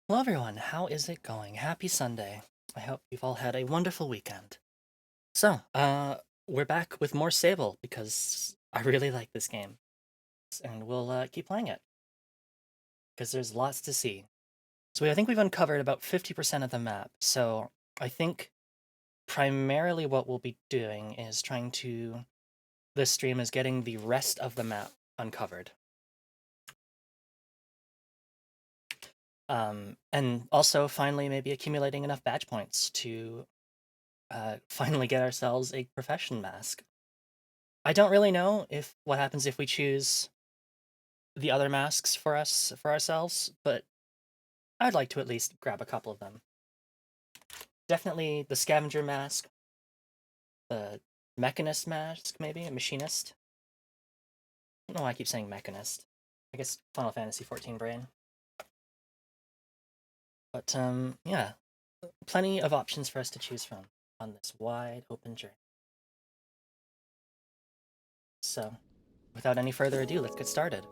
Hello everyone, how is it going? Happy Sunday. I hope you've all had a wonderful weekend. So, we're back with more Sable because I really like this game. And we'll keep playing it because there's lots to see. So I think we've uncovered about 50% of the map. So I think primarily what we'll be doing is trying to, this stream is getting the rest of the map uncovered. And also finally maybe accumulating enough badge points to finally get ourselves a profession mask. I don't really know if what happens if we choose the other masks for ourselves, but I'd like to at least grab a couple of them. Definitely the scavenger mask, the mechanist mask, maybe a machinist. I don't know why I keep saying mechanist. I guess Final Fantasy XIV brain. But yeah, plenty of options for us to choose from on this wide open journey. So, without any further ado, let's get started.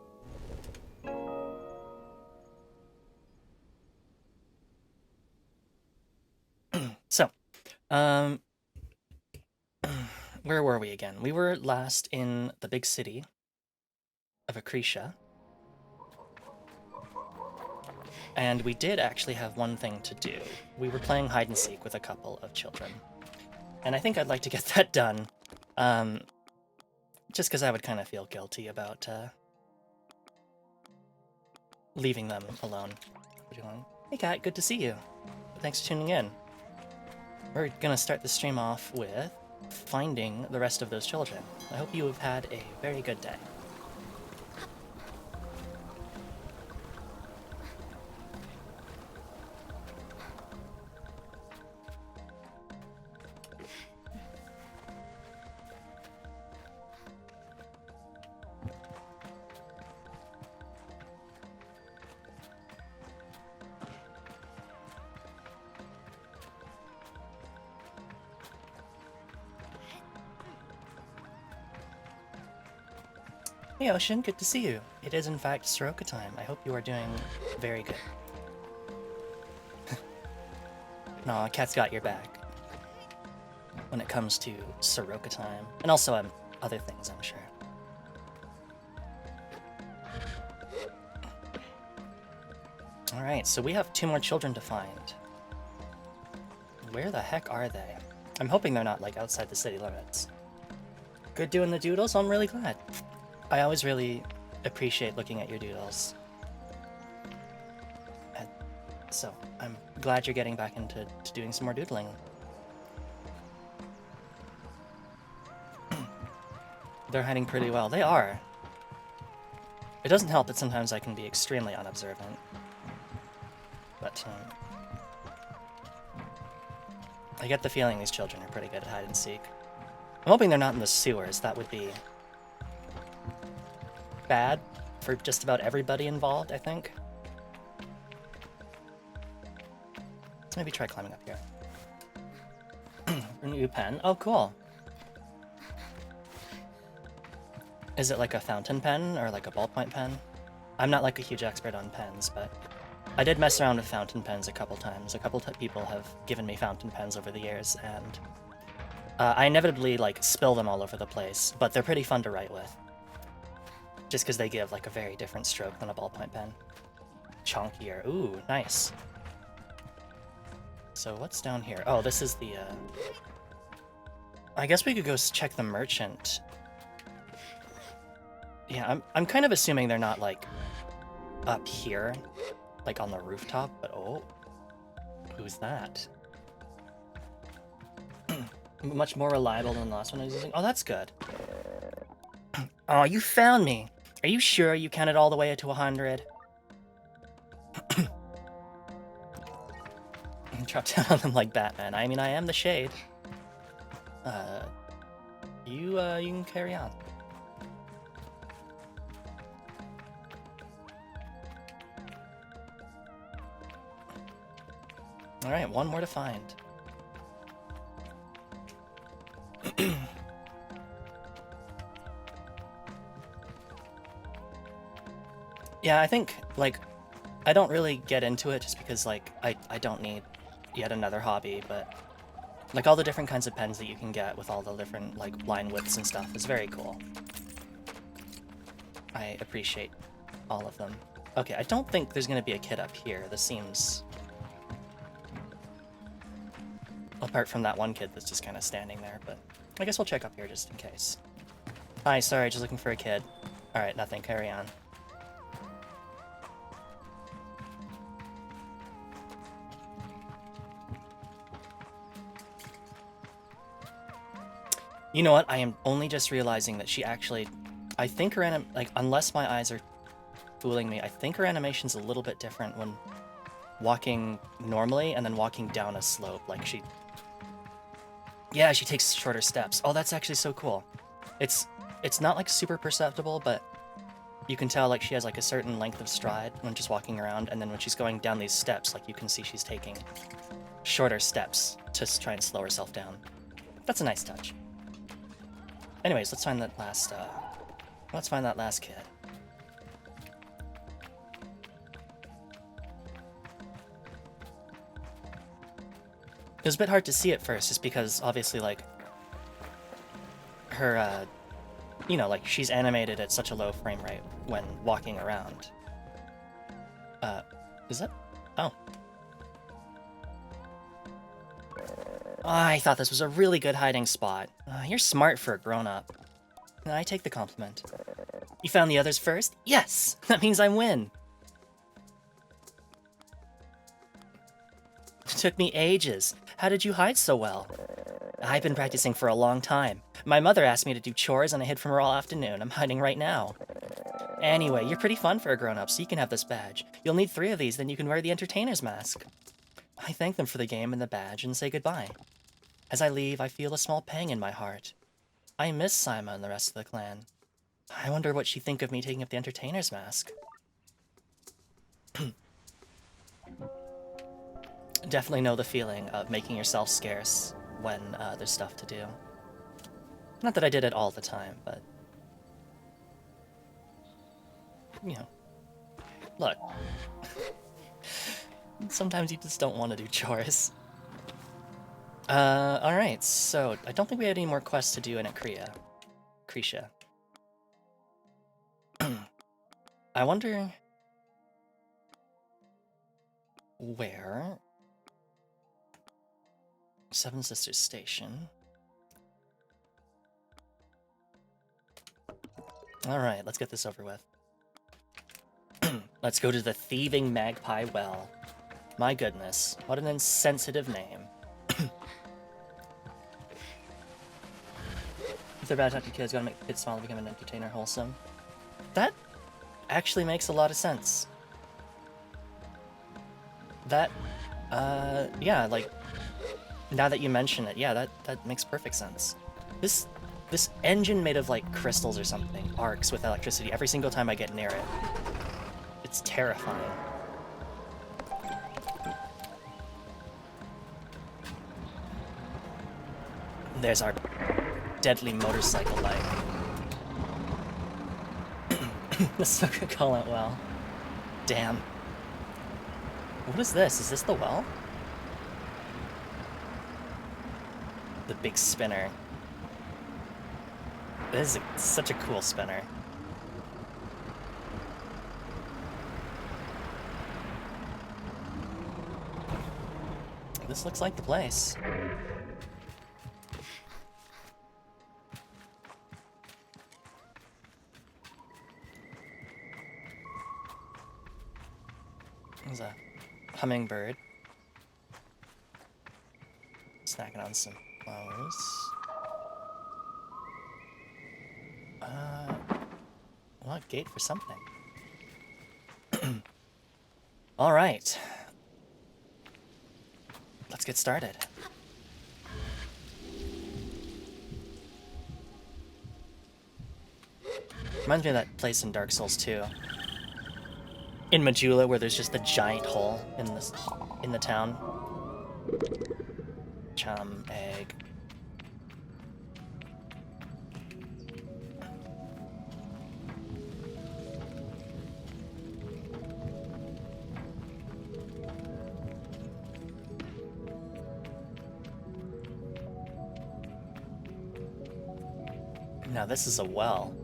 So, um, where were we again? We were last in the big city of Acretia. And we did actually have one thing to do. We were playing hide and seek with a couple of children. And I think I'd like to get that done. Just because I would kind of feel guilty about leaving them alone. Hey Kat, good to see you. Thanks for tuning in. We're gonna start the stream off with finding the rest of those children. I hope you have had a very good day. Hey Ocean, good to see you. It is in fact Soroka time. I hope you are doing very good. No, Cat's got your back when it comes to Soroka time. And also other things, I'm sure. Alright, so we have 2 more children to find. Where the heck are they? I'm hoping they're not, like, outside the city limits. Good doing the doodles? I'm really glad. I always really appreciate looking at your doodles. And so, I'm glad you're getting back into doing some more doodling. They're hiding pretty well. They are. It doesn't help that sometimes I can be extremely unobservant. But, I get the feeling these children are pretty good at hide and seek. I'm hoping they're not in the sewers. That would be bad for just about everybody involved, I think. Let's maybe try climbing up here. A new pen. Oh, cool. Is it like a fountain pen or like a ballpoint pen? I'm not like a huge expert on pens, but I did mess around with fountain pens a couple times. A couple people have given me fountain pens over the years, and I inevitably like spill them all over the place, but they're pretty fun to write with. Just because they give like a very different stroke than a ballpoint pen. Chunkier. Ooh, nice. So what's down here? Oh, this is the, I guess we could go check the merchant. Yeah, I'm kind of assuming they're not, like, up here, like on the rooftop, but oh, who's that? Much more reliable than the last one I was using. Oh, that's good. Oh, you found me. Are you sure you counted all the way to 100? Drop down on them like Batman. I mean, I am the Shade. You can carry on. Alright, one more to find. Yeah, I think, like, I don't really get into it just because, like, I don't need yet another hobby, but, like, all the different kinds of pens that you can get with all the different, like, line widths and stuff is very cool. I appreciate all of them. Okay, I don't think there's gonna be a kid up here. This seems... Apart from that one kid that's just kind of standing there, but I guess we'll check up here just in case. Hi, sorry, just looking for a kid. Alright, nothing, carry on. You know what? I am only just realizing that she actually... I think her like, unless my eyes are fooling me, I think her animation's a little bit different when walking normally and then walking down a slope. Like, she... Yeah, she takes shorter steps. Oh, that's actually so cool. It's not, like, super perceptible, but you can tell, like, she has, like, a certain length of stride when just walking around, and then when she's going down these steps, like, you can see she's taking shorter steps to try and slow herself down. That's a nice touch. Anyways, let's find that last kid. It was a bit hard to see at first, just because, obviously, like, her, you know, like, she's animated at such a low frame rate when walking around. Is it? Oh. I thought this was a really good hiding spot. You're smart for a grown-up. I take the compliment. You found the others first? Yes! That means I win! It took me ages. How did you hide so well? I've been practicing for a long time. My mother asked me to do chores and I hid from her all afternoon. I'm hiding right now. Anyway, you're pretty fun for a grown-up, so you can have this badge. You'll need 3 of these, then you can wear the entertainer's mask. I thank them for the game and the badge and say goodbye. As I leave, I feel a small pang in my heart. I miss Saima and the rest of the clan. I wonder what she'd think of me taking up the entertainer's mask. Definitely know the feeling of making yourself scarce when there's stuff to do. Not that I did it all the time, but... You know. Look. Sometimes you just don't want to do chores. Alright, so I don't think we had any more quests to do in Kreisha. I wonder... where... Seven Sisters Station. Alright, let's get this over with. Let's go to the Thieving Magpie Well. My goodness, what an insensitive name. If they're bad talking kids, gotta make the kids smile to become an entertainer wholesome. That actually makes a lot of sense. That, yeah, like, now that you mention it, yeah, that makes perfect sense. This engine made of, like, crystals or something arcs with electricity every single time I get near it. It's terrifying. There's our deadly motorcycle light. The sucker call out well. Damn. What is this? Is this the well? The big spinner. This is such a cool spinner. This looks like the place. There's a hummingbird. Snacking on some flowers. Well, a gate for something. All right. Let's get started. Reminds me of that place in Dark Souls 2. In Majula, where there's just a giant hole in the town. Chum, egg. Now this is a well.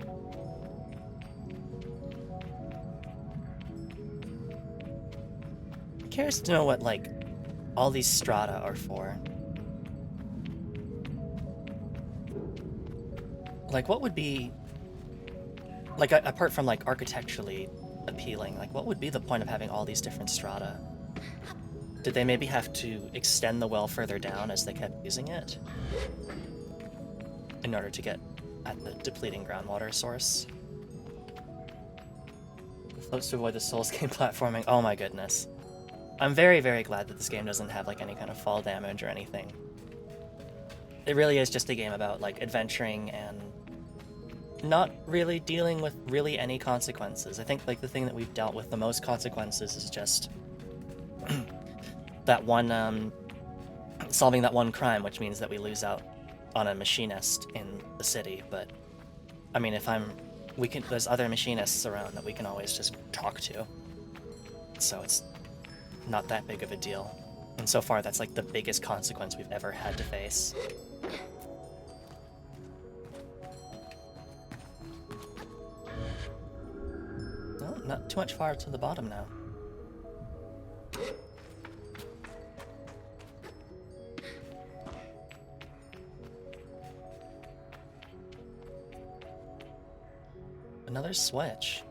I'm curious to know what, like, all these strata are for. Like, what would be... Like, apart from, like, architecturally appealing, like, what would be the point of having all these different strata? Did they maybe have to extend the well further down as they kept using it? In order to get at the depleting groundwater source? Floats to avoid the Souls game platforming. Oh my goodness. I'm very, very glad that this game doesn't have, like, any kind of fall damage or anything. It really is just a game about, like, adventuring and not really dealing with really any consequences. I think, like, the thing that we've dealt with the most consequences is just that one, solving that one crime, which means that we lose out on a machinist in the city. But I mean, there's other machinists around that we can always just talk to, so it's not that big of a deal. And so far, that's, like, the biggest consequence we've ever had to face. Oh, not too much far to the bottom now. Another switch.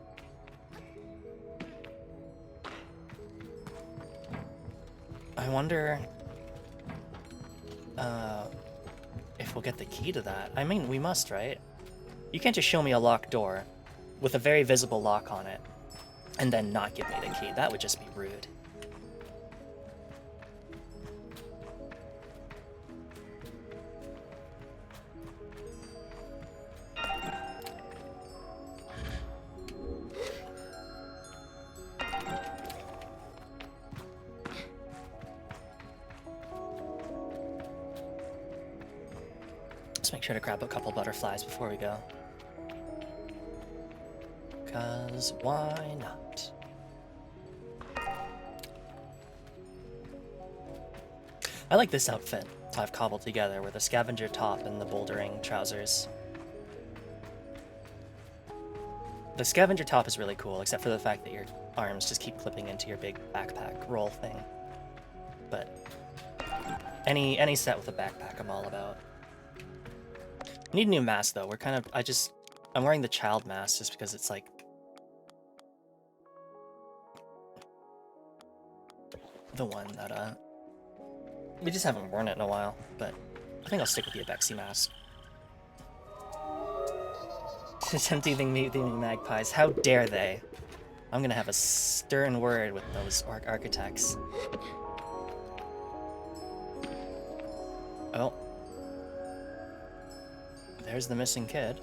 I wonder if we'll get the key to that. I mean, we must, right? You can't just show me a locked door with a very visible lock on it and then not give me the key. That would just be rude. Let's make sure to grab a couple butterflies before we go. 'Cause why not? I like this outfit I've cobbled together with a scavenger top and the bouldering trousers. The scavenger top is really cool, except for the fact that your arms just keep clipping into your big backpack roll thing. But any set with a backpack I'm all about. Need a new mask though. I'm wearing the child mask just because it's like the one that we just haven't worn it in a while, but I think I'll stick with the Abexi mask. Tempting magpies. How dare they? I'm gonna have a stern word with those architects. Oh. There's the missing kid.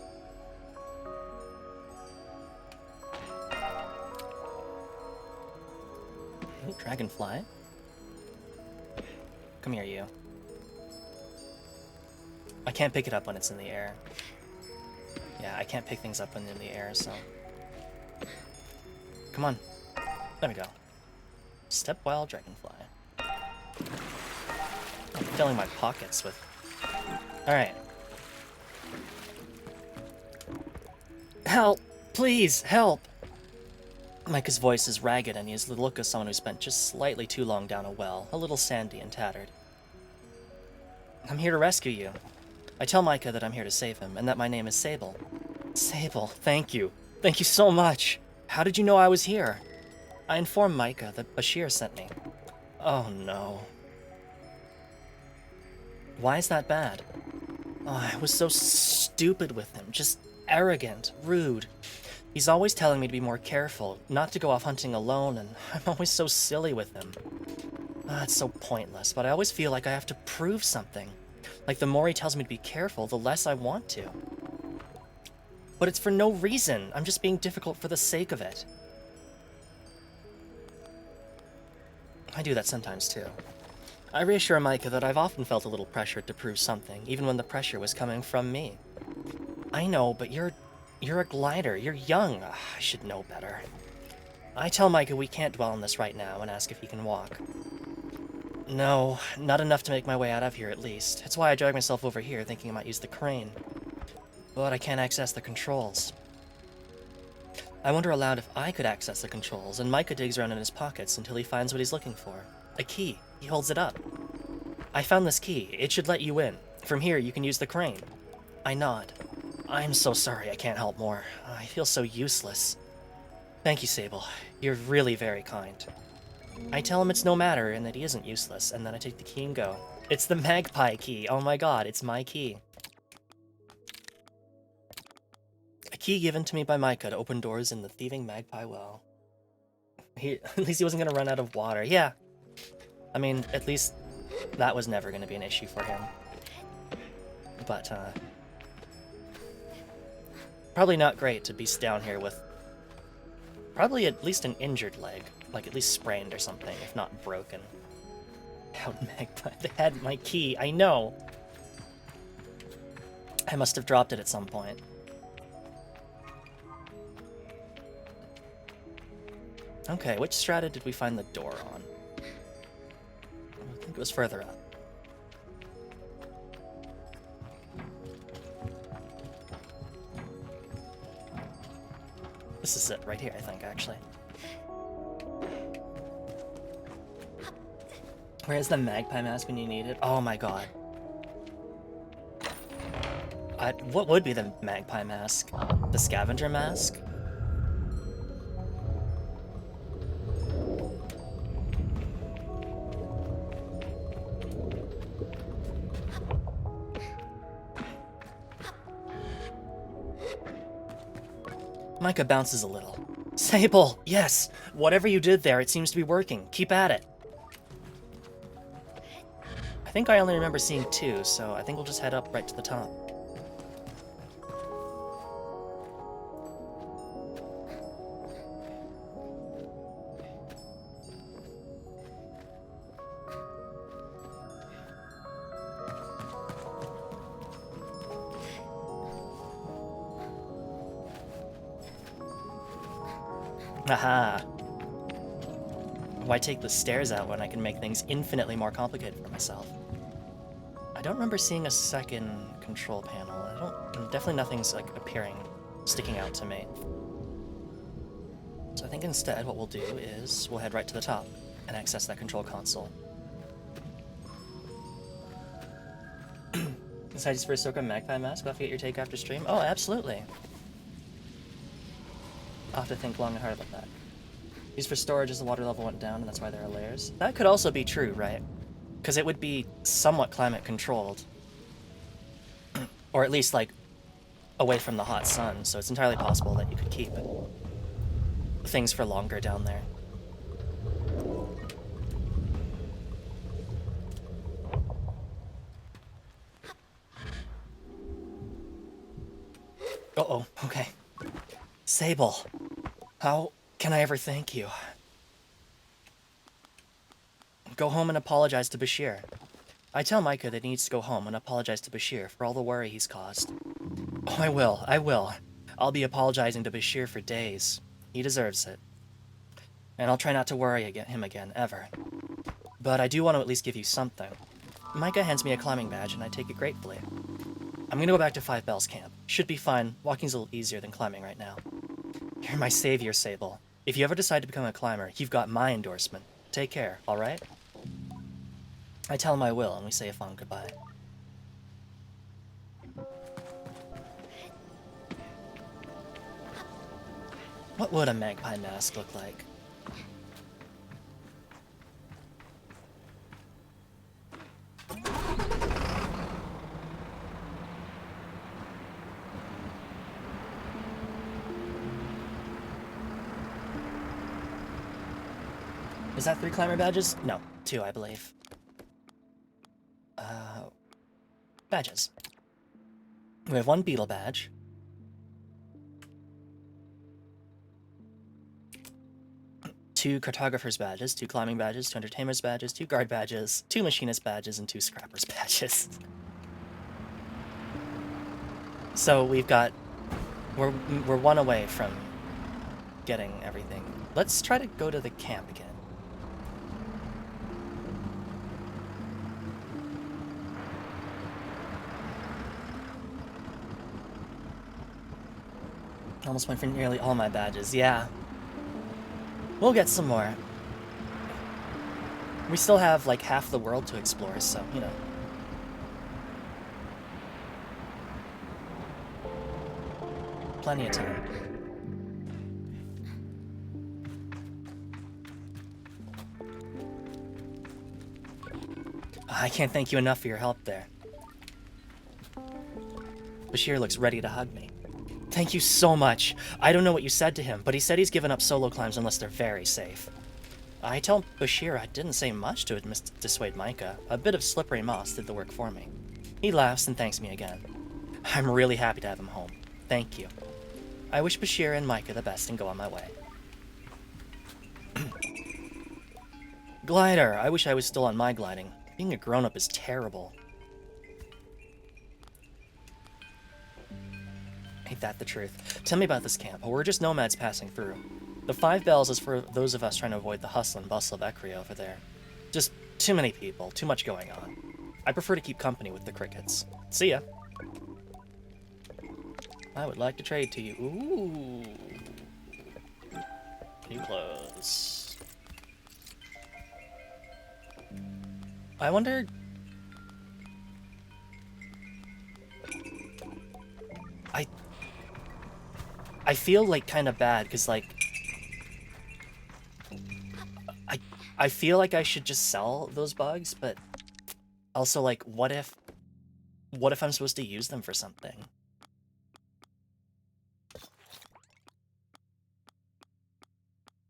Ooh, dragonfly. Come here, you. I can't pick it up when it's in the air. Yeah, I can't pick things up when they're in the air, so... Come on. There we go. Step wild dragonfly. I'm filling my pockets with... Alright. Help! Please, help! Micah's voice is ragged, and he has the look of someone who spent just slightly too long down a well, a little sandy and tattered. I'm here to rescue you. I tell Micah that I'm here to save him, and that my name is Sable. Sable, thank you. Thank you so much. How did you know I was here? I informed Micah that Bashir sent me. Oh no. Why is that bad? Oh, I was so stupid with him, just arrogant, rude. He's always telling me to be more careful, not to go off hunting alone, and I'm always so silly with him. It's so pointless, but I always feel like I have to prove something. Like the more he tells me to be careful, the less I want to. But it's for no reason. I'm just being difficult for the sake of it. I do that sometimes too. I reassure Micah that I've often felt a little pressured to prove something, even when the pressure was coming from me. I know, but you're a glider. You're young. I should know better. I tell Micah we can't dwell on this right now and ask if he can walk. No, not enough to make my way out of here at least. It's why I drag myself over here thinking I might use the crane. But I can't access the controls. I wonder aloud if I could access the controls, and Micah digs around in his pockets until he finds what he's looking for. A key. He holds it up. I found this key. It should let you in. From here, you can use the crane. I nod. I'm so sorry I can't help more. I feel so useless. Thank you, Sable. You're really very kind. I tell him it's no matter and that he isn't useless, and then I take the key and go. It's the magpie key. Oh my god, it's my key. A key given to me by Micah to open doors in the thieving magpie well. At least he wasn't going to run out of water. Yeah. I mean, at least that was never going to be an issue for him. But, probably not great to be down here with probably at least an injured leg. Like, at least sprained or something, if not broken. How magpie? They had my key. I know! I must have dropped it at some point. Okay, which strata did we find the door on? I think it was further up. This is it, right here, I think, actually. Where's the magpie mask when you need it? Oh my god. What would be the magpie mask? The scavenger mask? Micah bounces a little. Sable! Yes! Whatever you did there, it seems to be working. Keep at it. I think I only remember seeing 2, so I think we'll just head up right to the top. Aha! Why take the stairs out when I can make things infinitely more complicated for myself? I don't remember seeing a second control panel. Definitely nothing's like appearing, sticking out to me. So I think instead what we'll do is we'll head right to the top and access that control console. Decided for a Ahsoka magpie mask, I'll have to get your take after stream? Oh, absolutely. I'll have to think long and hard about that. Used for storage as the water level went down, and that's why there are layers. That could also be true, right? Because it would be somewhat climate controlled. Or at least, like, away from the hot sun, so it's entirely possible that you could keep things for longer down there. Uh-oh, okay. Sable, how can I ever thank you? Go home and apologize to Bashir. I tell Micah that he needs to go home and apologize to Bashir for all the worry he's caused. Oh, I will. I'll be apologizing to Bashir for days. He deserves it. And I'll try not to worry him again, ever. But I do want to at least give you something. Micah hands me a climbing badge, and I take it gratefully. I'm gonna go back to Five Bells Camp. Should be fine. Walking's a little easier than climbing right now. You're my savior, Sable. If you ever decide to become a climber, you've got my endorsement. Take care, alright? I tell him I will, and we say a fond goodbye. What would a magpie mask look like? Is that 3 climber badges? No, 2, I believe. Badges. We have 1 beetle badge. Two cartographer's badges, 2 climbing badges, 2 entertainer's badges, 2 guard badges, 2 machinist badges, and 2 scrapper's badges. So we've got... We're 1 away from getting everything. Let's try to go to the camp again. Almost went for nearly all my badges, yeah. We'll get some more. We still have, like, half the world to explore, so, you know. Plenty of time. I can't thank you enough for your help there. Bashir looks ready to hug me. Thank you so much. I don't know what you said to him, but he said he's given up solo climbs unless they're very safe. I told Bashir I didn't say much to dissuade Micah. A bit of slippery moss did the work for me. He laughs and thanks me again. I'm really happy to have him home. Thank you. I wish Bashir and Micah the best and go on my way. Glider. I wish I was still on my gliding. Being a grown-up is terrible. Ain't that the truth? Tell me about this camp. We're just nomads passing through. The 5 bells is for those of us trying to avoid the hustle and bustle of Ekri over there. Just too many people, too much going on. I prefer to keep company with the crickets. See ya. I would like to trade to you. Ooh. New clothes. I wonder... I feel, like, kind of bad, because, like... I feel like I should just sell those bugs, but... Also, like, what if I'm supposed to use them for something?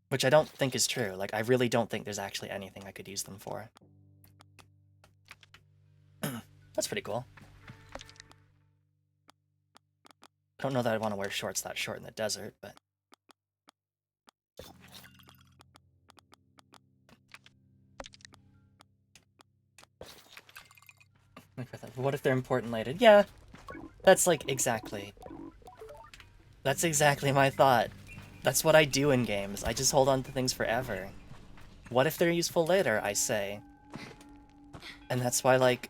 Which I don't think is true. Like, I really don't think there's actually anything I could use them for. That's pretty cool. I don't know that I want to wear shorts that short in the desert, but... What if they're important later? Yeah, that's like exactly. That's exactly my thought. That's what I do in games. I just hold on to things forever. What if they're useful later, I say? And that's why, like,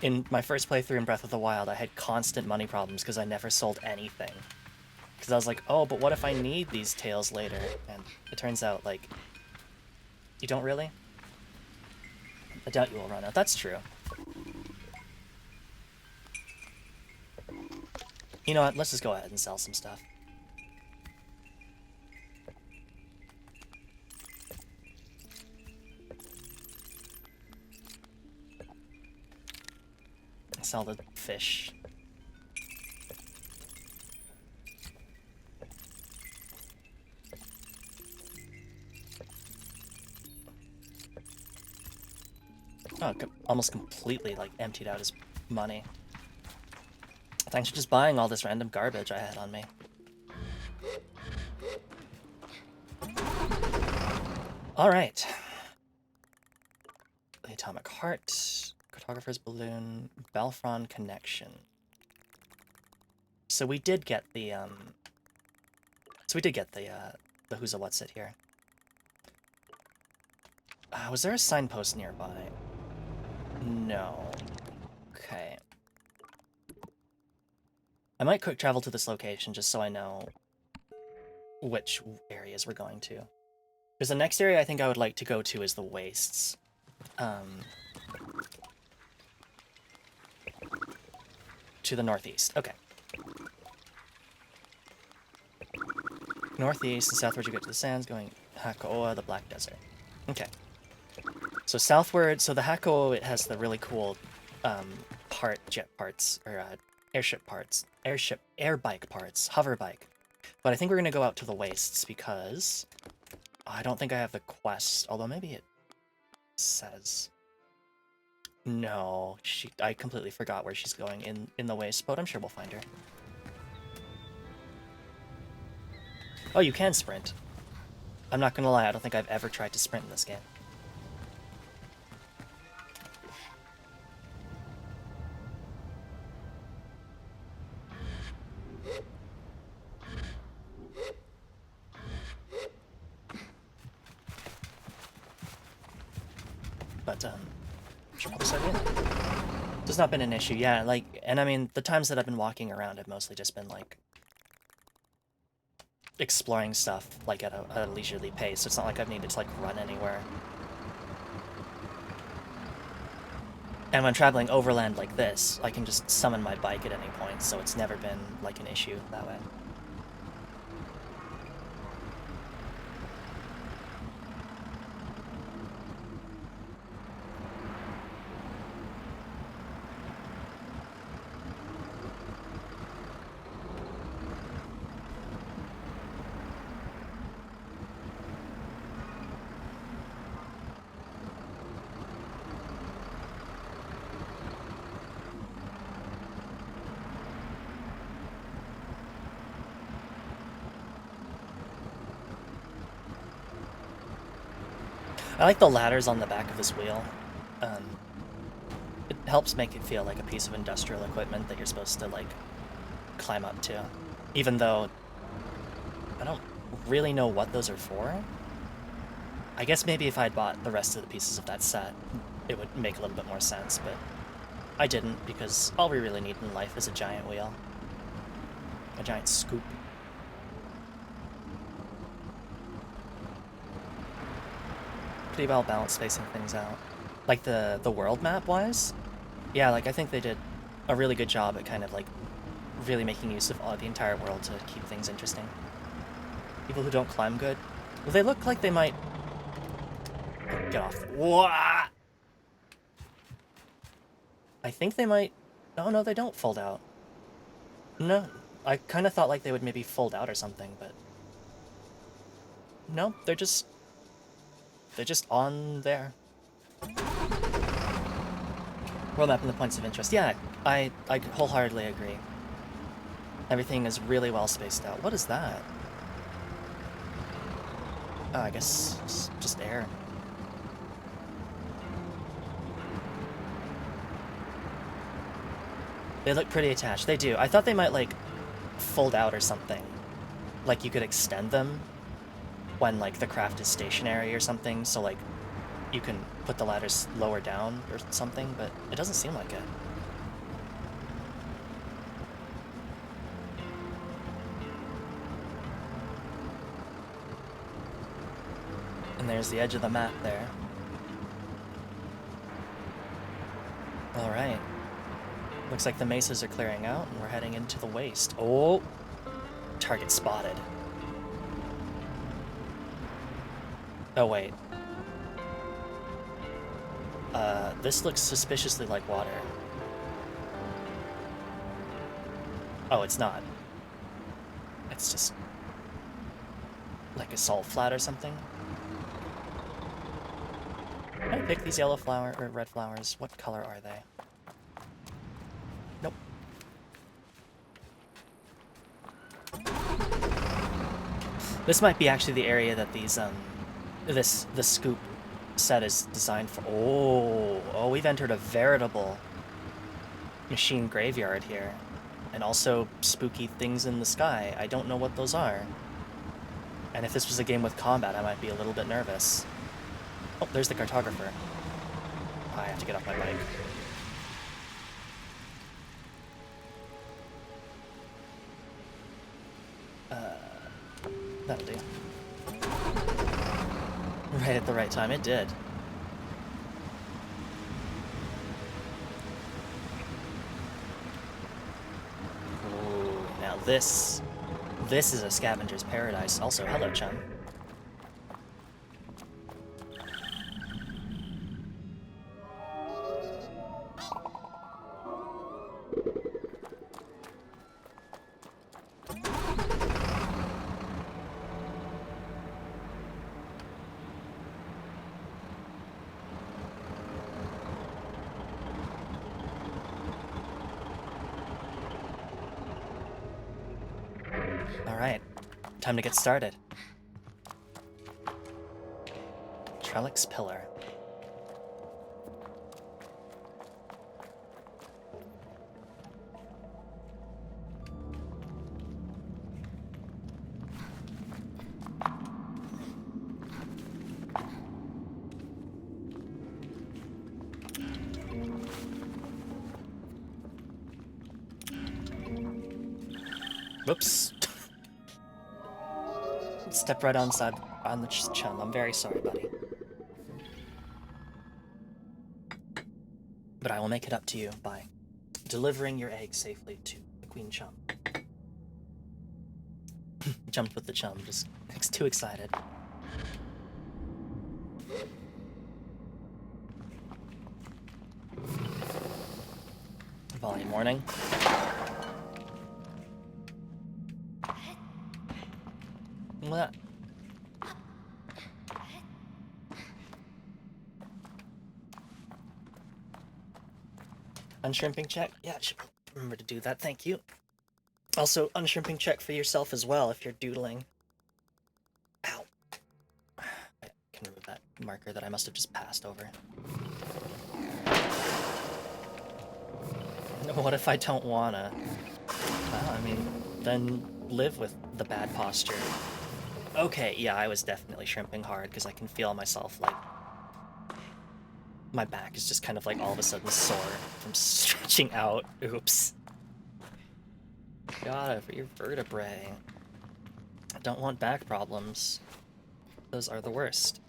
in my first playthrough in Breath of the Wild, I had constant money problems because I never sold anything. Because I was like, oh, but what if I need these tails later? And it turns out, like, you don't really? I doubt you will run out. That's true. You know what? Let's just go ahead and sell some stuff. Sell the fish. Oh, almost completely, like, emptied out his money. Thanks for just buying all this random garbage I had on me. Alright. The Atomic Heart, Cartographer's Balloon, Belfron Connection. So we did get the, the Who's a What's It here. Was there a signpost nearby? No. Okay. I might quick travel to this location just so I know which areas we're going to. Because the next area I think I would like to go to is the Wastes. To the northeast. Okay. Northeast and southward you get to the sands, going Hakoa, the Black Desert. Okay. So southward, so the Hakoa, it has the really cool jet parts, or airship parts, air bike parts, hover bike. But I think we're going to go out to the Wastes because I don't think I have the quest, although maybe it says... No, I completely forgot where she's going in the Wastes, but I'm sure we'll find her. Oh, you can sprint. I'm not gonna lie, I don't think I've ever tried to sprint in this game. But, should probably start in. It's not been an issue, yeah, like, and I mean, the times that I've been walking around have mostly just been, like, exploring stuff like at a leisurely pace. It's not like I've needed to like run anywhere. And when traveling overland like this, I can just summon my bike at any point, so it's never been like an issue that way. I like the ladders on the back of this wheel. It helps make it feel like a piece of industrial equipment that you're supposed to, like, climb up to. Even though I don't really know what those are for. I guess maybe if I'd bought the rest of the pieces of that set, it would make a little bit more sense, but I didn't, because all we really need in life is a giant wheel. A giant scoop. Pretty well balanced spacing things out. Like the world map wise, yeah, like I think they did a really good job at kind of like really making use of the entire world to keep things interesting. People who don't climb good, well, they look like they might get off. Whoa! I think they might. Oh no, they don't fold out. No, I kind of thought like they would maybe fold out or something, but no, they're just on there. World map and the points of interest. Yeah, I wholeheartedly agree. Everything is really well spaced out. What is that? Oh, I guess it's just air. They look pretty attached. They do. I thought they might, like, fold out or something. Like, you could extend them when, like, the craft is stationary or something, so, like, you can put the ladders lower down or something, but it doesn't seem like it. And there's the edge of the map there. Alright. Looks like the mesas are clearing out, and we're heading into the waste. Oh! Target spotted. Oh, wait. This looks suspiciously like water. Oh, it's not. It's just like a salt flat or something. Can I pick these yellow flower or red flowers? What color are they? Nope. This might be actually the area that these the scoop set is designed for. Oh, we've entered a veritable machine graveyard here. And also spooky things in the sky. I don't know what those are. And if this was a game with combat, I might be a little bit nervous. Oh, there's the cartographer. I have to get off my bike. That'll do. Right at the right time, it did. Ooh, now this is a scavenger's paradise. Also, hello, chum. Alright, time to get started. Trellix Pillar. Whoops. Step right on the chum. I'm very sorry, buddy. But I will make it up to you by delivering your egg safely to the queen chum. Jumped with the chum, just too excited. Volume warning. What? Unshrimping check? Yeah, I should remember to do that, thank you. Also, unshrimping check for yourself as well if you're doodling. Ow. I can remove that marker that I must have just passed over. What if I don't wanna? Well, I mean, then live with the bad posture. Okay, yeah, I was definitely shrimping hard because I can feel myself, like, my back is just kind of like all of a sudden sore from stretching out. Oops. God, for your vertebrae. I don't want back problems. Those are the worst.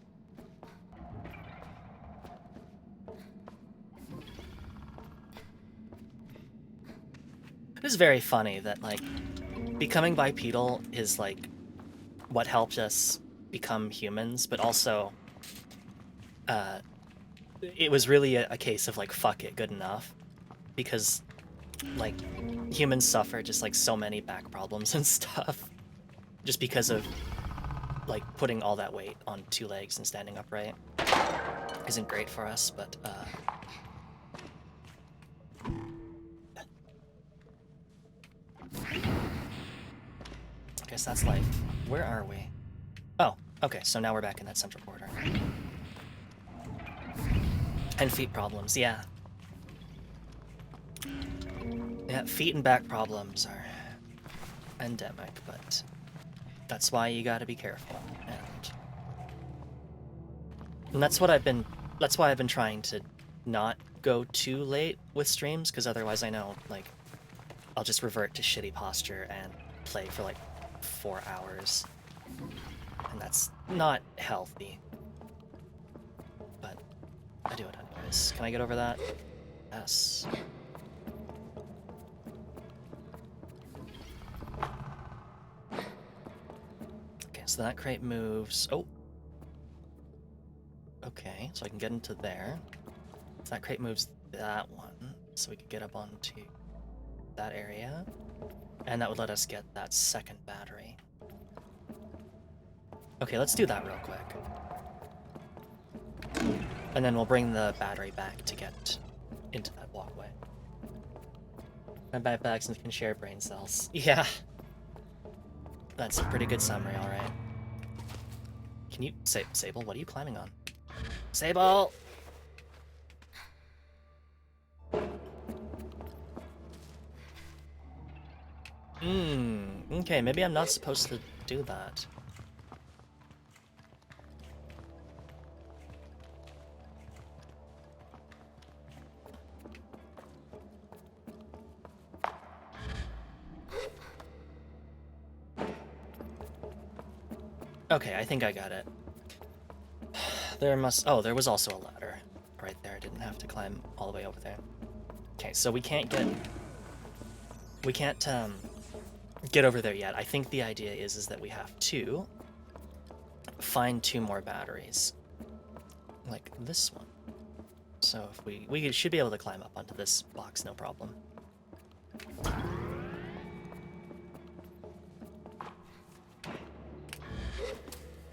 It is very funny that, like, becoming bipedal is, like, what helped us become humans, but also, it was really a case of, like, fuck it, good enough. Because, like, humans suffer just, like, so many back problems and stuff. Just because of, like, putting all that weight on 2 legs and standing upright. Isn't great for us, but, I guess that's life. Where are we? Oh, okay, so now we're back in that central corridor. And feet problems, yeah. Yeah, feet and back problems are endemic, but that's why you gotta be careful. And that's why I've been trying to not go too late with streams, because otherwise I know, like, I'll just revert to shitty posture and play for like 4 hours. And that's not healthy. But I do it anyways. Can I get over that? Yes. Okay, so that crate moves. Oh. Okay, so I can get into there. So that crate moves that one, so we could get up onto that area. And that would let us get that second battery. Okay, let's do that real quick. And then we'll bring the battery back to get into that walkway. My backpacks can share brain cells. Yeah. That's a pretty good summary, alright. Can you... Sable, what are you climbing on? Sable! Okay, maybe I'm not supposed to do that. Okay, I think I got it. There was also a ladder right there. I didn't have to climb all the way over there. Okay, so we can't get over there yet. I think the idea is that we have to find 2 more batteries. Like this one. So if we should be able to climb up onto this box, no problem.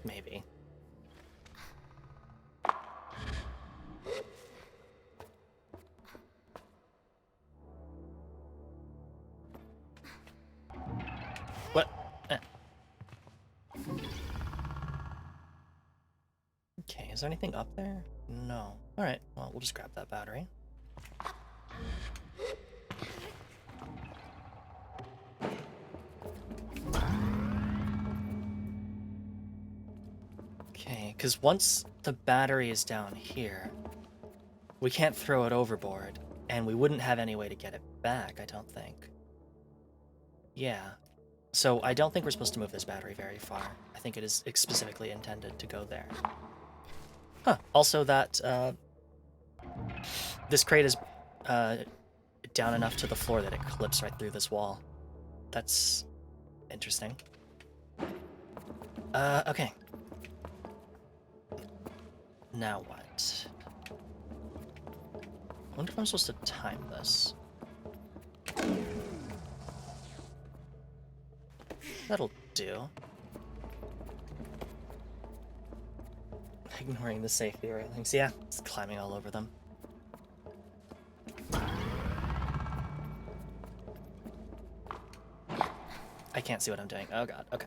Maybe. What? Okay, is there anything up there? No. Alright, well, we'll just grab that battery. Okay, because once the battery is down here, we can't throw it overboard, and we wouldn't have any way to get it back, I don't think. Yeah. So I don't think we're supposed to move this battery very far. I think it is specifically intended to go there. Huh. Also that, this crate is down enough to the floor that it clips right through this wall. That's interesting. Okay. Now what? I wonder if I'm supposed to time this. That'll do. Ignoring the safety railings. Yeah, it's climbing all over them. I can't see what I'm doing. Oh god, okay.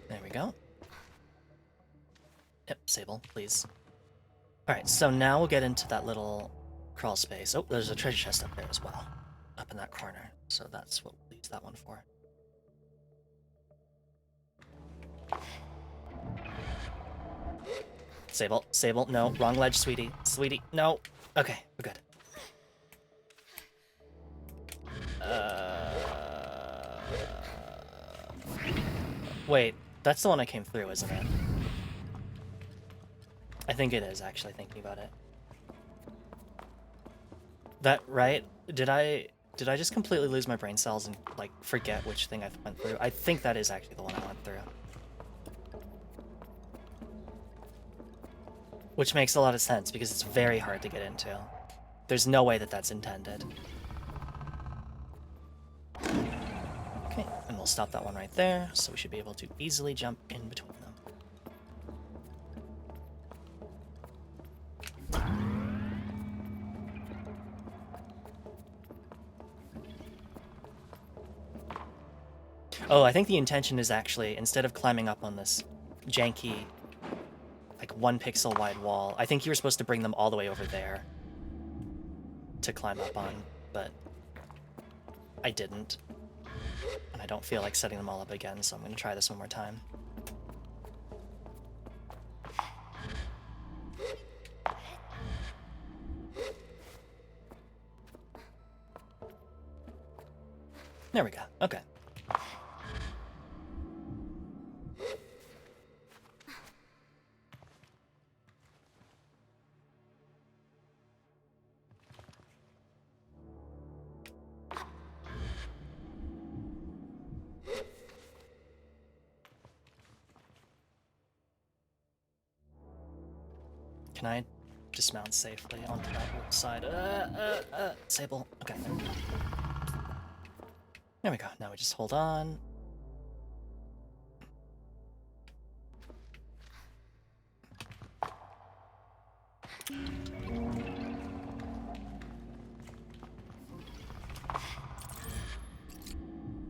There we go. Yep, Sable, please. Alright, so now we'll get into that little crawl space. Oh, there's a treasure chest up there as well. Up in that corner. So that's what we'll use that one for. Sable, Sable, no, wrong ledge, sweetie. Sweetie, no. Okay, we're good. Wait, that's the one I came through, isn't it? I think it is, actually, thinking about it. That, right? Did I just completely lose my brain cells and, like, forget which thing I went through? I think that is actually the one I went through. Which makes a lot of sense, because it's very hard to get into. There's no way that that's intended. Okay, and we'll stop that one right there, so we should be able to easily jump in between them. Oh, I think the intention is actually, instead of climbing up on this janky, like 1 pixel wide wall, I think you were supposed to bring them all the way over there to climb up on, but I didn't. And I don't feel like setting them all up again, so I'm going to try this one more time. There we go. Okay. Can I dismount safely onto that side? Sable. Okay. There we go. Now we just hold on.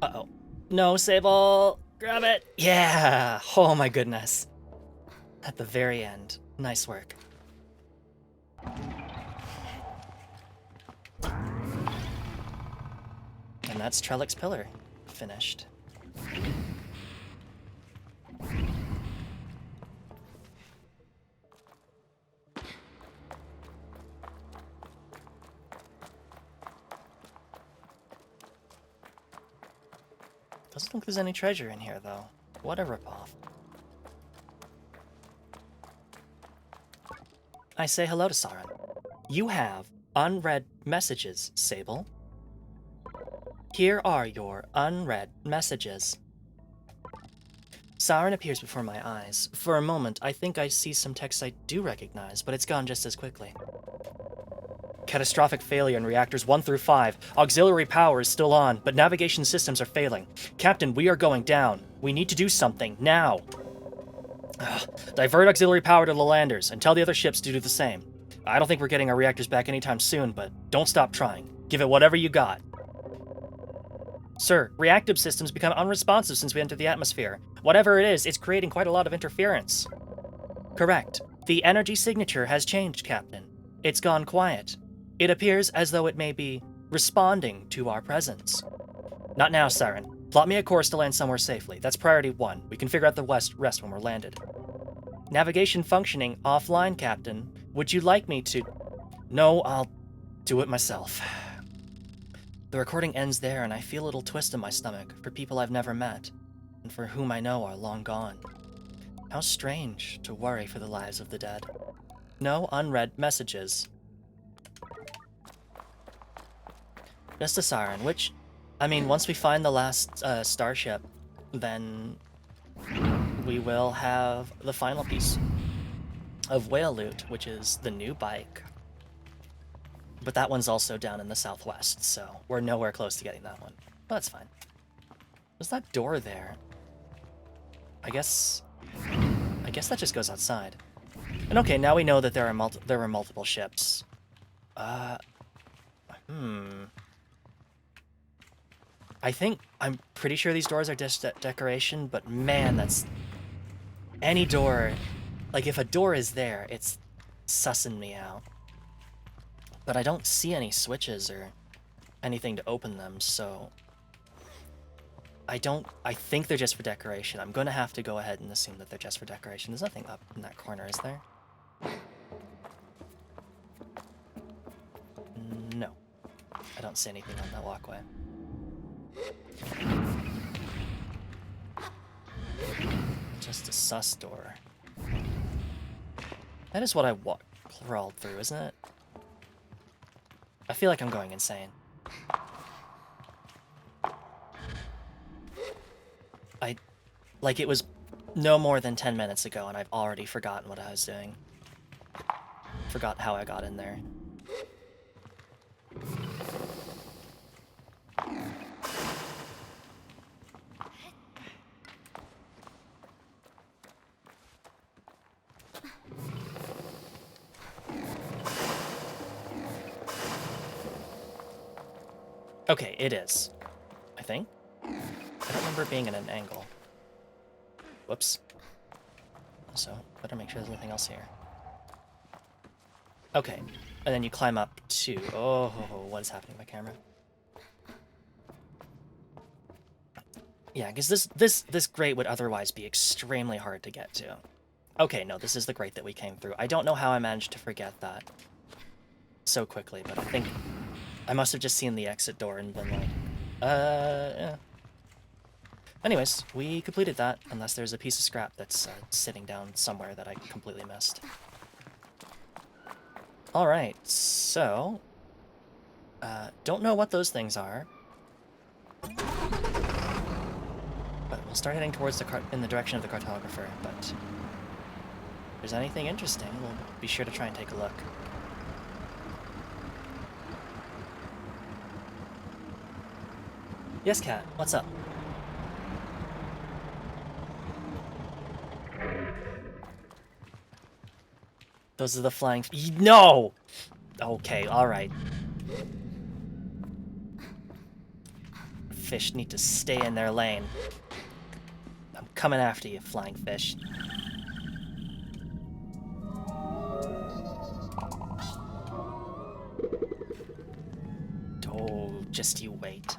Uh-oh. No, Sable! Grab it! Yeah! Oh my goodness. At the very end. Nice work. And that's Trellick's Pillar. Finished. Doesn't look like there's any treasure in here, though. What a ripoff. I say hello to Saren. You have unread messages, Sable. Here are your unread messages. Saren appears before my eyes. For a moment, I think I see some text I do recognize, but it's gone just as quickly. Catastrophic failure in reactors 1 through 5. Auxiliary power is still on, but navigation systems are failing. Captain, we are going down. We need to do something, now. Divert auxiliary power to the landers, and tell the other ships to do the same. I don't think we're getting our reactors back anytime soon, but don't stop trying. Give it whatever you got. Sir, reactive systems become unresponsive since we entered the atmosphere. Whatever it is, it's creating quite a lot of interference. Correct. The energy signature has changed, Captain. It's gone quiet. It appears as though it may be responding to our presence. Not now, Saren. Plot me a course to land somewhere safely. That's priority 1. We can figure out the rest when we're landed. Navigation functioning offline, Captain. Would you like me to? No, I'll do it myself. The recording ends there, and I feel a little twist in my stomach for people I've never met, and for whom I know are long gone. How strange to worry for the lives of the dead. No unread messages. Just a siren, which, I mean, once we find the last starship, then we will have the final piece of whale loot, which is the new bike. But that one's also down in the southwest, so we're nowhere close to getting that one. But that's fine. There's that door there. I guess that just goes outside. And okay, now we know that there were multiple ships. I'm pretty sure these doors are just decoration, but man, that's... Any door... Like, if a door is there, it's sussing me out. But I don't see any switches or anything to open them, so... I think they're just for decoration. I'm gonna have to go ahead and assume that they're just for decoration. There's nothing up in that corner, is there? No. I don't see anything on that walkway. Just a sus door. That is what I crawled through, isn't it? I feel like I'm going insane. Like, it was no more than 10 minutes ago, and I've already forgotten what I was doing. Forgot how I got in there. Okay, it is. I think? I don't remember it being at an angle. Whoops. So, better make sure there's nothing else here. Okay, and then you climb up to... Oh, what is happening to my camera? Yeah, because this grate would otherwise be extremely hard to get to. Okay, no, this is the grate that we came through. I don't know how I managed to forget that so quickly, but I think I must have just seen the exit door and been like, yeah. Anyways, we completed that, unless there's a piece of scrap that's sitting down somewhere that I completely missed. Alright, so... don't know what those things are. But we'll start heading towards in the direction of the cartographer, but... if there's anything interesting, we'll be sure to try and take a look. Yes, Cat, what's up? Those are the flying... No! Okay, alright. Fish need to stay in their lane. I'm coming after you, flying fish. Oh, just you wait.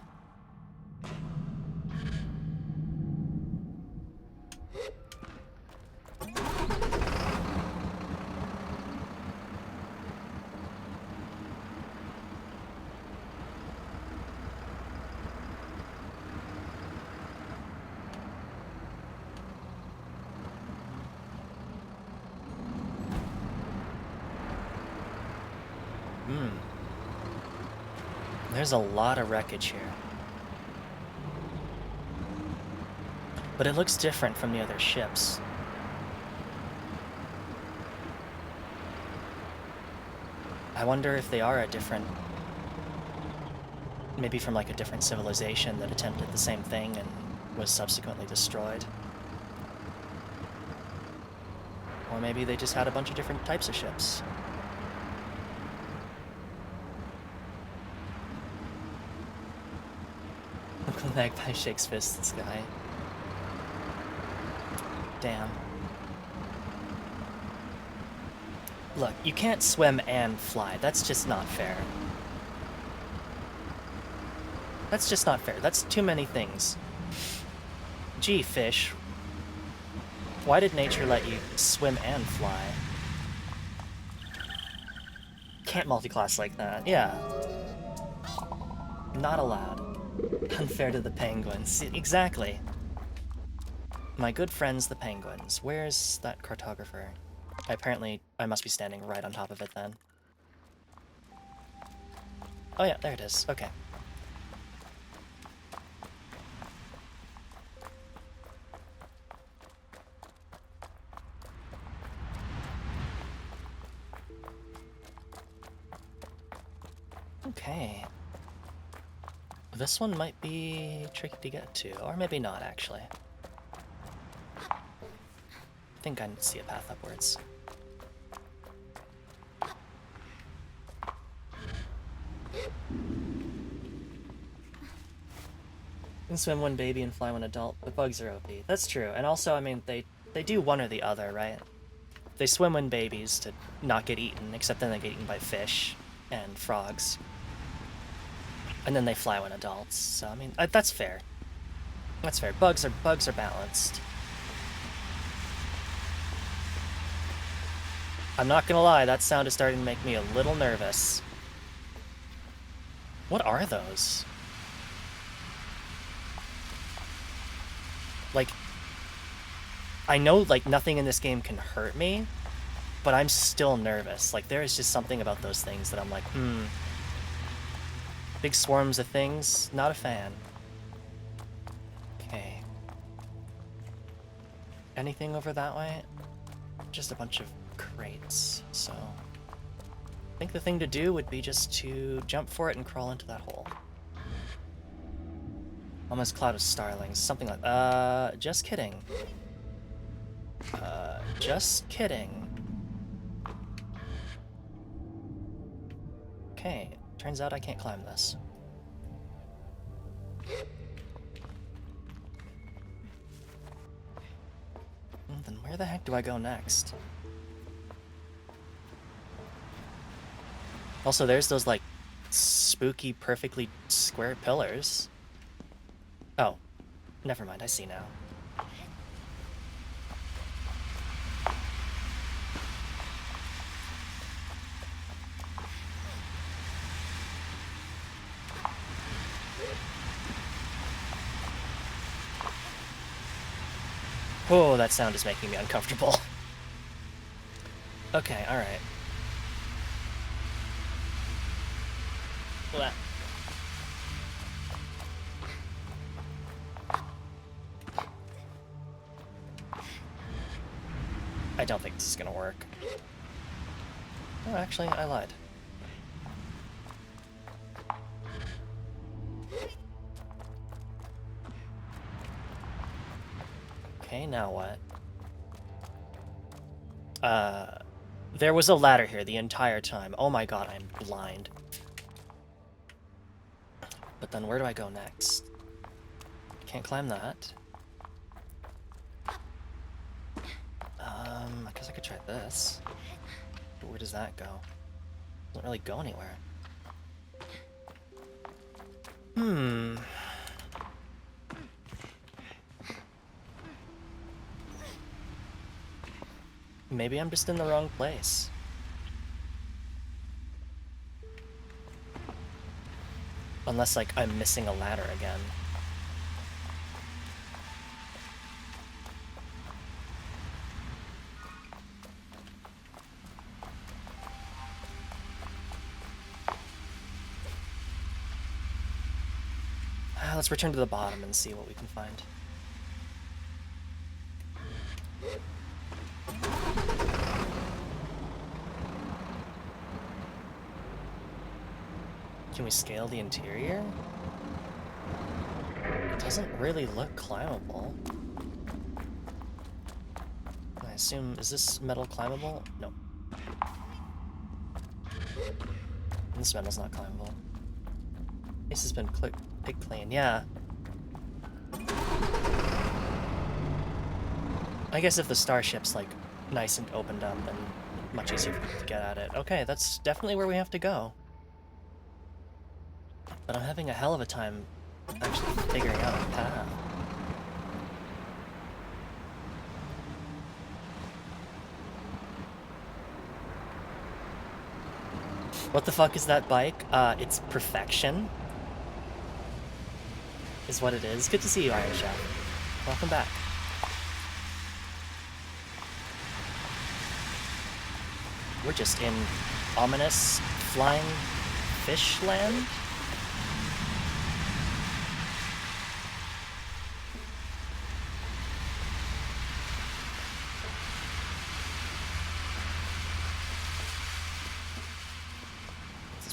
There's a lot of wreckage here. But it looks different from the other ships. I wonder if they are a different... maybe from like a different civilization that attempted the same thing and was subsequently destroyed. Or maybe they just had a bunch of different types of ships. The magpie shakes fists at the sky. Damn. Look, you can't swim and fly. That's just not fair. That's just not fair. That's too many things. Gee, fish. Why did nature let you swim and fly? Can't multi-class like that. Yeah. Not allowed. Unfair to the penguins. Exactly. My good friends, the penguins. Where's that cartographer? Apparently, I must be standing right on top of it then. Oh yeah, there it is. Okay. Okay. This one might be tricky to get to, or maybe not, actually. I think I see a path upwards. You can swim when baby and fly when adult, but bugs are OP. That's true, and also, I mean, they do one or the other, right? They swim when babies to not get eaten, except then they get eaten by fish and frogs. And then they fly when adults, so I mean, that's fair. That's fair. Bugs are balanced. I'm not gonna lie, that sound is starting to make me a little nervous. What are those? Like, I know, like, nothing in this game can hurt me, but I'm still nervous. Like, there is just something about those things that I'm like, Big swarms of things, not a fan. Okay. Anything over that way? Just a bunch of crates, so... I think the thing to do would be just to jump for it and crawl into that hole. Almost cloud of starlings, something like... just kidding. Just kidding. Okay, turns out I can't climb this. Then where the heck do I go next? Also, there's those, like, spooky, perfectly square pillars. Oh, never mind, I see now. Oh, that sound is making me uncomfortable. Okay, alright. I don't think this is gonna work. Oh, actually, I lied. Okay, now what? There was a ladder here the entire time. Oh my god, I'm blind. But then where do I go next? Can't climb that. I guess I could try this. But where does that go? Doesn't really go anywhere. Maybe I'm just in the wrong place. Unless, like, I'm missing a ladder again. Let's return to the bottom and see what we can find. Can we scale the interior? It doesn't really look climbable. I assume, is this metal climbable? No. This metal's not climbable. This has been picked clean, yeah. I guess if the starship's, like, nice and opened up, then much easier to get at it. Okay, that's definitely where we have to go. But I'm having a hell of a time actually figuring out a path. What the fuck is that bike? It's perfection. Is what it is. Good to see you, Iron Chef. Welcome back. We're just in ominous flying fish land.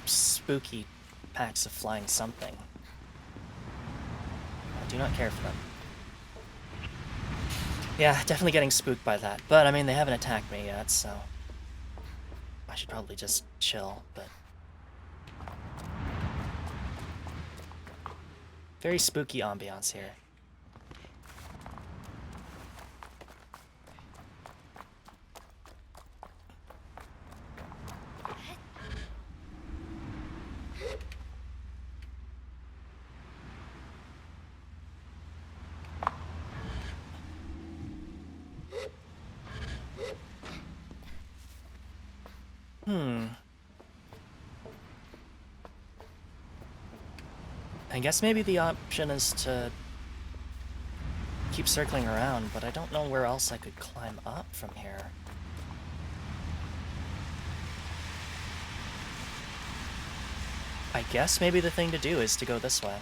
Spooky packs of flying something. I do not care for them. Yeah, definitely getting spooked by that. But, I mean, they haven't attacked me yet, so... I should probably just chill, but... Very spooky ambiance here. I guess maybe the option is to keep circling around, but I don't know where else I could climb up from here. I guess maybe the thing to do is to go this way.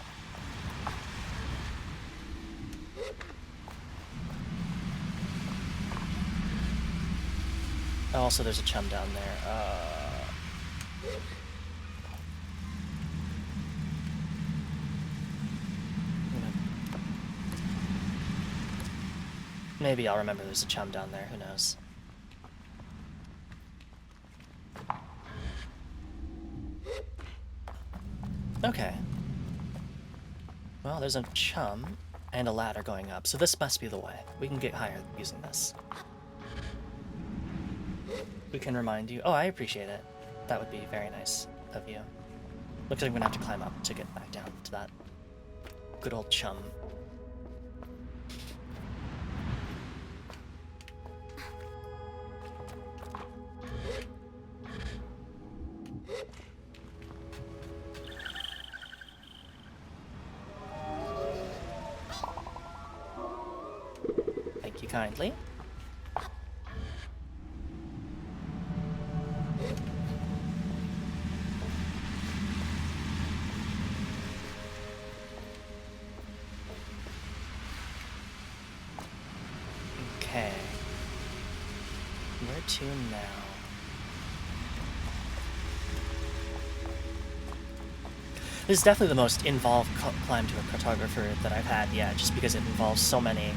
Also, there's a chum down there. Maybe I'll remember there's a chum down there, who knows. Okay. Well, there's a chum and a ladder going up, so this must be the way. We can get higher using this. We can remind you. Oh, I appreciate it. That would be very nice of you. Looks like I'm gonna have to climb up to get back down to that good old chum. Thank you kindly. Okay. Where to now? This is definitely the most involved climb to a cartographer that I've had yet, just because it involves so many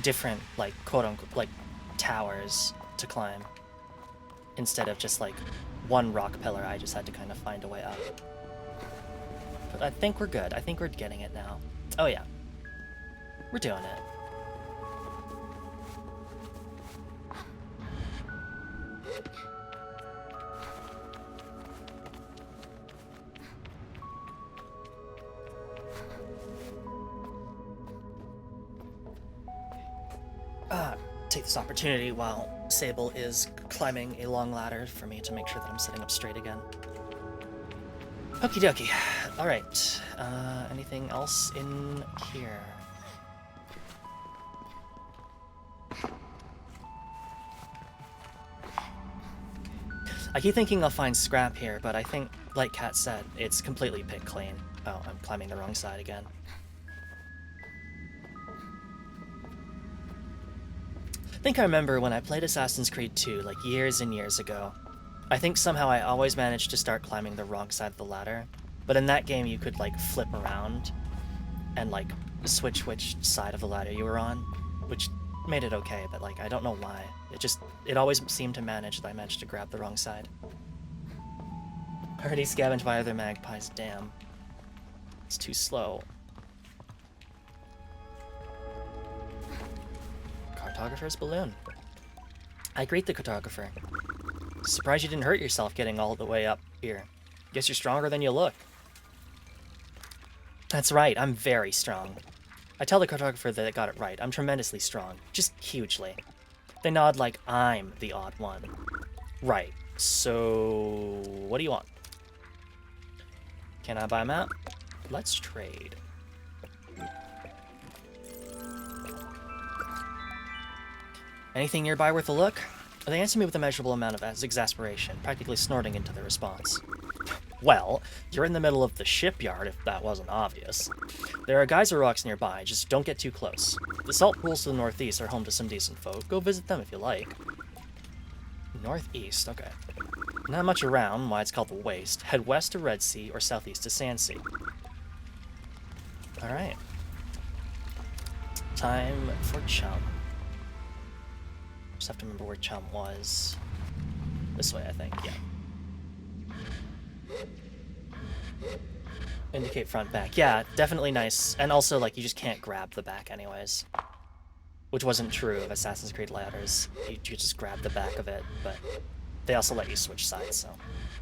different, like, quote-unquote, like, towers to climb. Instead of just, like, one rock pillar, I just had to kind of find a way up. But I think we're good. I think we're getting it now. Oh, yeah. We're doing it. Take this opportunity while Sable is climbing a long ladder for me to make sure that I'm sitting up straight again. Okie dokie. Alright. Anything else in here? I keep thinking I'll find scrap here, but I think, like Kat said, it's completely picked clean. Oh, I'm climbing the wrong side again. I think I remember when I played Assassin's Creed 2, like years and years ago. I think somehow I always managed to start climbing the wrong side of the ladder. But in that game you could like flip around and like switch which side of the ladder you were on, which made it okay, but like I don't know why. It always seemed to manage that I managed to grab the wrong side. Already scavenged by other magpies, damn. It's too slow. Cartographer's balloon. I greet the cartographer. Surprised you didn't hurt yourself getting all the way up here. Guess you're stronger than you look. That's right, I'm very strong. I tell the cartographer that I got it right. I'm tremendously strong. Just hugely. They nod like I'm the odd one. Right. So, what do you want? Can I buy a map? Let's trade. Anything nearby worth a look? They answer me with a measurable amount of exasperation, practically snorting into their response. Well, you're in the middle of the shipyard, if that wasn't obvious. There are geyser rocks nearby, just don't get too close. The salt pools to the northeast are home to some decent folk. Go visit them if you like. Northeast, okay. Not much around, why it's called the Waste. Head west to Red Sea or southeast to Sand Sea. Alright. Time for Chum. Just have to remember where Chum was. This way, I think, yeah. Indicate front, back. Yeah, definitely nice. And also, like, you just can't grab the back anyways. Which wasn't true of Assassin's Creed Ladders. You just grab the back of it, but they also let you switch sides, so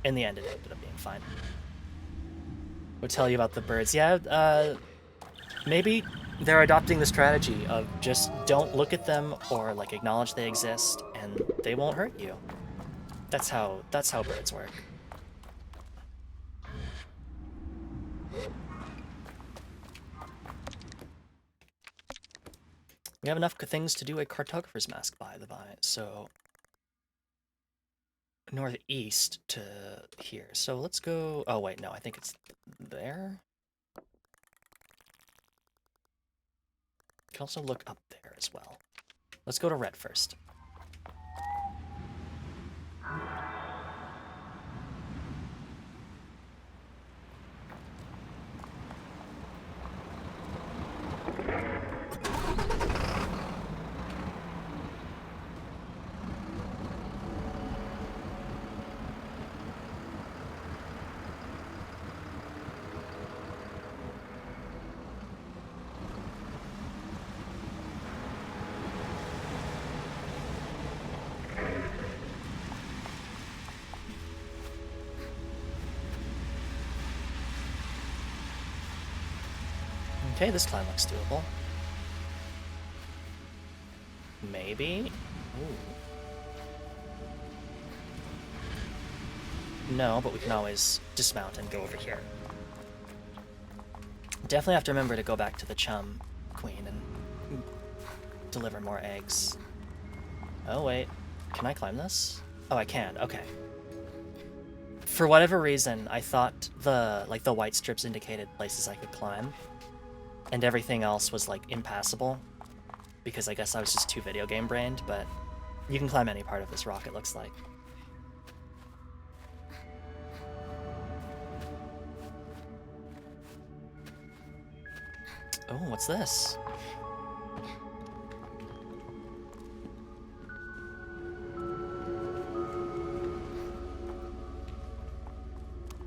in the end it ended up being fine. Would tell you about the birds. Yeah, maybe they're adopting the strategy of just don't look at them or, like, acknowledge they exist, and they won't hurt you. That's how birds work. We have enough things to do a cartographer's mask by the by, so northeast to here. So let's go. Oh wait, no, I think it's there. You can also look up there as well. Let's go to red first. Okay, this climb looks doable. Maybe? Ooh. No, but we can always dismount and go over here. Definitely have to remember to go back to the Chum Queen and deliver more eggs. Oh wait, can I climb this? Oh, I can, okay. For whatever reason, I thought the white strips indicated places I could climb, and everything else was, like, impassable, because I guess I was just too video game brained, but you can climb any part of this rock, it looks like. Oh, what's this?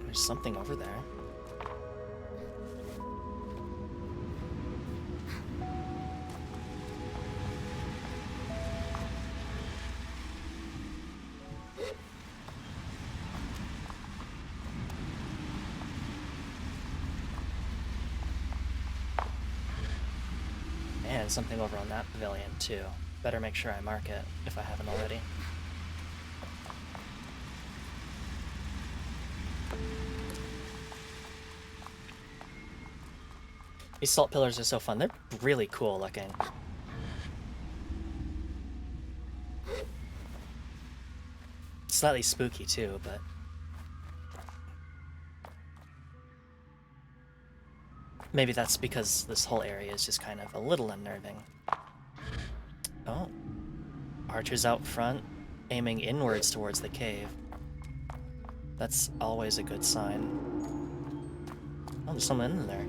There's something over there. And something over on that pavilion, too. Better make sure I mark it, if I haven't already. These salt pillars are so fun. They're really cool looking. Slightly spooky, too, but... maybe that's because this whole area is just kind of a little unnerving. Oh. Archers out front, aiming inwards towards the cave. That's always a good sign. Oh, there's someone in there.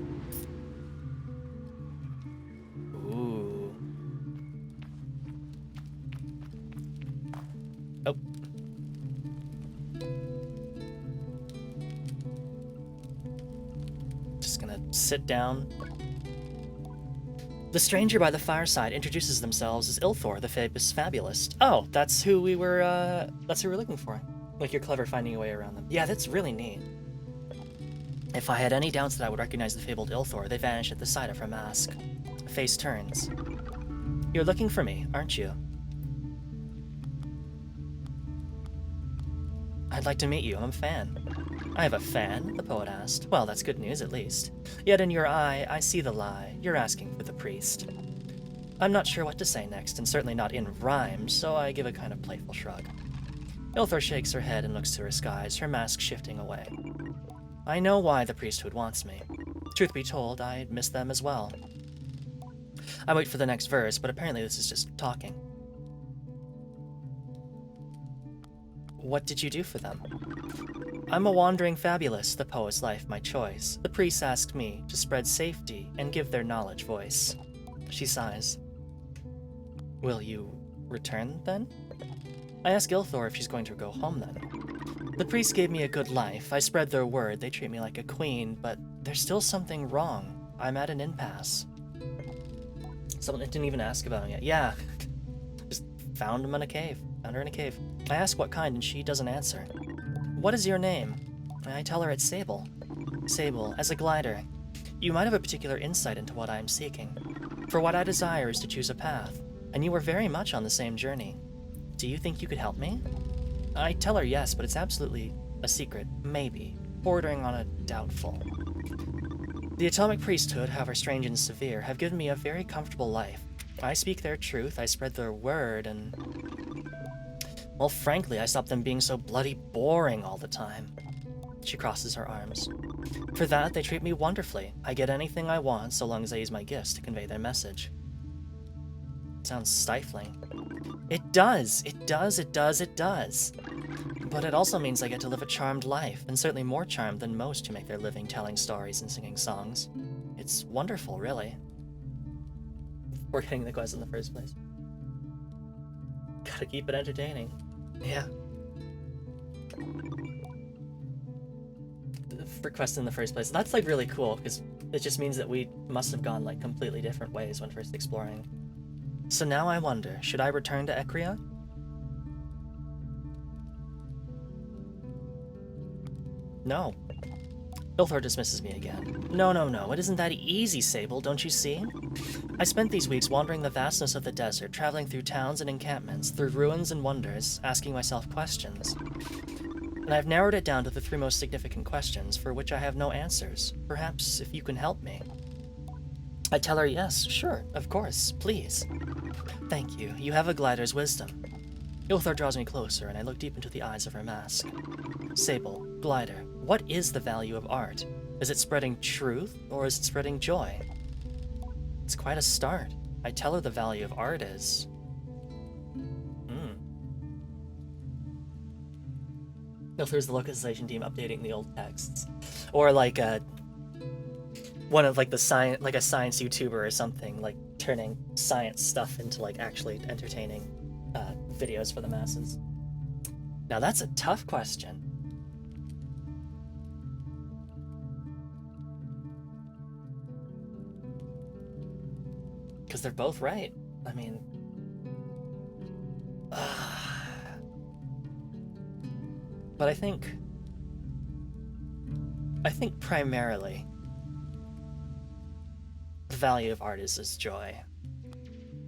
Ooh. Oh. Just gonna sit down. The stranger by the fireside introduces themselves as Ilthor, the fabulist. Oh, that's who we were looking for. Like, you're clever finding a way around them. Yeah, that's really neat. If I had any doubts that I would recognize the fabled Ilthor, they vanish at the sight of her mask. Face turns. You're looking for me, aren't you? I'd like to meet you. I'm a fan. I have a fan? The poet asked. Well, that's good news, at least. Yet in your eye, I see the lie. You're asking for the priest. I'm not sure what to say next, and certainly not in rhyme, so I give a kind of playful shrug. Ilthor shakes her head and looks to her skies, her mask shifting away. I know why the priesthood wants me. Truth be told, I miss them as well. I wait for the next verse, but apparently this is just talking. What did you do for them? I'm a wandering fabulous, the poet's life my choice. The priests asked me to spread safety and give their knowledge voice. She sighs. Will you return, then? I ask Ilthor if she's going to go home, then. The priests gave me a good life. I spread their word. They treat me like a queen, but there's still something wrong. I'm at an impasse. Someone didn't even ask about him yet. Yeah. Just found him in a cave. Found her in a cave. I ask what kind, and she doesn't answer. What is your name? I tell her it's Sable. Sable, as a glider. You might have a particular insight into what I am seeking. For what I desire is to choose a path, and you are very much on the same journey. Do you think you could help me? I tell her yes, but it's absolutely a secret, maybe, bordering on a doubtful. The atomic priesthood, however strange and severe, have given me a very comfortable life. I speak their truth, I spread their word, and... well, frankly, I stopped them being so bloody boring all the time. She crosses her arms. For that, they treat me wonderfully. I get anything I want, so long as I use my gifts to convey their message. Sounds stifling. It does! It does, it does, it does! But it also means I get to live a charmed life, and certainly more charmed than most who make their living telling stories and singing songs. It's wonderful, really. We're getting the quest in the first place. Gotta keep it entertaining. Yeah. For quest in the first place. That's, like, really cool, because it just means that we must have gone, like, completely different ways when first exploring. So now I wonder, should I return to Ecria? No. Ilthor dismisses me again. No, no, no, it isn't that easy, Sable, don't you see? I spent these weeks wandering the vastness of the desert, traveling through towns and encampments, through ruins and wonders, asking myself questions. And I've narrowed it down to the three most significant questions, for which I have no answers. Perhaps if you can help me. I tell her yes, sure, of course, please. Thank you, you have a glider's wisdom. Ilthor draws me closer, and I look deep into the eyes of her mask. Sable, glider, what is the value of art? Is it spreading truth, or is it spreading joy? It's quite a start. I tell her the value of art is... Ilthor's the localization team updating the old texts. Or like one of like the science, like a science YouTuber or something, like turning science stuff into like actually entertaining videos for the masses. Now that's a tough question. Because they're both right. I mean... But I think primarily the value of art is joy.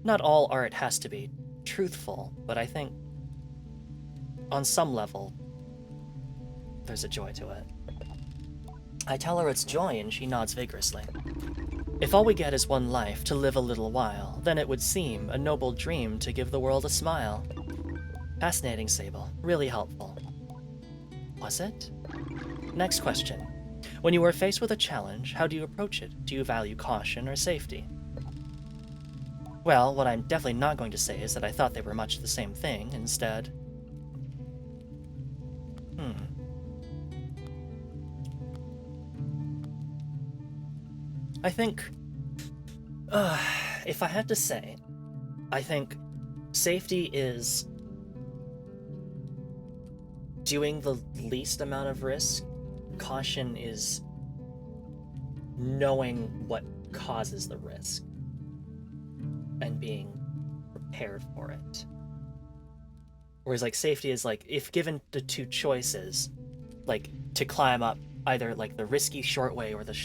Not all art has to be truthful, but I think on some level there's a joy to it. I tell her it's joy, and she nods vigorously. If all we get is one life to live a little while, then it would seem a noble dream to give the world a smile. Fascinating, Sable. Really helpful. Was it? Next question. When you are faced with a challenge, how do you approach it? Do you value caution or safety? Well, what I'm definitely not going to say is that I thought they were much the same thing. Instead... I think... if I had to say, I think safety is doing the least amount of risk. Caution is knowing what causes the risk and being prepared for it. Whereas like safety is like, if given the two choices, like to climb up either like the risky short way or the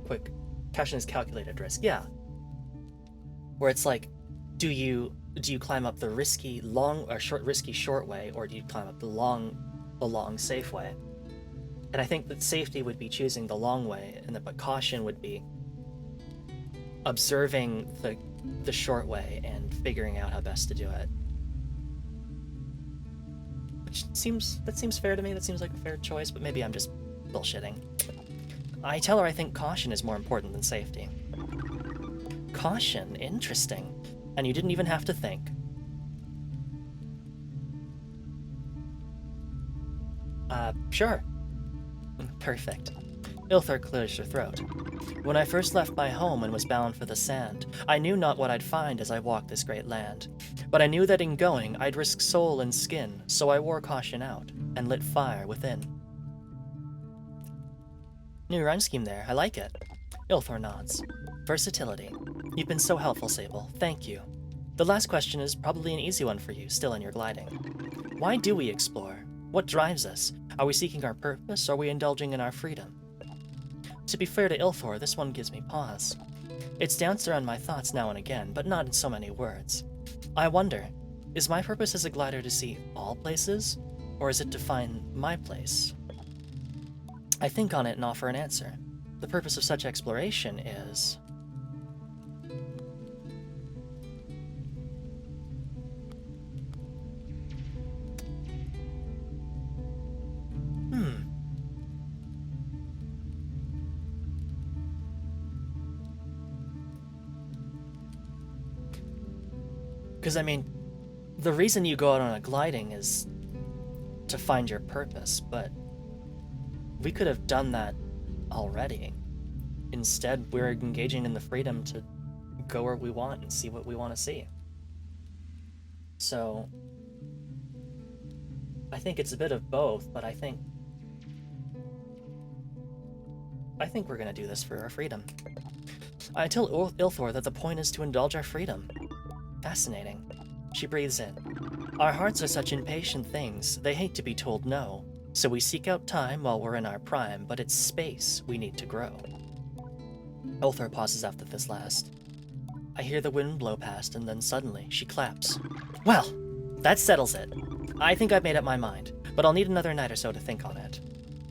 quick, caution is calculated risk, yeah. Where it's like, do you climb up the risky long or risky short way, or do you climb up the long the long, safe way. And I think that safety would be choosing the long way, but caution would be observing the short way and figuring out how best to do it. Which seems fair to me. That seems like a fair choice, but maybe I'm just bullshitting. I tell her I think caution is more important than safety. Caution? Interesting. And you didn't even have to think. Sure. Perfect. Ilthor clears her throat. When I first left my home and was bound for the sand, I knew not what I'd find as I walked this great land. But I knew that in going, I'd risk soul and skin, so I wore caution out, and lit fire within. New rhyme scheme there, I like it. Ilthor nods. Versatility. You've been so helpful, Sable. Thank you. The last question is probably an easy one for you, still in your gliding. Why do we explore? What drives us? Are we seeking our purpose, or are we indulging in our freedom? To be fair to Ilthor, this one gives me pause. It's danced around my thoughts now and again, but not in so many words. I wonder, is my purpose as a glider to see all places, or is it to find my place? I think on it and offer an answer. The purpose of such exploration is... Because, I mean, the reason you go out on a gliding is to find your purpose, but we could have done that already. Instead, we're engaging in the freedom to go where we want and see what we want to see. So, I think it's a bit of both, but I think we're gonna do this for our freedom. I tell Ilthor that the point is to indulge our freedom. Fascinating. She breathes in. Our hearts are such impatient things, they hate to be told no. So we seek out time while we're in our prime, but it's space we need to grow. Ilthor pauses after this last. I hear the wind blow past, and then suddenly she claps. Well, that settles it. I think I've made up my mind, but I'll need another night or so to think on it.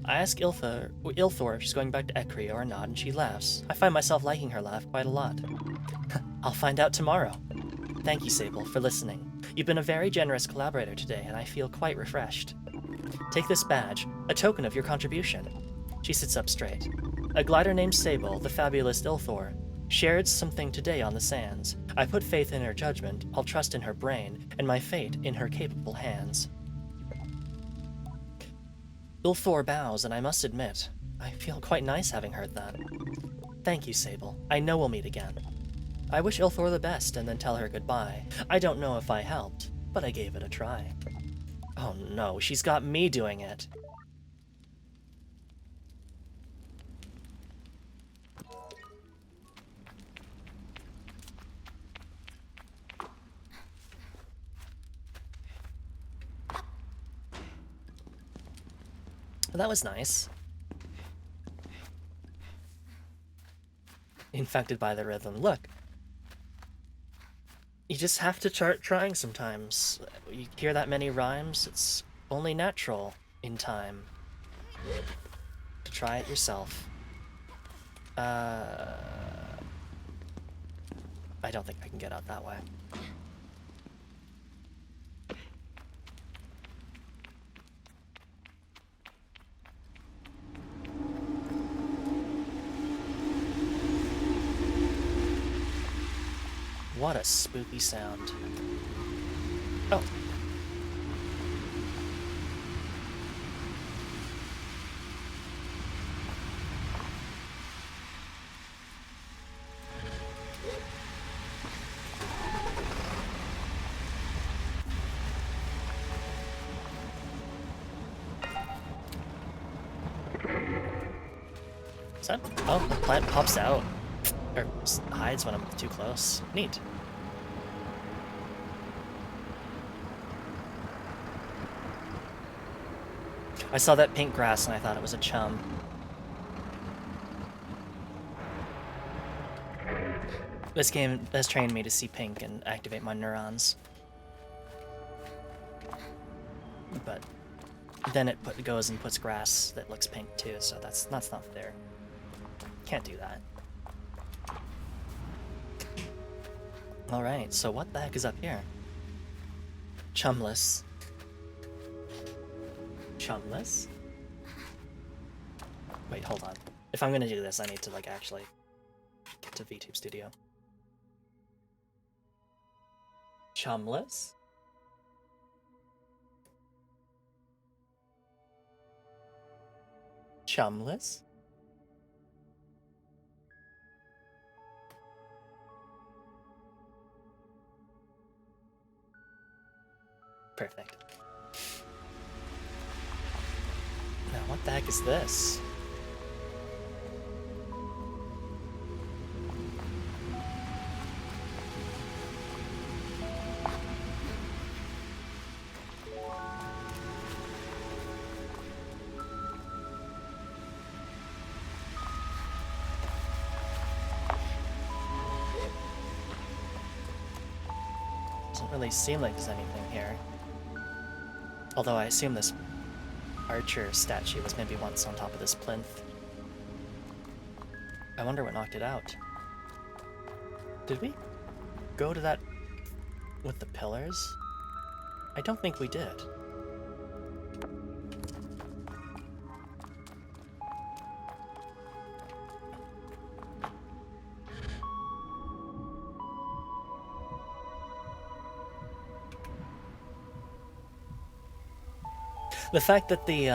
I ask Ilthor if she's going back to Ekria or not, and she laughs. I find myself liking her laugh quite a lot. I'll find out tomorrow. Thank you, Sable, for listening. You've been a very generous collaborator today, and I feel quite refreshed. Take this badge, a token of your contribution. She sits up straight. A glider named Sable, the fabulous Ilthor, shared something today on the sands. I put faith in her judgment, I'll trust in her brain, and my fate in her capable hands. Ilthor bows, and I must admit, I feel quite nice having heard that. Thank you, Sable. I know we'll meet again. I wish Ilthor the best and then tell her goodbye. I don't know if I helped, but I gave it a try. Oh no, she's got me doing it. That was nice. Infected by the rhythm. Look. You just have to start trying sometimes. You hear that many rhymes, it's only natural in time to try it yourself. I don't think I can get out that way. What a spooky sound. Oh. Is that? Oh, the plant pops out. Or hides when I'm too close. Neat. I saw that pink grass and I thought it was a chum. This game has trained me to see pink and activate my neurons. But then it goes and puts grass that looks pink too, so that's not fair. Can't do that. Alright, so what the heck is up here? Chumless. Chumless? Wait, hold on. If I'm gonna do this, I need to, like, actually get to VTube Studio. Chumless? Chumless? Perfect. Now, what the heck is this? Doesn't really seem like there's anything here. Although I assume this archer statue was maybe once on top of this plinth. I wonder what knocked it out. Did we go to that with the pillars? I don't think we did. The fact that the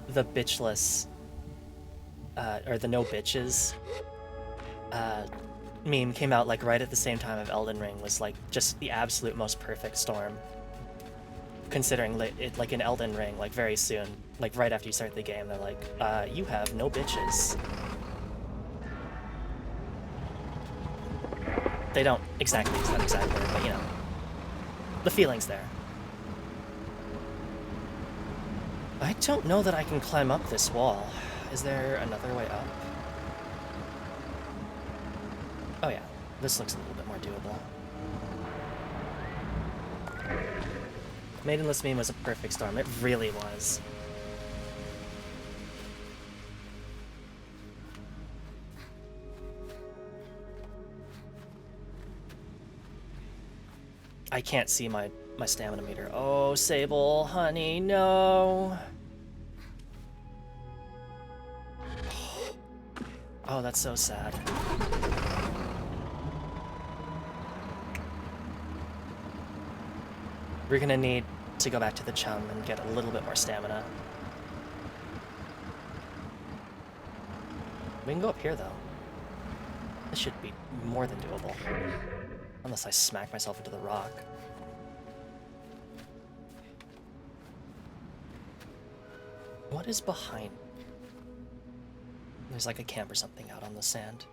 bitchless, or the no bitches, meme came out like right at the same time of Elden Ring was like just the absolute most perfect storm. Considering it, like in Elden Ring, like very soon, like right after you start the game, they're like, you have no bitches. They don't exactly use that exact word, but you know, the feeling's there. I don't know that I can climb up this wall. Is there another way up? Oh yeah, this looks a little bit more doable. Maidenless meme was a perfect storm. It really was. I can't see my stamina meter. Oh, Sable, honey, no. Oh, that's so sad. We're gonna need to go back to the chum and get a little bit more stamina. We can go up here, though. This should be more than doable. Unless I smack myself into the rock. What is behind? There's like a camp or something out on the sand.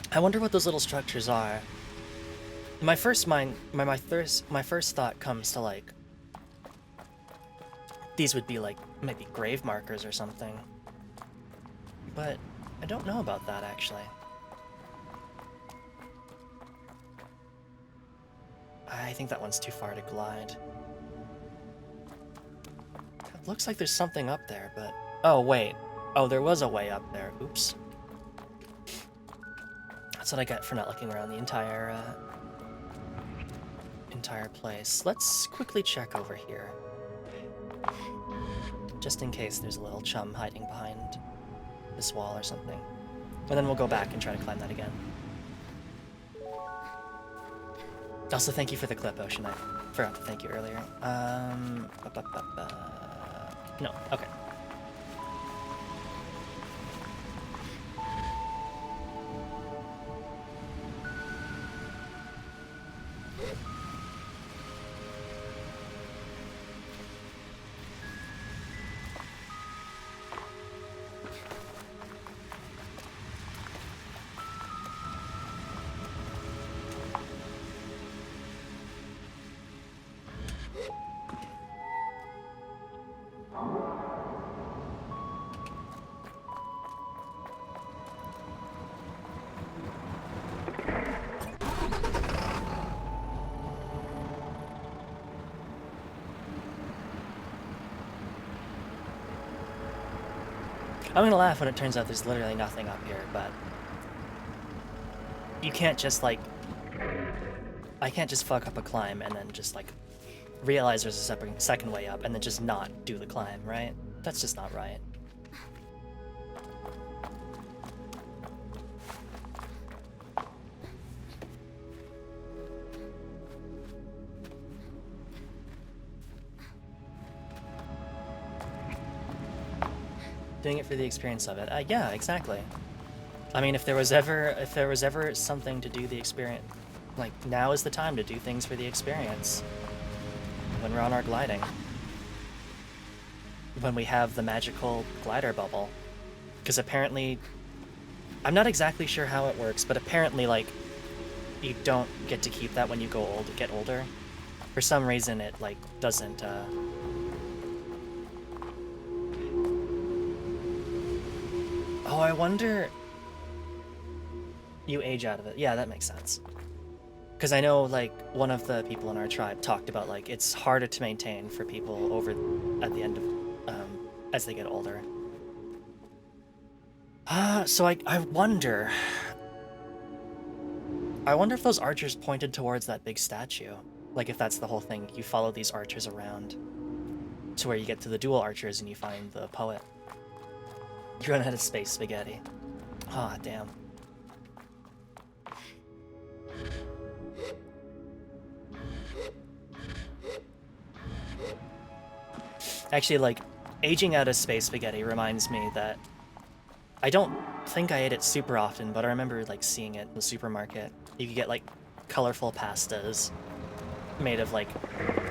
I wonder what those little structures are. My first thought comes to like these would be like maybe grave markers or something. But I don't know about that actually. I think that one's too far to glide. It looks like there's something up there, but oh wait. Oh, there was a way up there. Oops. That's what I get for not looking around the entire place. Let's quickly check over here. Just in case there's a little chum hiding behind this wall or something. And then we'll go back and try to climb that again. Also, thank you for the clip, Ocean. I forgot to thank you earlier. No, okay. I'm gonna laugh when it turns out there's literally nothing up here, but you can't just, like... I can't just fuck up a climb and then just, like, realize there's a second way up and then just not do the climb, right? That's just not right. Doing it for the experience of it. Yeah, exactly. I mean, if there was ever something to do the experience, like, now is the time to do things for the experience. When we're on our gliding. When we have the magical glider bubble. Because apparently, I'm not exactly sure how it works, but apparently, like, you don't get to keep that when you get older. For some reason, it, like, doesn't, Oh, I wonder... You age out of it. Yeah, that makes sense. Because I know, like, one of the people in our tribe talked about, like, it's harder to maintain for people over at the end of, as they get older. So I wonder... I wonder if those archers pointed towards that big statue. Like, if that's the whole thing, you follow these archers around to where you get to the dual archers and you find the poet. You run out of space spaghetti. Ah, damn. Actually, like, aging out of space spaghetti reminds me that I don't think I ate it super often, but I remember, like, seeing it in the supermarket. You could get, like, colorful pastas made of, like,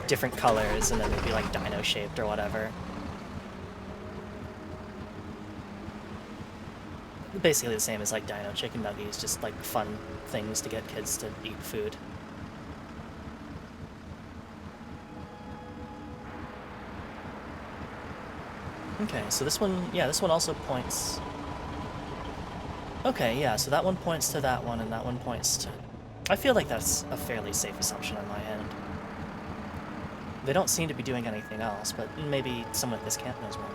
different colors, and then they'd be, like, dino-shaped or whatever. Basically the same as, like, dino chicken nuggies, just, like, fun things to get kids to eat food. Okay, so this one, yeah, this one also points... Okay, yeah, so that one points to that one, and that one points to... I feel like that's a fairly safe assumption on my end. They don't seem to be doing anything else, but maybe someone at this camp knows more.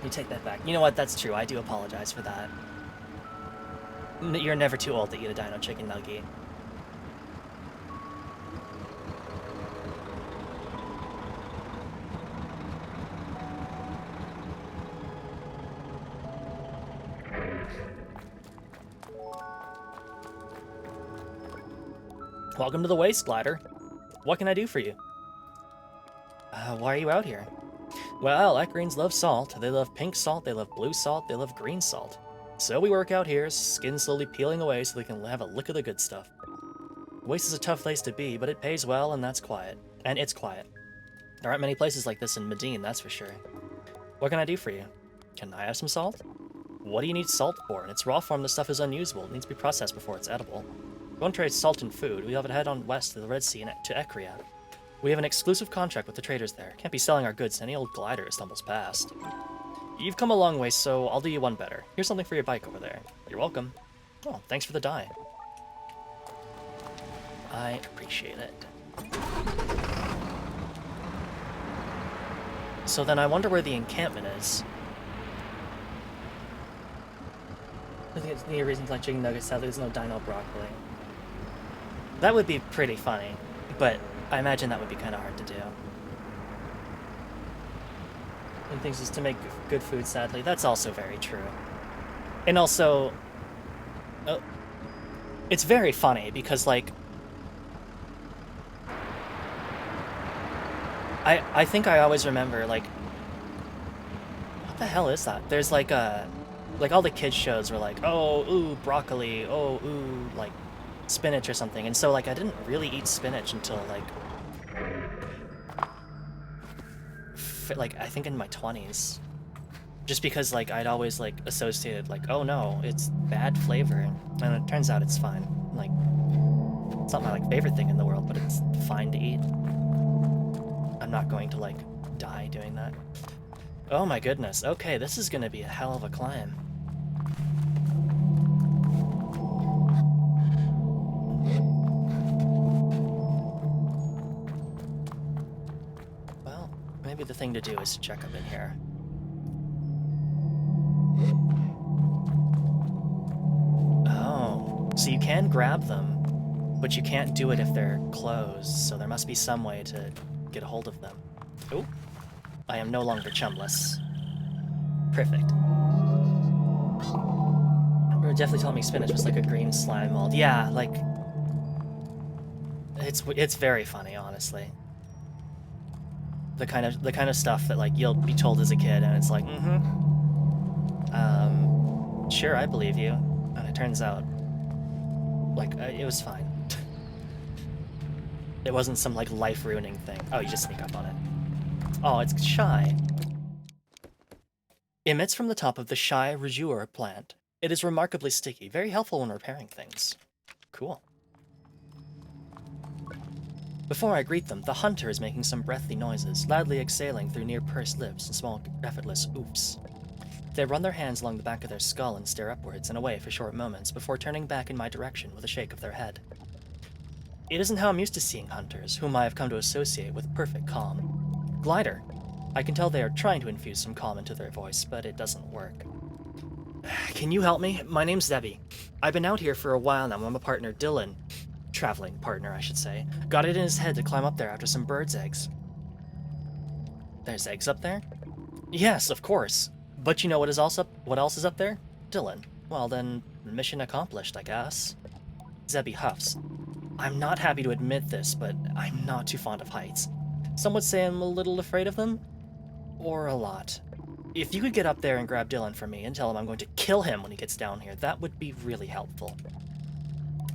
You take that back. You know what, that's true, I do apologize for that. You're never too old to eat a dino chicken nugget. Welcome to the Waste Glider. What can I do for you? Why are you out here? Well, Ecrines love salt. They love pink salt, they love blue salt, they love green salt. So we work out here, skin slowly peeling away so they can have a lick of the good stuff. Waste is a tough place to be, but it pays well, and that's quiet. And it's quiet. There aren't many places like this in Medine, that's for sure. What can I do for you? Can I have some salt? What do you need salt for? In its raw form, the stuff is unusable. It needs to be processed before it's edible. We won't trade salt and food. We have it head on west to the Red Sea and to Ecria. We have an exclusive contract with the traders there. Can't be selling our goods to any old glider who stumbles past. You've come a long way, so I'll do you one better. Here's something for your bike over there. You're welcome. Oh, thanks for the dye. I appreciate it. So then I wonder where the encampment is. I think it's the reason to like chicken nuggets, sadly there's no dino broccoli. That would be pretty funny, but I imagine that would be kind of hard to do. And things is to make good food, sadly. That's also very true. And also, it's very funny because, like, I think I always remember, like, what the hell is that? There's like all the kids shows were like, oh, ooh, broccoli, oh, ooh, like, spinach or something. And so, like, I didn't really eat spinach until, like, I think in my 20s. Just because, like, I'd always, like, associated, like, oh no, it's bad flavor. And it turns out it's fine. Like, it's not my, like, favorite thing in the world, but it's fine to eat. I'm not going to, like, die doing that. Oh my goodness, okay, this is gonna be a hell of a climb. Well, maybe the thing to do is to check up in here. So you can grab them, but you can't do it if they're closed, so there must be some way to get a hold of them. Oh, I am no longer chumless. Perfect. You were definitely telling me spinach was like a green slime mold. Yeah, like... It's very funny, honestly. The kind of stuff that, like, you'll be told as a kid, and it's like, sure, I believe you. And it turns out, like, it was fine. It wasn't some, like, life-ruining thing. Oh, you just sneak up on it. Oh, it's shy. Emits from the top of the shy rougeur plant. It is remarkably sticky, very helpful when repairing things. Cool. Before I greet them, the hunter is making some breathy noises, loudly exhaling through near-pursed lips and small, effortless oofs. They run their hands along the back of their skull and stare upwards and away for short moments before turning back in my direction with a shake of their head. It isn't how I'm used to seeing hunters, whom I have come to associate with perfect calm. Glider. I can tell they are trying to infuse some calm into their voice, but it doesn't work. Can you help me? My name's Debbie. I've been out here for a while now. I'm a partner, Dylan. Traveling partner, I should say. Got it in his head to climb up there after some bird's eggs. There's eggs up there? Yes, of course. But you know what else is up there? Dylan. Well then, mission accomplished, I guess. Zebby huffs. I'm not happy to admit this, but I'm not too fond of heights. Some would say I'm a little afraid of them. Or a lot. If you could get up there and grab Dylan for me and tell him I'm going to kill him when he gets down here, that would be really helpful.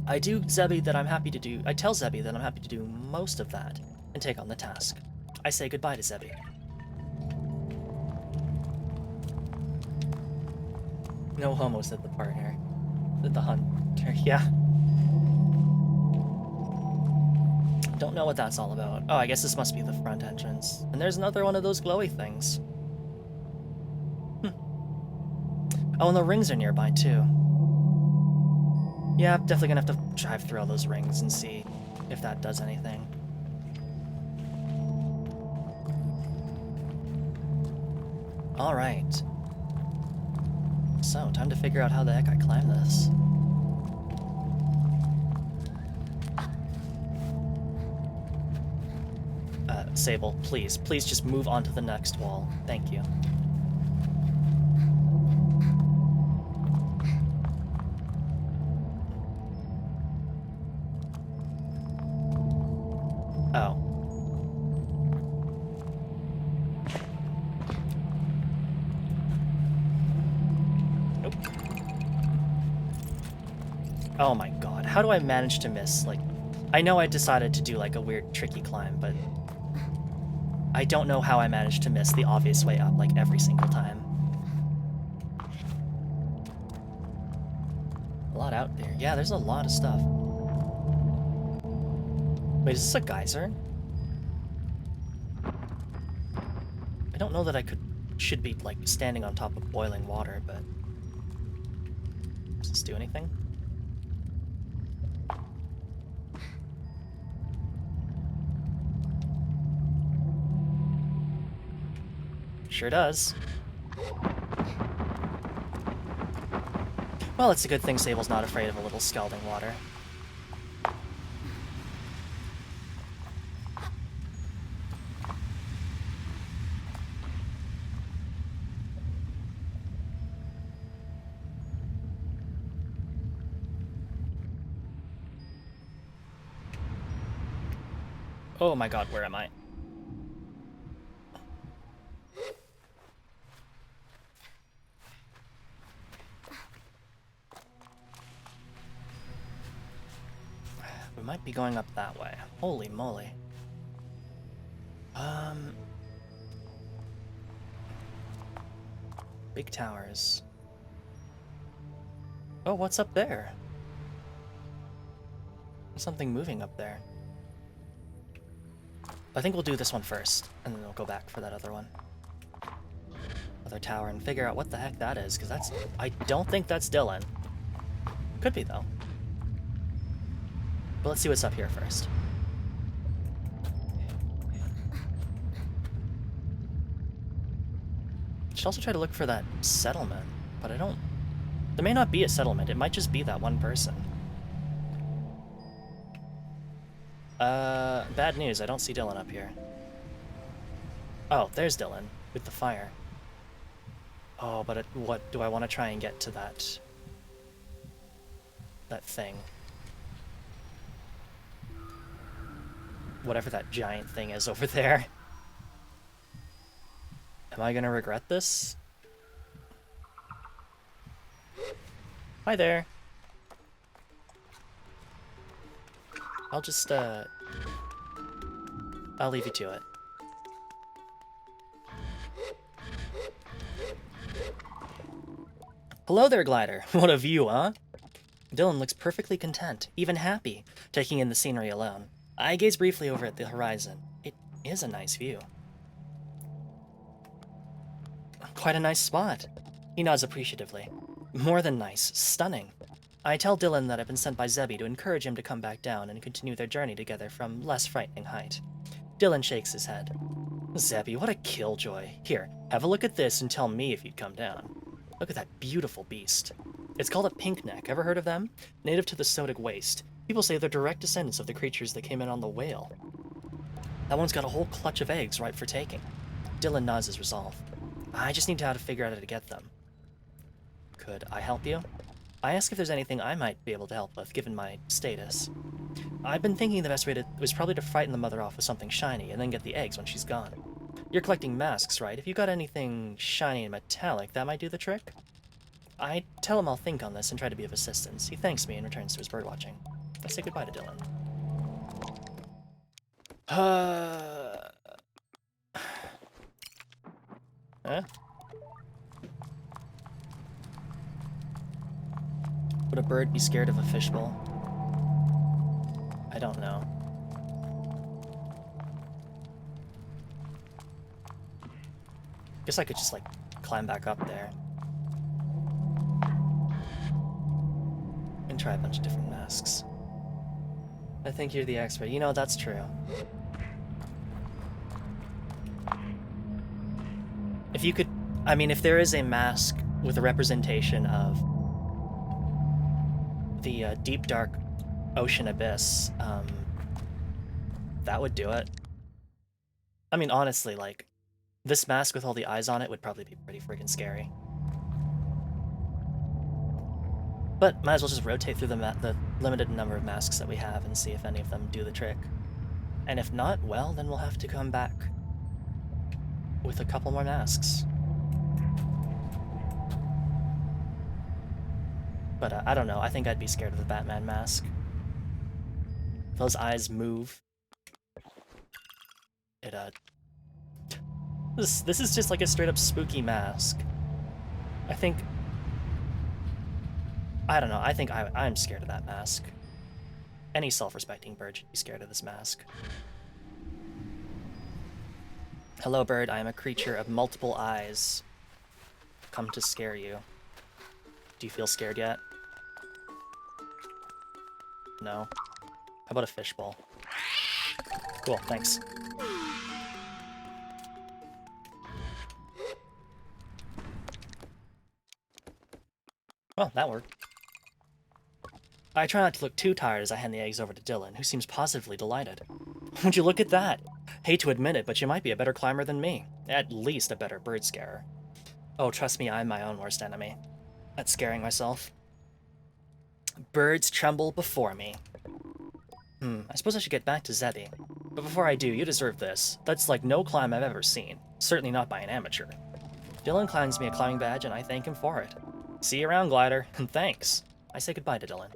I tell Zebby that I'm happy to do most of that and take on the task. I say goodbye to Zebby. No homo, said the partner. The hunter, yeah. Don't know what that's all about. Oh, I guess this must be the front entrance. And there's another one of those glowy things. Oh, and the rings are nearby, too. Yeah, definitely gonna have to drive through all those rings and see if that does anything. Alright. So, time to figure out how the heck I climb this. Sable, please just move on to the next wall. Thank you. Oh. Nope. Oh my god, how do I manage to miss? Like, I know I decided to do like a weird tricky climb, but I don't know how I managed to miss the obvious way up, like, every single time. A lot out there. Yeah, there's a lot of stuff. Wait, is this a geyser? I don't know that I should be, like, standing on top of boiling water, but... Does this do anything? Sure does. Well, it's a good thing Sable's not afraid of a little scalding water. Oh my god, where am I? We might be going up that way. Holy moly. Big towers. Oh, what's up there? There's something moving up there. I think we'll do this one first, and then we'll go back for that other one. Other tower, and figure out what the heck that is, because that's... I don't think that's Dylan. Could be, though. But let's see what's up here first. Should also try to look for that settlement, but I don't... There may not be a settlement, it might just be that one person. Bad news. I don't see Dylan up here. Oh, there's Dylan with the fire. Oh, but what do I want to try and get to that thing? Whatever that giant thing is over there. Am I gonna regret this? Hi there. I'll just, I'll leave you to it. Hello there, Glider. What a view, huh? Dylan looks perfectly content, even happy, taking in the scenery alone. I gaze briefly over at the horizon. It is a nice view. Quite a nice spot. He nods appreciatively. More than nice, stunning. I tell Dylan that I've been sent by Zebby to encourage him to come back down and continue their journey together from less frightening height. Dylan shakes his head. Zebby, what a killjoy. Here, have a look at this and tell me if you'd come down. Look at that beautiful beast. It's called a pinkneck. Ever heard of them? Native to the Sodic Waste. People say they're direct descendants of the creatures that came in on the whale. That one's got a whole clutch of eggs ripe for taking. Dylan nods his resolve. I just need to figure out how to get them. Could I help you? I ask if there's anything I might be able to help with, given my status. I've been thinking the best way was probably to frighten the mother off with something shiny, and then get the eggs when she's gone. You're collecting masks, right? If you got anything shiny and metallic, that might do the trick? I tell him I'll think on this and try to be of assistance. He thanks me and returns to his birdwatching. I say goodbye to Dylan. Huh? Would a bird be scared of a fishbowl? I don't know. Guess I could just, like, climb back up there. And try a bunch of different masks. I think you're the expert. You know, that's true. If you could... I mean, if there is a mask with a representation of the deep, dark ocean abyss, that would do it. I mean, honestly, like, this mask with all the eyes on it would probably be pretty freaking scary. But might as well just rotate through the limited number of masks that we have and see if any of them do the trick. And if not, well, then we'll have to come back with a couple more masks. But I don't know, I think I'd be scared of the Batman mask. If those eyes move, it, This is just like a straight up spooky mask. I think... I don't know, I think I'm scared of that mask. Any self-respecting bird should be scared of this mask. Hello, bird, I am a creature of multiple eyes. Come to scare you. Do you feel scared yet? No? How about a fishbowl? Cool, thanks. Well, that worked. I try not to look too tired as I hand the eggs over to Dylan, who seems positively delighted. Would you look at that? Hate to admit it, but you might be a better climber than me. At least a better bird scarer. Oh, trust me, I'm my own worst enemy. At scaring myself. Birds tremble before me. I suppose I should get back to Zebby. But before I do, you deserve this. That's like no climb I've ever seen. Certainly not by an amateur. Dylan climbs me a climbing badge, and I thank him for it. See you around, Glider, and thanks. I say goodbye to Dylan.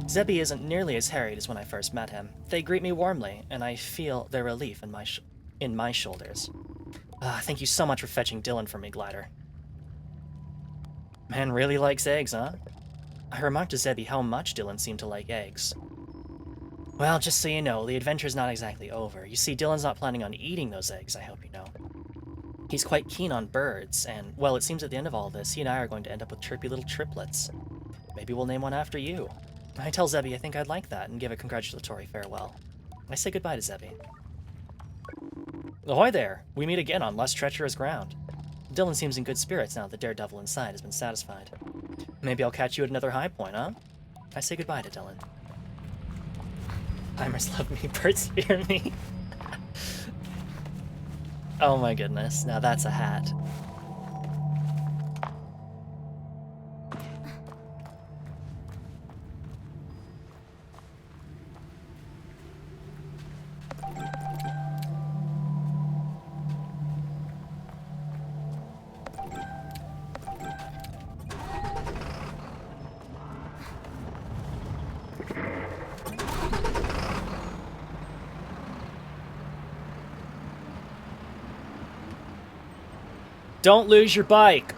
Zebby isn't nearly as harried as when I first met him. They greet me warmly, and I feel their relief in my shoulders. Thank you so much for fetching Dylan for me, Glider. Man really likes eggs, huh? I remarked to Zebby how much Dylan seemed to like eggs. Well, just so you know, the adventure's not exactly over. You see, Dylan's not planning on eating those eggs, I hope you know. He's quite keen on birds, and, well, it seems at the end of all this, he and I are going to end up with chirpy little triplets. Maybe we'll name one after you. I tell Zebby I think I'd like that, and give a congratulatory farewell. I say goodbye to Zebby. Ahoy there! We meet again on less treacherous ground. Dylan seems in good spirits now that the daredevil inside has been satisfied. Maybe I'll catch you at another high point, huh? I say goodbye to Dylan. Timers love me, birds fear me. Oh my goodness, now that's a hat. Don't lose your bike!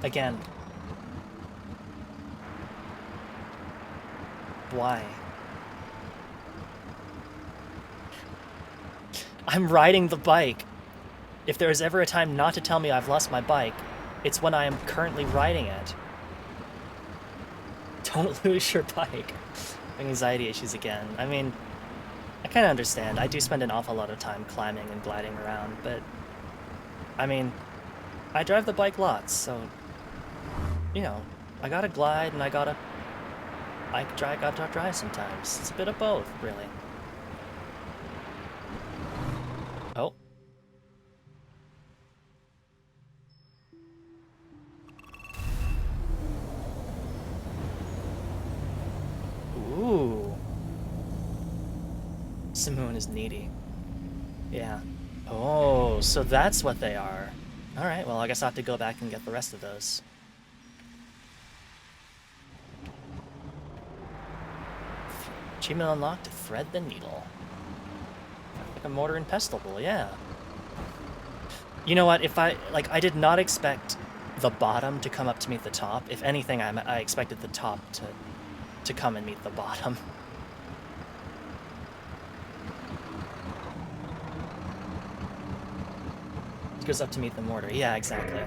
Again. Why? I'm riding the bike. If there is ever a time not to tell me I've lost my bike, it's when I am currently riding it. Don't lose your bike. Anxiety issues again. I mean, I kind of understand. I do spend an awful lot of time climbing and gliding around, but I mean, I drive the bike lots, so you know, I gotta glide and I gotta drive sometimes. It's a bit of both, really. Oh. Ooh. Simone is needy. Yeah. Oh, so that's what they are. Alright, well, I guess I'll have to go back and get the rest of those. Achievement unlocked, thread the needle. Like a mortar and pestle, yeah. You know what, if I did not expect the bottom to come up to meet the top. If anything, I expected the top to come and meet the bottom. It goes up to meet the mortar. Yeah, exactly.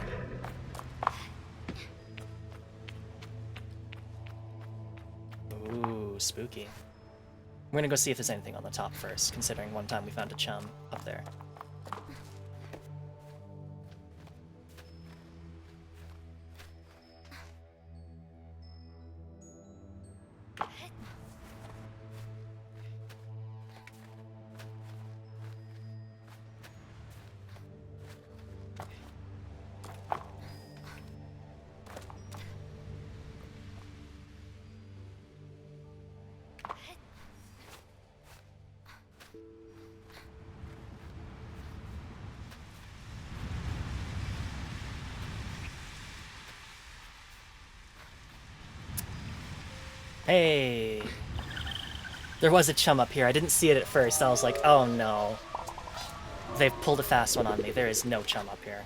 Ooh, spooky. We're gonna go see if there's anything on the top first, considering one time we found a chum up there. Hey! There was a chum up here. I didn't see it at first. I was like, oh no. They've pulled a fast one on me. There is no chum up here.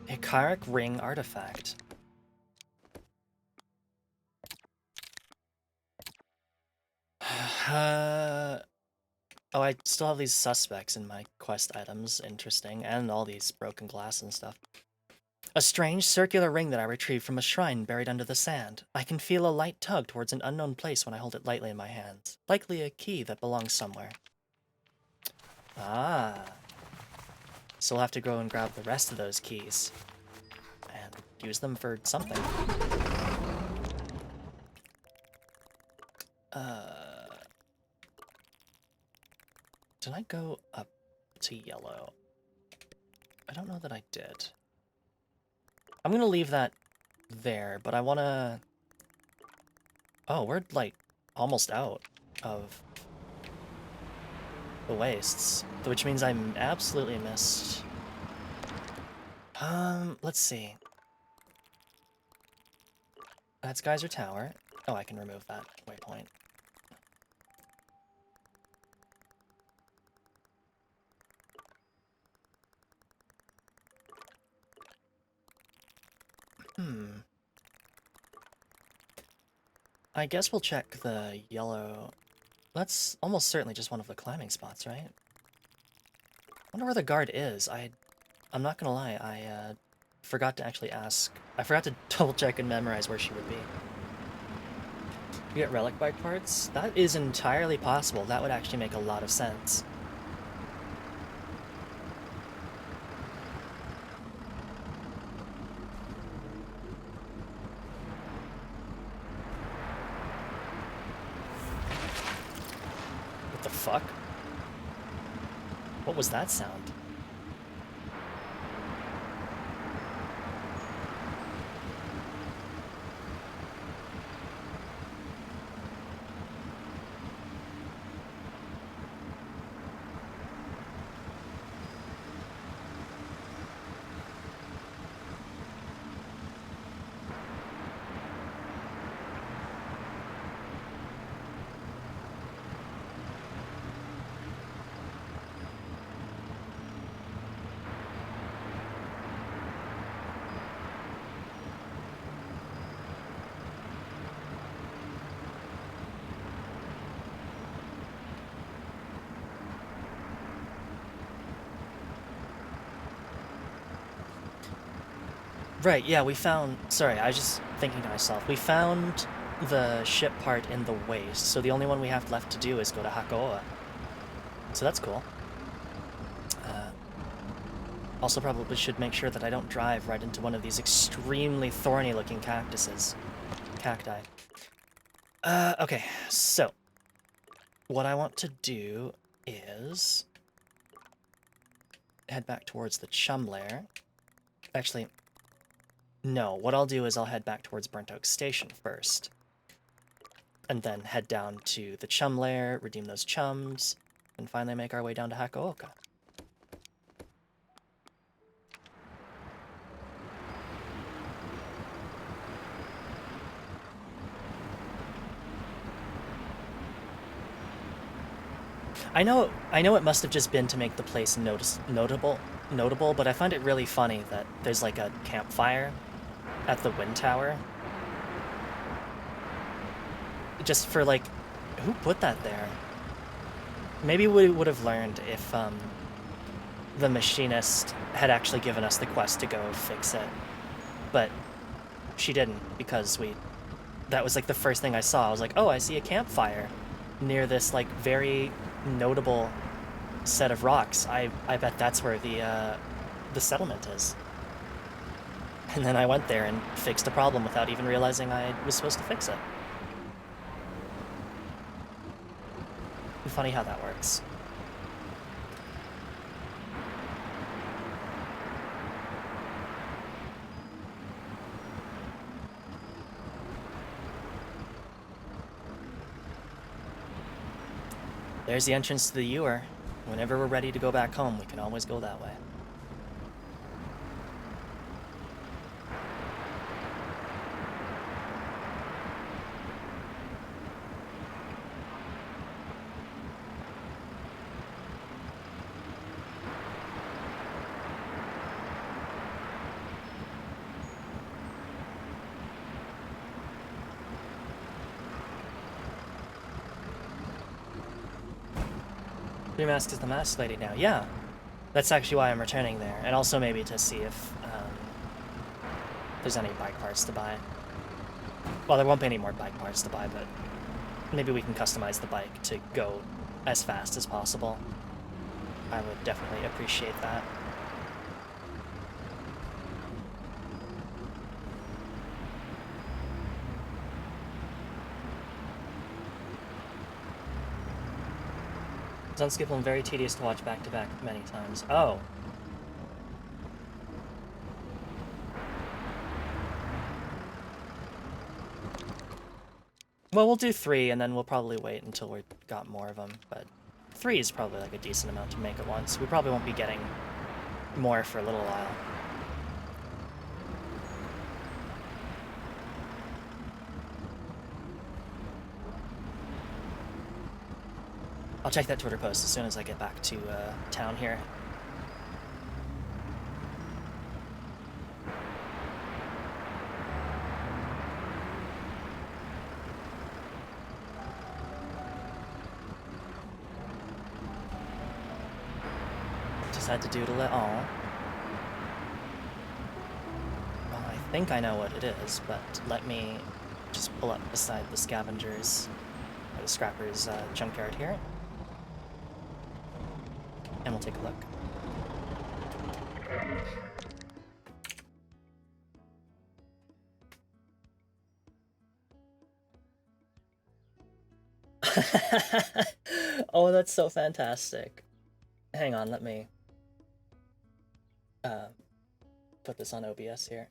A Karak ring artifact. Oh, I still have these suspects in my quest items. Interesting. And all these broken glass and stuff. A strange circular ring that I retrieved from a shrine buried under the sand. I can feel a light tug towards an unknown place when I hold it lightly in my hands. Likely a key that belongs somewhere. Ah. So we'll have to go and grab the rest of those keys. And use them for something. Did I go up to yellow? I don't know that I did. I'm gonna leave that there, but I wanna... Oh, we're, like, almost out of the wastes, which means I'm absolutely missed. Let's see. That's Geyser Tower. Oh, I can remove that waypoint. I guess we'll check the yellow. That's almost certainly just one of the climbing spots, right? I wonder where the guard is. I'm not gonna lie, I forgot to actually ask. I forgot to double check and memorize where she would be. You get relic bike parts? That is entirely possible. That would actually make a lot of sense. What the fuck? What was that sound? Right, yeah, we found... Sorry, I was just thinking to myself. We found the ship part in the waste, so the only one we have left to do is go to Hakoa. So that's cool. Also probably should make sure that I don't drive right into one of these extremely thorny-looking cactuses. Cacti. Okay, so... What I want to do is... head back towards the chum lair. Actually... No, what I'll do is I'll head back towards Burnt Oak Station first. And then head down to the chum lair, redeem those chums, and finally make our way down to Hakooka. I know it must have just been to make the place notable, but I find it really funny that there's like a campfire at the wind tower. Just for like, who put that there? Maybe we would have learned if the machinist had actually given us the quest to go fix it. But she didn't, because that was like the first thing I saw. I was like, oh, I see a campfire near this like very notable set of rocks. I bet that's where the settlement is. And then I went there and fixed a problem without even realizing I was supposed to fix it. Funny how that works. There's the entrance to the Ewer. Whenever we're ready to go back home, we can always go that way. Remask is the mask lady now. Yeah, that's actually why I'm returning there, and also maybe to see if there's any bike parts to buy. Well, there won't be any more bike parts to buy, but maybe we can customize the bike to go as fast as possible. I would definitely appreciate that. It's unskippable and very tedious to watch back-to-back many times. Oh. Well, we'll do 3, and then we'll probably wait until we've got more of them, but 3 is probably like a decent amount to make at once. We probably won't be getting more for a little while. I'll check that Twitter post as soon as I get back to town here. Just had to doodle it all. Well, I think I know what it is, but let me just pull up beside the scavengers, or the scrappers' junkyard here, and we'll take a look. Oh, that's so fantastic. Hang on, let me put this on OBS here.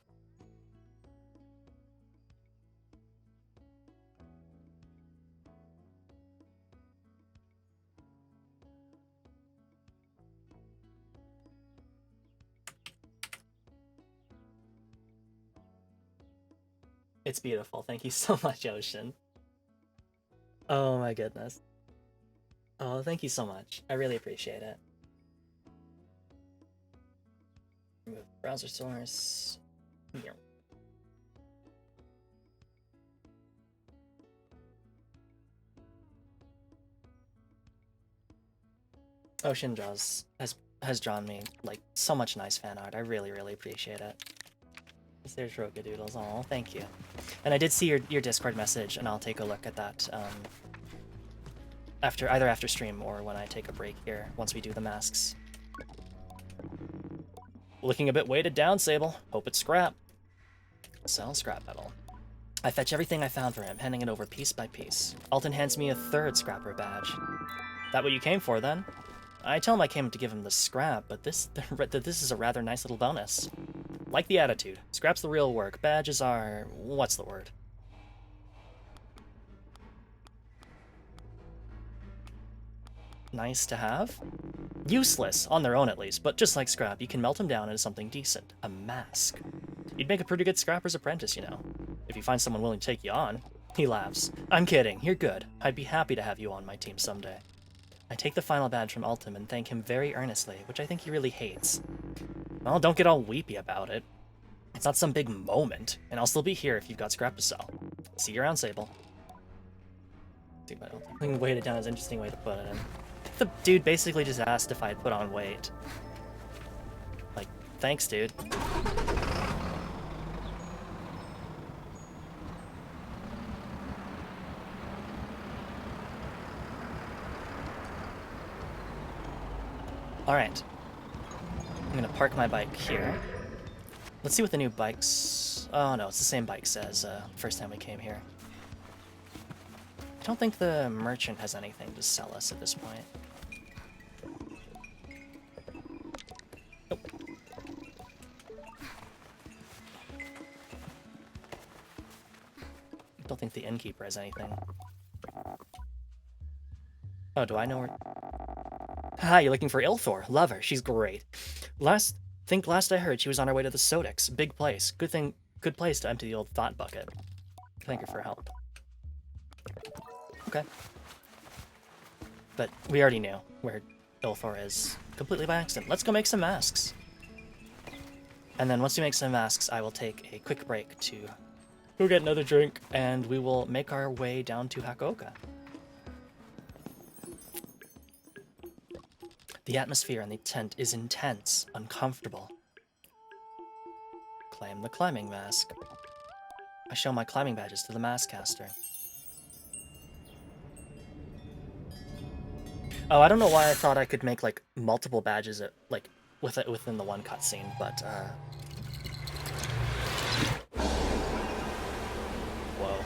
It's beautiful. Thank you so much, Ocean. Oh my goodness. Oh, thank you so much. I really appreciate it. Remove browser source. Here. Ocean draws has drawn me like so much nice fan art. I really appreciate it. There's Rogadoodles. Oh, thank you. And I did see your Discord message, and I'll take a look at that either after stream or when I take a break here once we do the masks. Looking a bit weighted down, Sable. Hope it's scrap. Sell scrap metal. I fetch everything I found for him, handing it over piece by piece. Alton hands me a third scrapper badge. That what you came for, then? I tell him I came to give him the scrap, but this is a rather nice little bonus. Like the attitude. Scrap's the real work. Badges are... what's the word? Nice to have? Useless, on their own at least, but just like scrap, you can melt them down into something decent. A mask. You'd make a pretty good scrapper's apprentice, you know. If you find someone willing to take you on. He laughs. I'm kidding, you're good. I'd be happy to have you on my team someday. I take the final badge from Ultim and thank him very earnestly, which I think he really hates. Well, don't get all weepy about it. It's not some big moment, and I'll still be here if you've got scrap to sell. See you around, Sable. See, but I think weight it down is an interesting way to put it in. The dude basically just asked if I'd put on weight. Like, thanks, dude. Alright. I'm gonna park my bike here. Let's see what the new bikes... Oh no, it's the same bikes as first time we came here. I don't think the merchant has anything to sell us at this point. Nope. Don't think the innkeeper has anything. Oh, do I know where... Haha, you're looking for Ilthor. Love her. She's great. Last I heard she was on her way to the Sodix. Big place. Good place to empty the old thought bucket. Thank her for help. Okay. But we already knew where Ilthor is. Completely by accident. Let's go make some masks. And then once we make some masks, I will take a quick break to go get another drink, and we will make our way down to Hakoka. The atmosphere in the tent is intense, uncomfortable. Claim the climbing mask. I show my climbing badges to the mask caster. Oh, I don't know why I thought I could make, like, multiple badges at, like, within the one cutscene, but, whoa.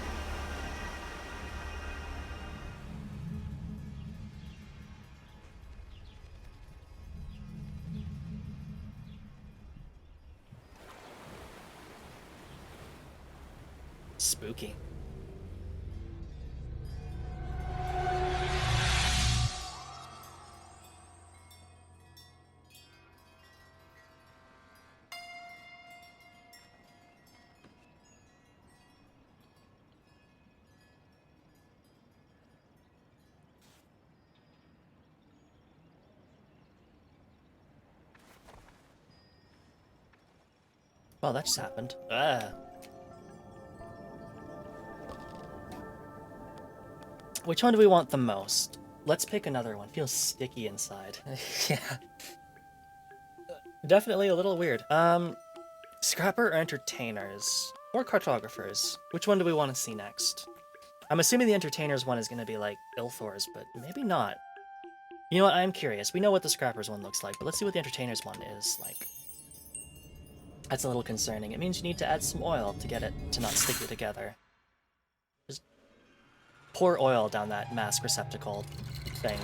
Spooky. Well, that just happened. Which one do we want the most? Let's pick another one. Feels sticky inside. Yeah. Definitely a little weird. Scrapper or entertainers? Or cartographers? Which one do we want to see next? I'm assuming the entertainers one is going to be like Ilthor's, but maybe not. You know what? I'm curious. We know what the scrappers one looks like, but let's see what the entertainers one is like. That's a little concerning. It means you need to add some oil to get it to not stick you together. Just pour oil down that mask receptacle thing.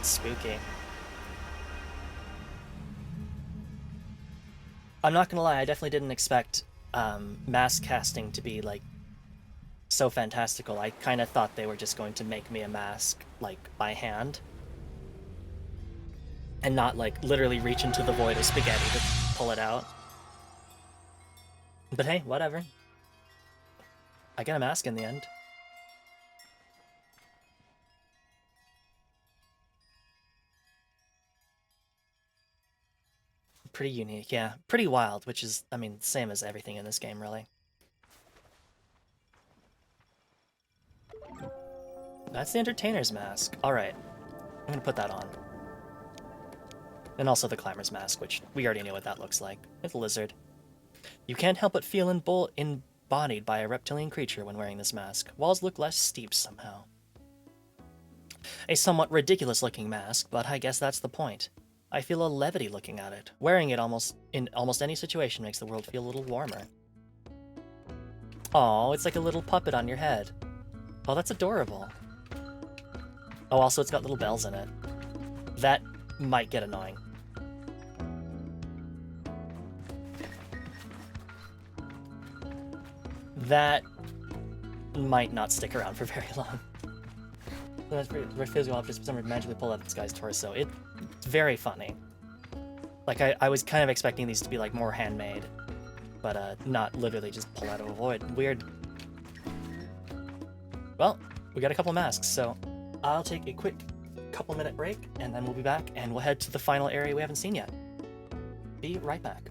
Spooky. I'm not gonna lie, I definitely didn't expect mask casting to be like so fantastical. I kind of thought they were just going to make me a mask like by hand and not like literally reach into the void of spaghetti to pull it out. But hey, whatever. I get a mask in the end. Pretty unique, yeah. Pretty wild, which is, I mean, same as everything in this game, really. That's the entertainer's mask. Alright. I'm gonna put that on. And also the climber's mask, which we already know what that looks like. It's a lizard. You can't help but feel embodied by a reptilian creature when wearing this mask. Walls look less steep somehow. A somewhat ridiculous-looking mask, but I guess that's the point. I feel a levity looking at it. Wearing it in almost any situation makes the world feel a little warmer. Aw, it's like a little puppet on your head. Oh, that's adorable. Oh, also it's got little bells in it. That might get annoying. That might not stick around for very long. That's physical objects for some reason magically pull out this guy's torso. It's very funny. Like, I was kind of expecting these to be, like, more handmade. But, not literally just pull out of a void. Weird. Well, we got a couple masks, so I'll take a quick couple-minute break, and then we'll be back, and we'll head to the final area we haven't seen yet. Be right back.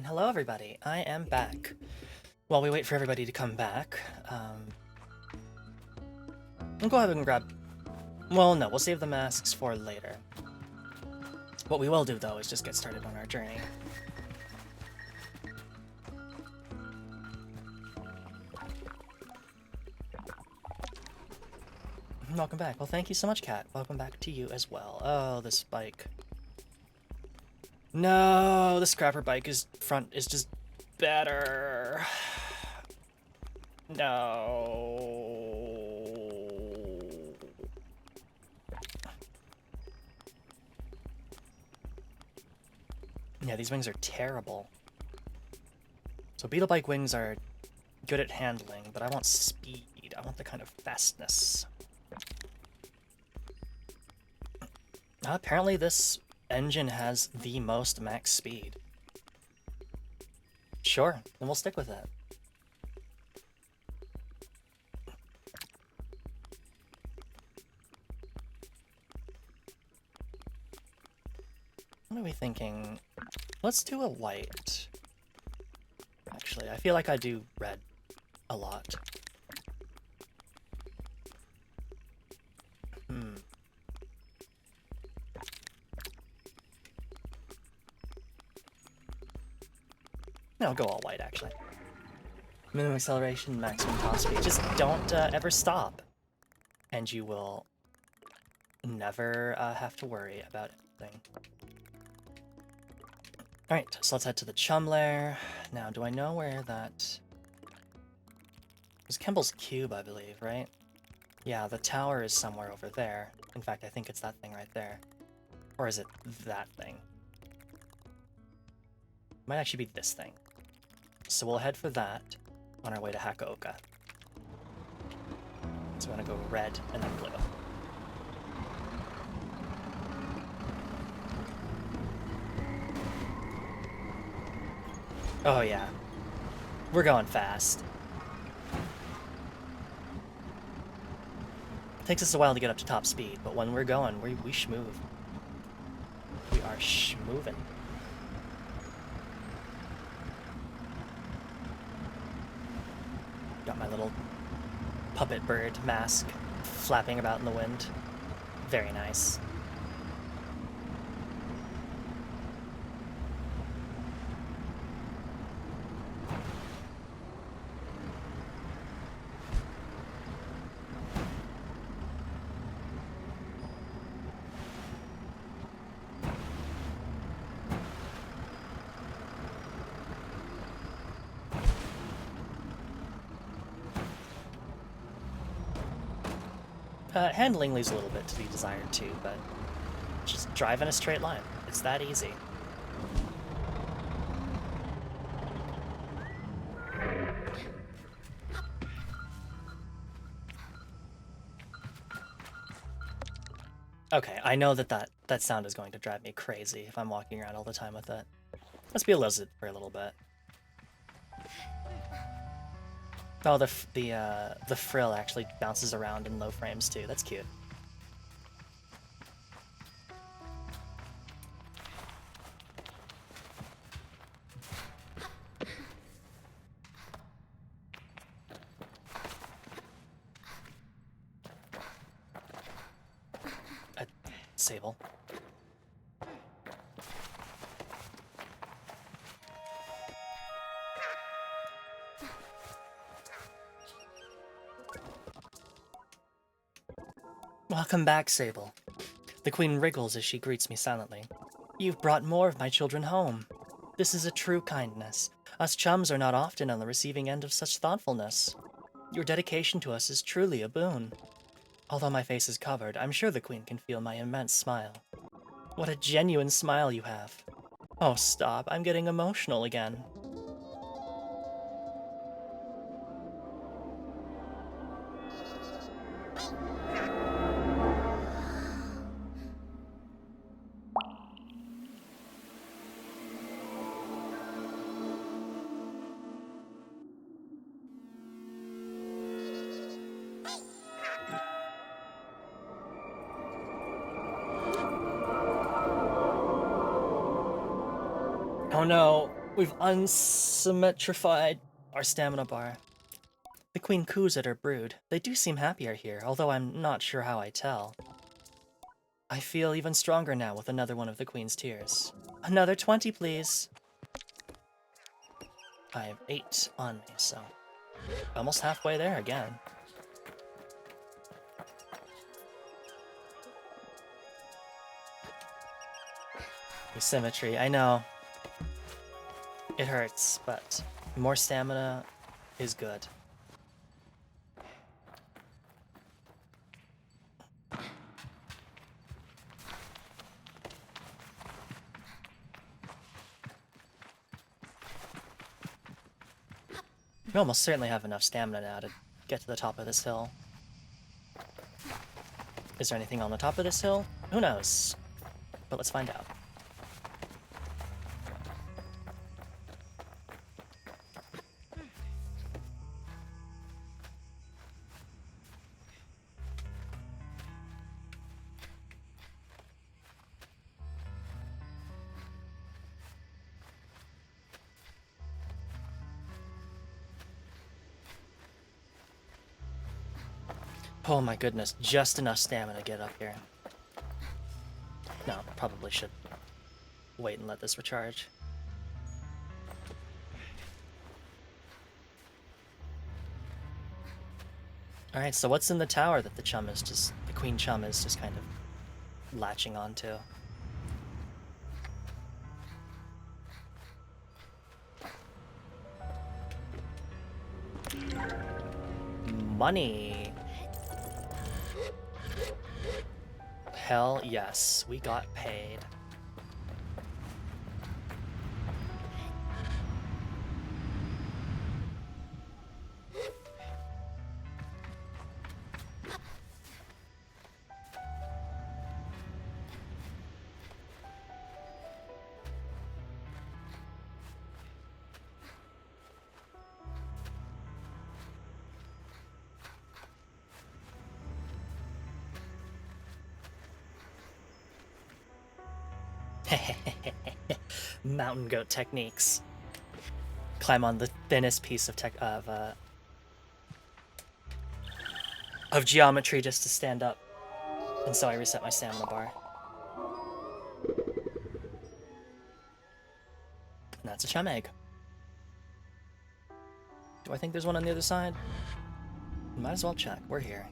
Hello, everybody. I am back. While we wait for everybody to come back, we'll go ahead and grab... Well, no, we'll save the masks for later. What we will do, though, is just get started on our journey. Welcome back. Well, thank you so much, Kat. Welcome back to you as well. Oh, this bike. No, the scrapper bike front is just better. No. Yeah, these wings are terrible. So beetle bike wings are good at handling, but I want speed. I want the kind of fastness. Apparently this engine has the most max speed. Sure, then we'll stick with that. What are we thinking? Let's do a white. Actually, I feel like I do red a lot. No, go all white, actually. Minimum acceleration, maximum top speed. Just don't ever stop. And you will never have to worry about anything. Alright, so let's head to the chum lair. Now, do I know where that... It was Kimball's cube, I believe, right? Yeah, the tower is somewhere over there. In fact, I think it's that thing right there. Or is it that thing? Might actually be this thing. So we'll head for that on our way to Hakaoka. So we're gonna go red and then blue. Oh yeah. We're going fast. Takes us a while to get up to top speed, but when we're going, we schmoove. We are schmoovin'. Got my little puppet bird mask flapping about in the wind. Very nice. Handling leaves a little bit to be desired too, but just drive in a straight line. It's that easy. Okay, I know that sound is going to drive me crazy if I'm walking around all the time with it. Let's be a lizard for a little bit. Oh, the frill actually bounces around in low frames too. That's cute. Sable. Welcome back, Sable. The queen wriggles as she greets me silently. You've brought more of my children home. This is a true kindness. Us chums are not often on the receiving end of such thoughtfulness. Your dedication to us is truly a boon. Although my face is covered, I'm sure the queen can feel my immense smile. What a genuine smile you have. Oh, stop. I'm getting emotional again. Oh no, We've unsymmetrified our stamina bar. The queen coos at her brood. They do seem happier here, although I'm not sure how I tell. I feel even stronger now with another one of the queen's tears. Another 20, please. I have 8 on me, so almost halfway there again. Asymmetry, I know. It hurts, but more stamina is good. We almost certainly have enough stamina now to get to the top of this hill. Is there anything on the top of this hill? Who knows? But let's find out. Oh my goodness, just enough stamina to get up here. No, probably should wait and let this recharge. Alright, so what's in the tower that the queen chum is just kind of latching onto? Money! Hell yes, we got paid. Mountain goat techniques. Climb on the thinnest piece of geometry just to stand up. And so I reset my stamina bar. And that's a chum egg. Do I think there's one on the other side? Might as well check. We're here.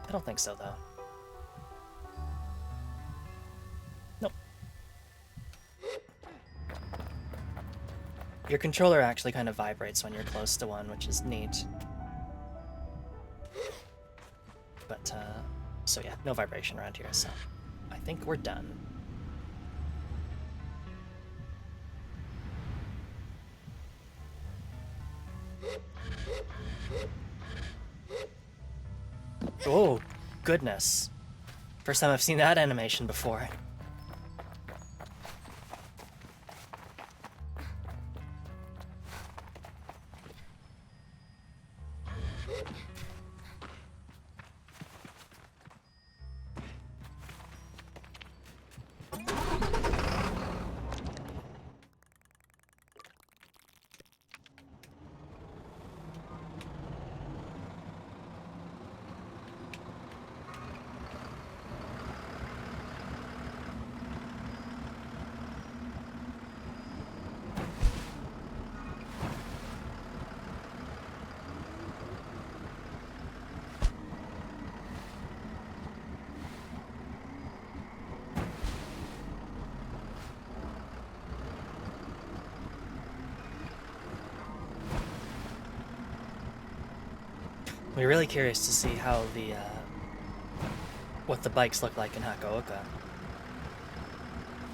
I don't think so, though. Nope. Your controller actually kind of vibrates when you're close to one, which is neat. But, so yeah, no vibration around here, so I think we're done. Oh, goodness. First time I've seen that animation before. We're really curious to see how what the bikes look like in Hakaoka.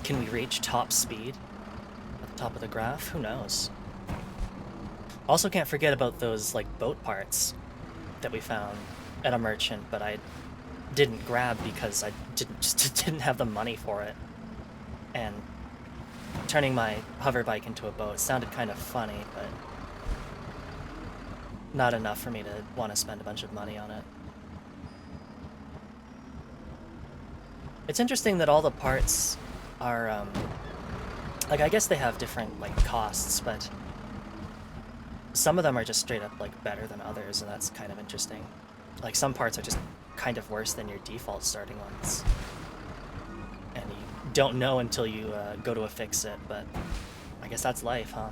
Can we reach top speed at the top of the graph? Who knows? Also can't forget about those, like, boat parts that we found at a merchant, but I didn't grab because I didn't have the money for it. And turning my hover bike into a boat sounded kind of funny, but not enough for me to want to spend a bunch of money on it. It's interesting that all the parts are, like, I guess they have different, like, costs, but some of them are just straight up, like, better than others, and that's kind of interesting. Like, some parts are just kind of worse than your default starting ones. And you don't know until you go to a fix-it, but I guess that's life, huh?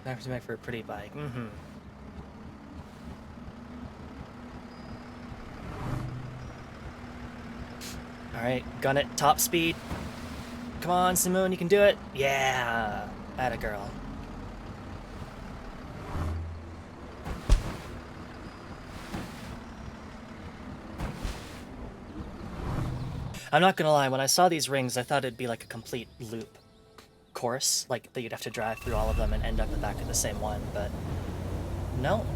I have to make for a pretty bike. Mm-hmm. Alright, gun it, top speed. Come on, Simone, you can do it. Yeah! Atta girl. I'm not gonna lie, when I saw these rings, I thought it'd be like a complete loop course, like that you'd have to drive through all of them and end up back at the same one, but no.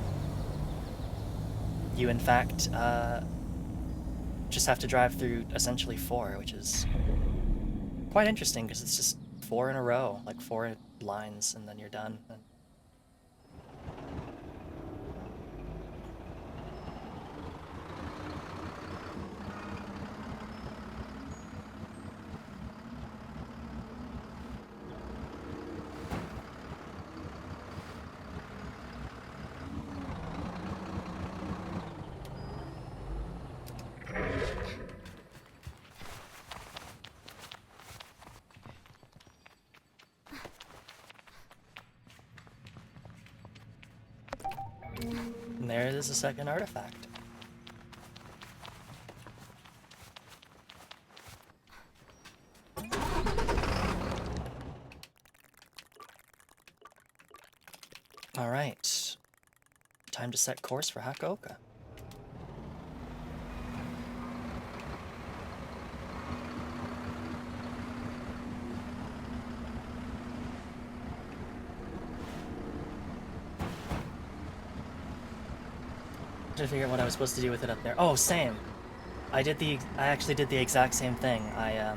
You, in fact, just have to drive through essentially 4, which is quite interesting because it's just 4 in a row, like 4 lines, and then you're done. And there is a second artifact. Alright. Time to set course for Hakaoka. To figure out what I was supposed to do with it up there. Oh, same. I actually did the exact same thing. I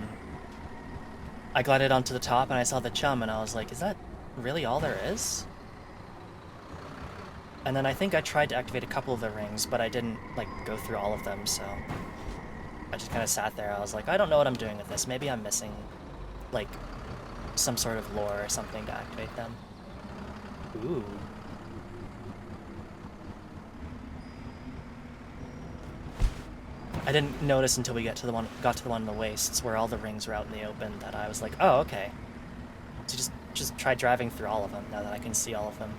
glided onto the top and I saw the chum and I was like, is that really all there is? And then I think I tried to activate a couple of the rings, but I didn't, like, go through all of them, so I just kind of sat there. I was like, I don't know what I'm doing with this. Maybe I'm missing, like, some sort of lore or something to activate them. Ooh. I didn't notice until we got to the one in the wastes where all the rings were out in the open that I was like, oh, okay. So just try driving through all of them now that I can see all of them.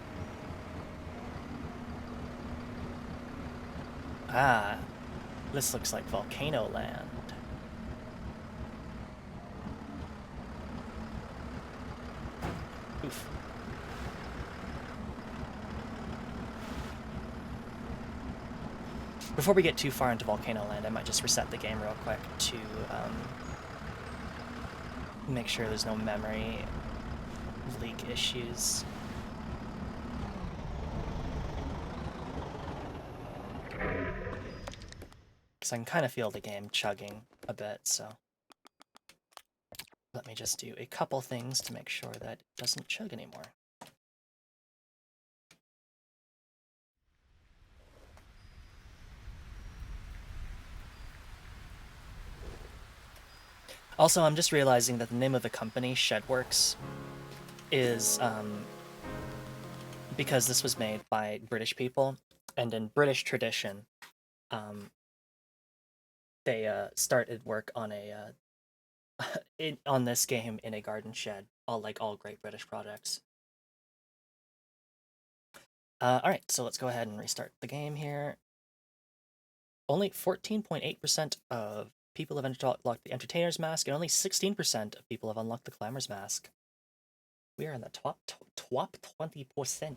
Ah, this looks like Volcano Land. Oof. Before we get too far into Volcano Land, I might just reset the game real quick to make sure there's no memory leak issues. Because I can kind of feel the game chugging a bit, so let me just do a couple things to make sure that it doesn't chug anymore. Also, I'm just realizing that the name of the company, Shedworks, is because this was made by British people, and in British tradition, they started work on a on this game in a garden shed, like all great British projects. Alright, so let's go ahead and restart the game here. Only 14.8% of people have unlocked the Entertainer's Mask, and only 16% of people have unlocked the Clamor's Mask. We are in the top 20%.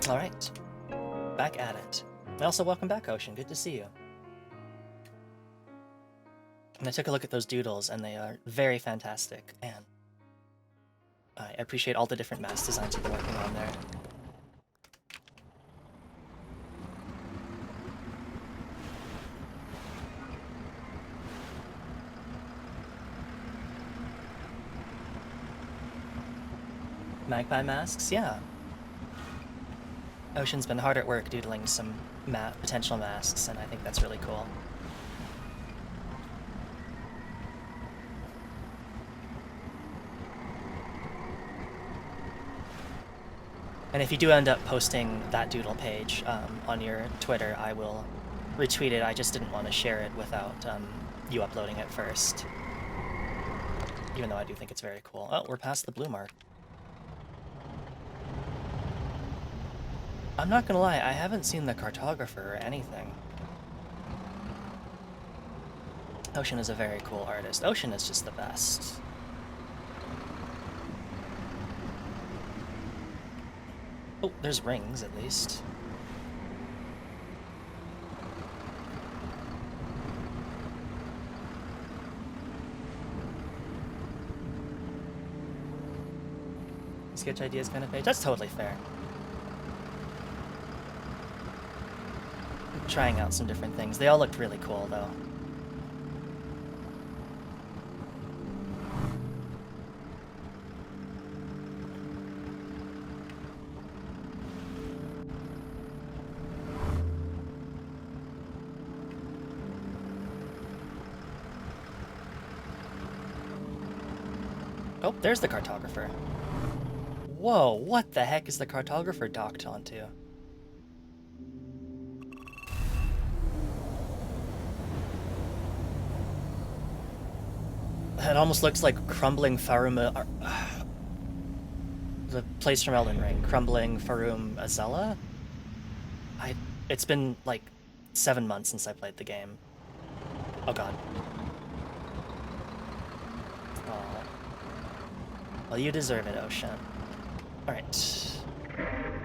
Alright, back at it. And also, welcome back, Ocean. Good to see you. And I took a look at those doodles, and they are very fantastic, and I appreciate all the different mask designs you've been working on there. Magpie masks? Yeah. Ocean's been hard at work doodling some potential masks, and I think that's really cool. And if you do end up posting that doodle page on your Twitter, I will retweet it. I just didn't want to share it without you uploading it first. Even though I do think it's very cool. Oh, we're past the blue mark. I'm not gonna lie, I haven't seen the cartographer or anything. Ocean is a very cool artist. Ocean is just the best. Oh, there's rings, at least. Sketch ideas kind of page. That's totally fair. I'm trying out some different things. They all looked really cool, though. Oh, there's the cartographer. Whoa, what the heck is the cartographer docked onto? It almost looks like crumbling Farum... the place from Elden Ring. Crumbling Farum Azella? It's been, like, 7 months since I played the game. Oh god. Oh. Well, you deserve it, Ocean. Alright.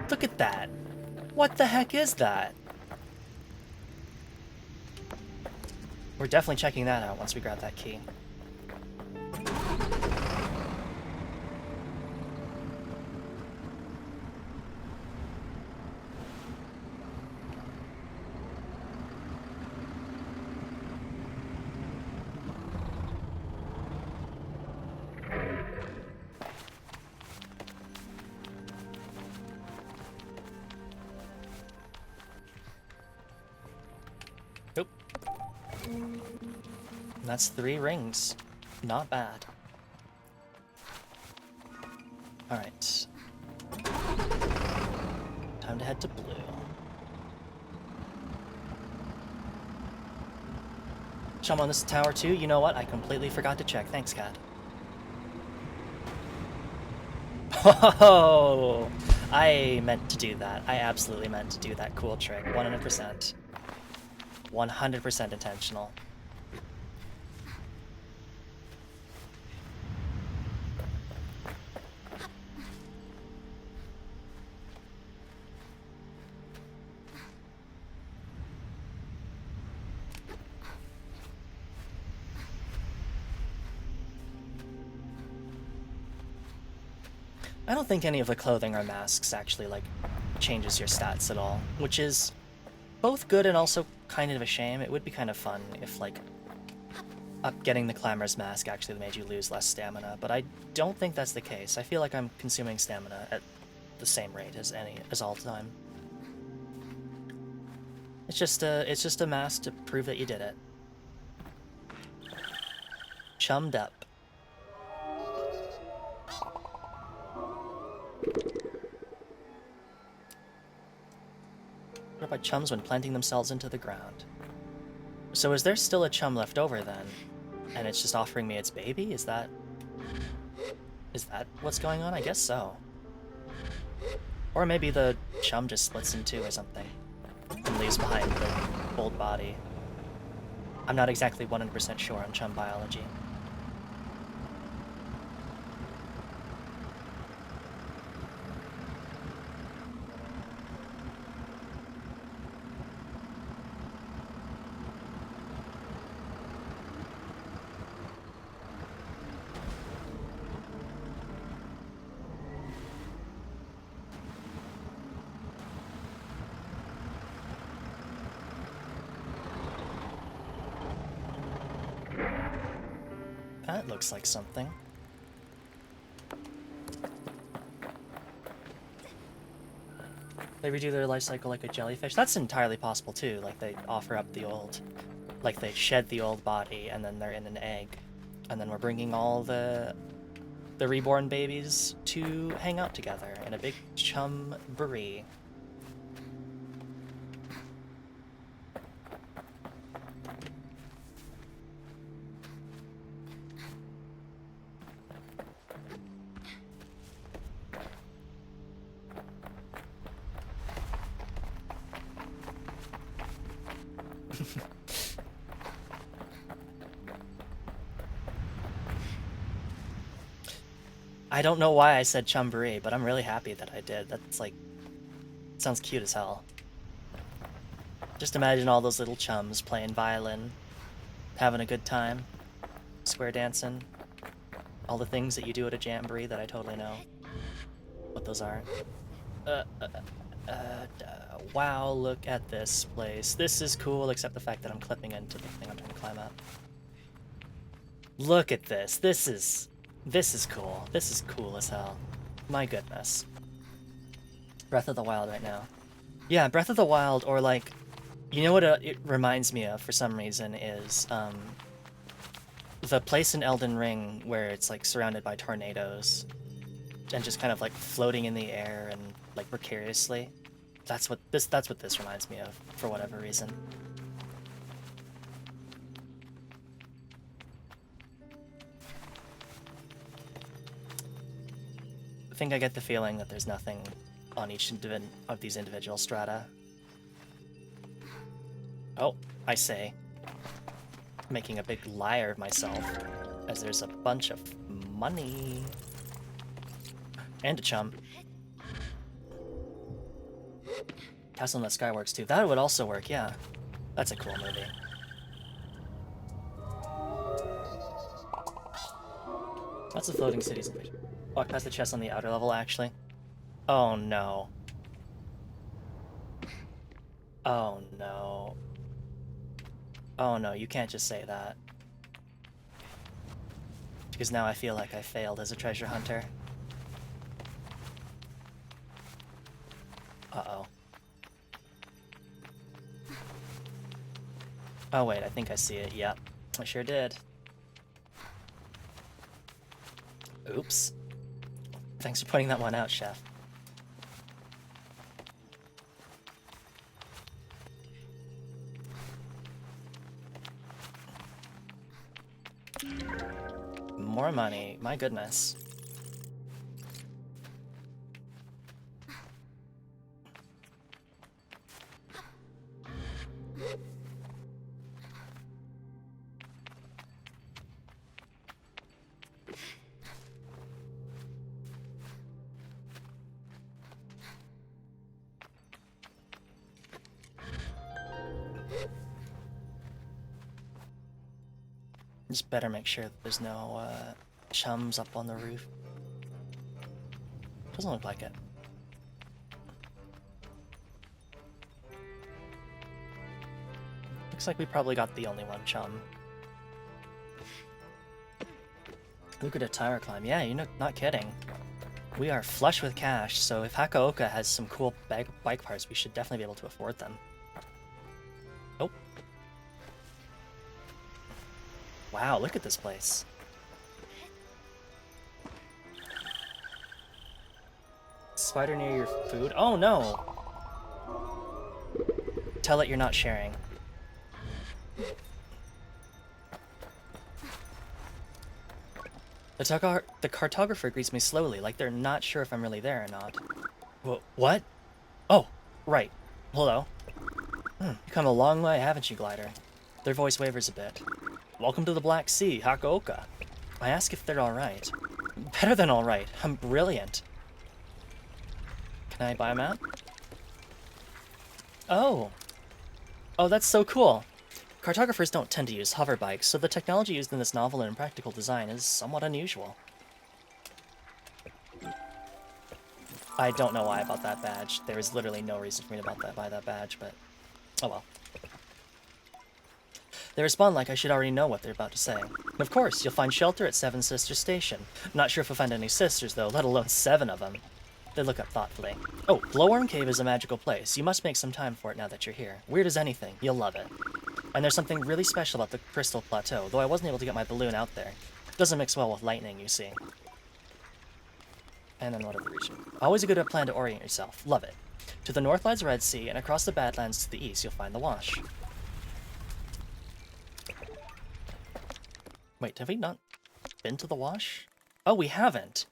Look at that! What the heck is that? We're definitely checking that out once we grab that key. Nope. That's 3 rings. Not bad. Alright. Time to head to blue. Chum on this tower too? You know what? I completely forgot to check. Thanks, Cat. Oh! I meant to do that. I absolutely meant to do that cool trick. 100%. 100% intentional. I don't think any of the clothing or masks actually, like, changes your stats at all, which is both good and also kind of a shame. It would be kind of fun if, like, getting the Clamor's mask actually made you lose less stamina, but I don't think that's the case. I feel like I'm consuming stamina at the same rate as all the time. It's just a mask to prove that you did it. Chummed up. What about chums when planting themselves into the ground? So is there still a chum left over then? And it's just offering me its baby? Is that what's going on? I guess so. Or maybe the chum just splits in two or something and leaves behind the old body. I'm not exactly 100% sure on chum biology. That looks like something. They redo their life cycle like a jellyfish. That's entirely possible too. Like they offer up the old, like they shed the old body and then they're in an egg, and then we're bringing all the reborn babies to hang out together in a big chum-boree. I don't know why I said chum-boree, but I'm really happy that I did. That's like, sounds cute as hell. Just imagine all those little chums playing violin, having a good time, square dancing, all the things that you do at a jamboree that I totally know what those are. Wow, look at this place. This is cool, except the fact that I'm clipping into the thing I'm trying to climb up. Look at this. This is cool. This is cool as hell. My goodness. Breath of the Wild right now. Yeah, Breath of the Wild, or like, you know what it reminds me of for some reason is the place in Elden Ring where it's like surrounded by tornadoes and just kind of like floating in the air and like precariously. That's what this reminds me of for whatever reason. I think I get the feeling that there's nothing on each of these individual strata. Oh, I say. Making a big liar of myself, as there's a bunch of money. And a chum. Castle in the Sky works too. That would also work, yeah. That's a cool movie. Lots of floating cities. Walk past the chest on the outer level, actually. Oh no. Oh no. Oh no, you can't just say that. Because now I feel like I failed as a treasure hunter. Uh-oh. Oh wait, I think I see it. Yep, I sure did. Oops. Thanks for pointing that one out, Chef. More money, my goodness. Just better make sure that there's no chums up on the roof. Doesn't look like it. Looks like we probably got the only one chum. Look at a tower climb. Yeah, you're not kidding. We are flush with cash, so if Hakaoka has some cool bike parts, we should definitely be able to afford them. Oh. Wow, look at this place. Spider near your food? Oh no! Tell it you're not sharing. The cartographer greets me slowly, like they're not sure if I'm really there or not. What? Oh, right. Hello. You've come a long way, haven't you, Glider? Their voice wavers a bit. Welcome to the Black Sea, Hakaoka. I ask if they're alright. Better than alright. I'm brilliant. Can I buy a map? Oh. Oh, that's so cool. Cartographers don't tend to use hover bikes, so the technology used in this novel and practical design is somewhat unusual. I don't know why I bought that badge. There is literally no reason for me to buy that badge, but oh well. They respond like I should already know what they're about to say. Of course, you'll find shelter at Seven Sisters Station. Not sure if you'll find any sisters, though, let alone 7 of them. They look up thoughtfully. Oh, Glowworm Cave is a magical place. You must make some time for it now that you're here. Weird as anything. You'll love it. And there's something really special about the Crystal Plateau, though I wasn't able to get my balloon out there. It doesn't mix well with lightning, you see. And then what of the region? Always a good plan to orient yourself. Love it. To the north lies Red Sea, and across the Badlands to the east you'll find the Wash. Wait, have we not been to the Wash? Oh, we haven't.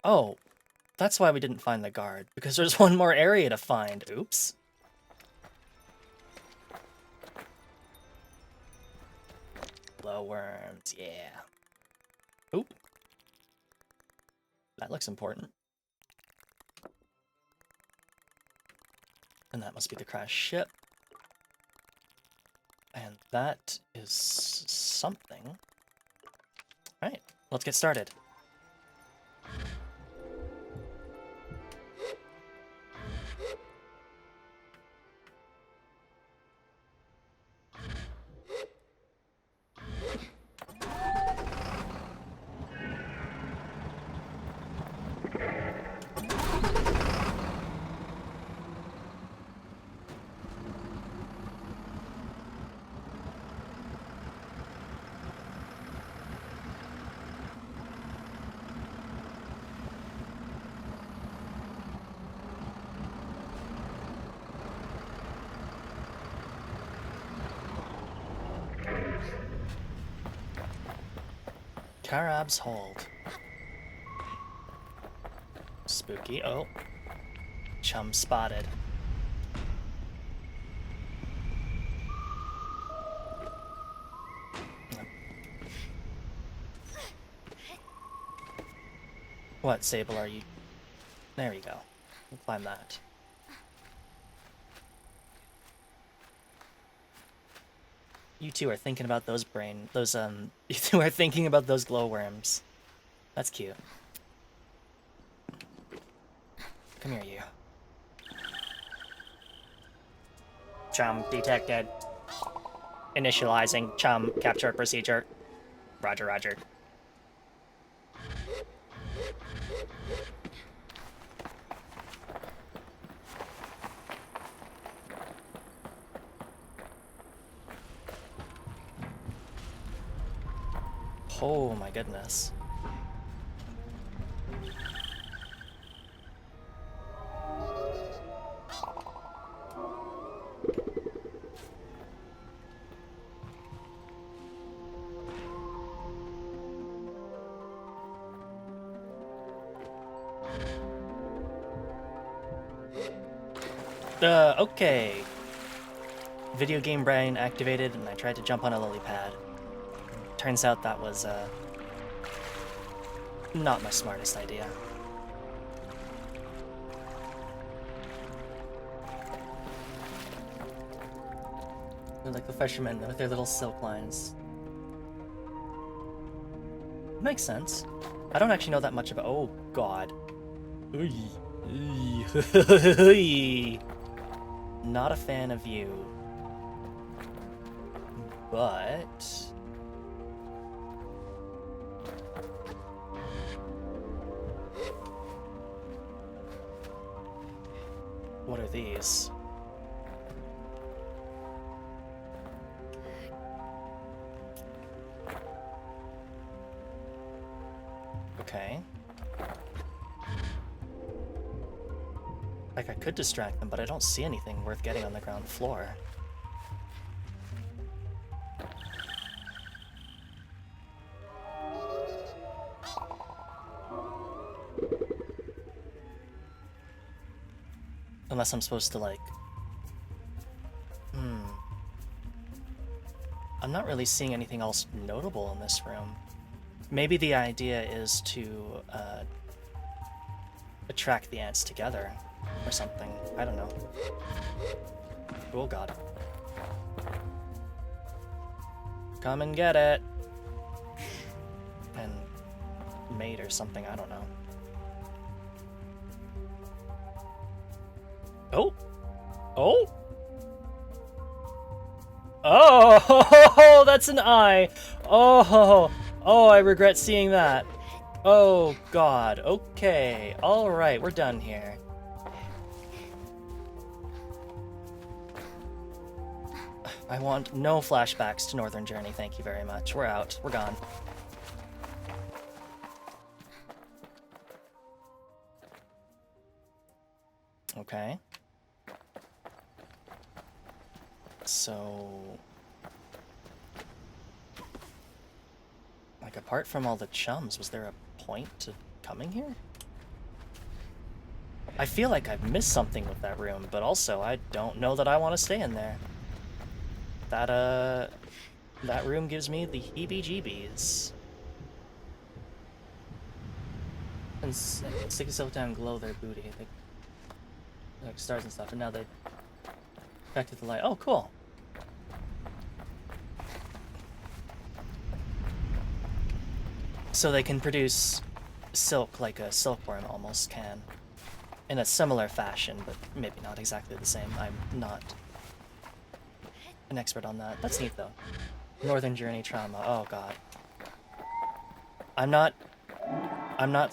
Oh, that's why we didn't find the guard, because there's one more area to find. Oops. Glowworms, yeah. Oop. That looks important. And that must be the crashed ship. And that is something. Alright, let's get started. Karab's Hold. Spooky. Oh. Chum spotted. What, Sable, are you... There you go. We'll climb that. You two are thinking about those you two are thinking about those glowworms. That's cute. Come here, you. Chum detected. Initializing chum capture procedure. Roger, roger. Oh my goodness. Okay. Video game brain activated, and I tried to jump on a lily pad. Turns out that was, not my smartest idea. They're like the fishermen with their little silk lines. Makes sense. I don't actually know that much about... Oh, God. Not a fan of you. But... What are these? Okay. Like, I could distract them, but I don't see anything worth getting on the ground floor. Unless I'm supposed to, like... I'm not really seeing anything else notable in this room. Maybe the idea is to, attract the ants together, or something. I don't know. Oh, God. Come and get it! And... mate or something, I don't know. Oh! Oh! Oh, that's an eye. Oh, I regret seeing that. Oh, God. Okay. All right, we're done here. I want no flashbacks to Northern Journey, thank you very much. We're out. We're gone. Okay. So... like, apart from all the chums, was there a point to coming here? I feel like I've missed something with that room, but also I don't know that I want to stay in there. That room gives me the heebie-jeebies. And stick yourself down, glow their booty. They, like stars and stuff, and now they back to the light. Oh, cool. So they can produce silk like a silkworm almost can. In a similar fashion, but maybe not exactly the same. I'm not an expert on that. That's neat, though. Northern Journey trauma. Oh, God. I'm not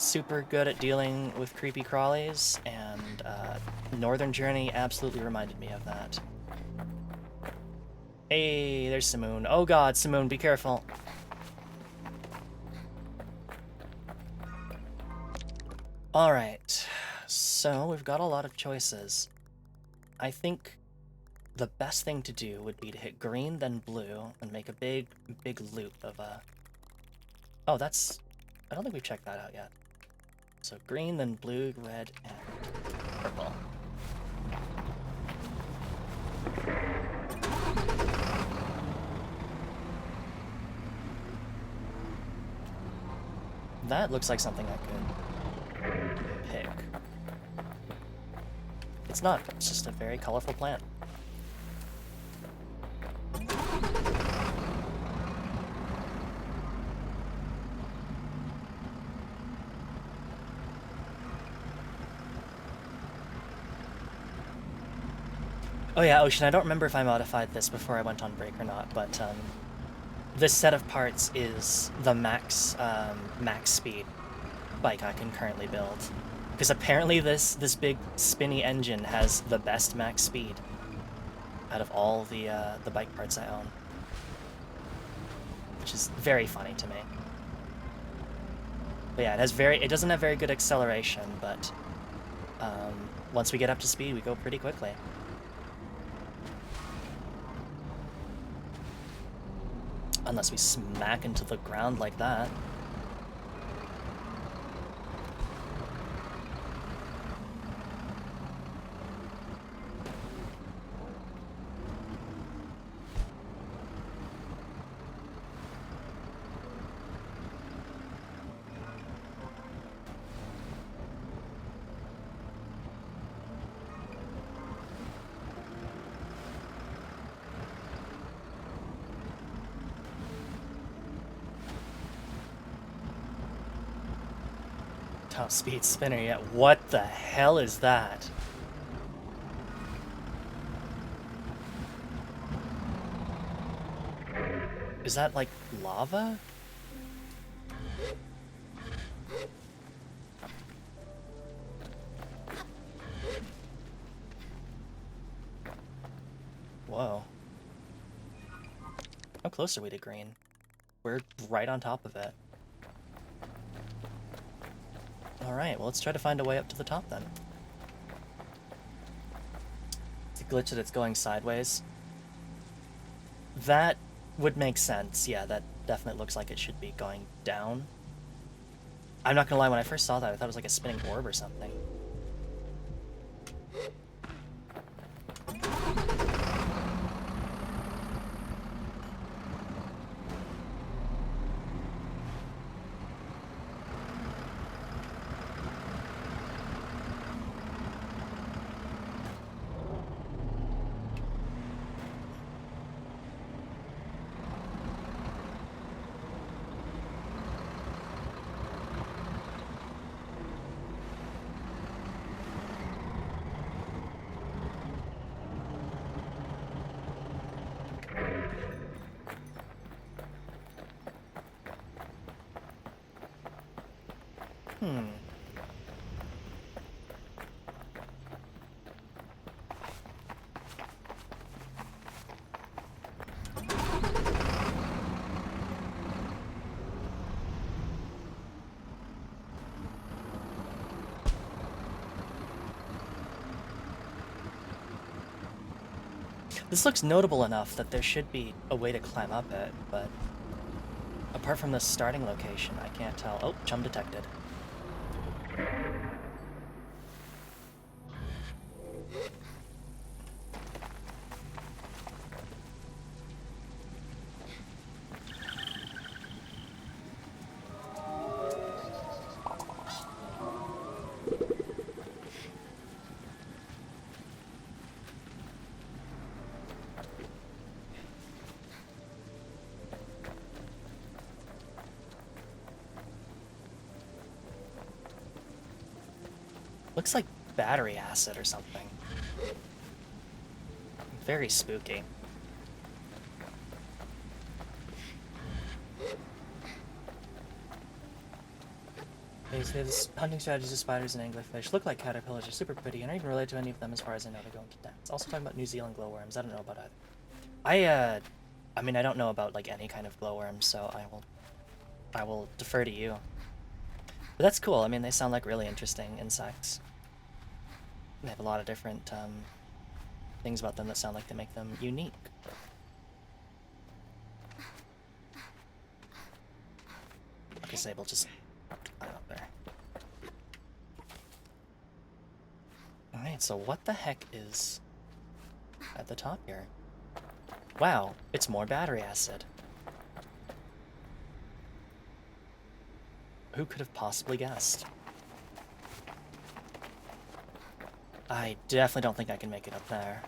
super good at dealing with creepy crawlies, and Northern Journey absolutely reminded me of that. Hey, there's Simoon. Oh, God, Simoon, be careful. Alright, so we've got a lot of choices. I think the best thing to do would be to hit green, then blue, and make a big loop of oh, that's... I don't think we've checked that out yet. So green, then blue, red, and purple. That looks like something I could pick. It's not, it's just a very colorful plant. Oh yeah, Ocean, I don't remember if I modified this before I went on break or not, but this set of parts is the max speed bike I can currently build. Because apparently this big spinny engine has the best max speed out of all the bike parts I own. Which is very funny to me. But yeah, it doesn't have very good acceleration, but once we get up to speed, we go pretty quickly. Unless we smack into the ground like that. Top speed spinner yet. What the hell is that? Is that like lava? Whoa. How close are we to green? We're right on top of it. Alright, well let's try to find a way up to the top then. It's a glitch that it's going sideways. That would make sense. Yeah, that definitely looks like it should be going down. I'm not gonna lie, when I first saw that, I thought it was like a spinning orb or something. Hmm. This looks notable enough that there should be a way to climb up it, but apart from the starting location, I can't tell. Oh, chum detected. Looks like battery acid or something. Very spooky. These hunting strategies of spiders and anglerfish look like caterpillars. Are super pretty, and I even relate to any of them as far as I know. They go into dance. Also talking about New Zealand glowworms. I don't know about either. I mean, I don't know about like any kind of glowworm, so I will defer to you. But that's cool. I mean, they sound like really interesting insects. They have a lot of different things about them that sound like they make them unique. Okay, Sable, just climb up there. Alright, so what the heck is at the top here? Wow, it's more battery acid. Who could have possibly guessed? I definitely don't think I can make it up there.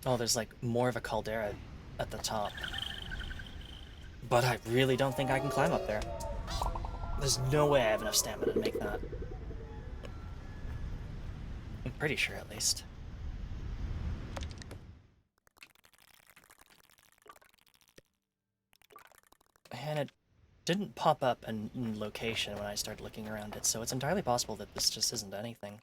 Oh, there's like more of a caldera at the top. But I really don't think I can climb up there. There's no way I have enough stamina to make that. I'm pretty sure, at least. And it didn't pop up in location when I started looking around it, so it's entirely possible that this just isn't anything.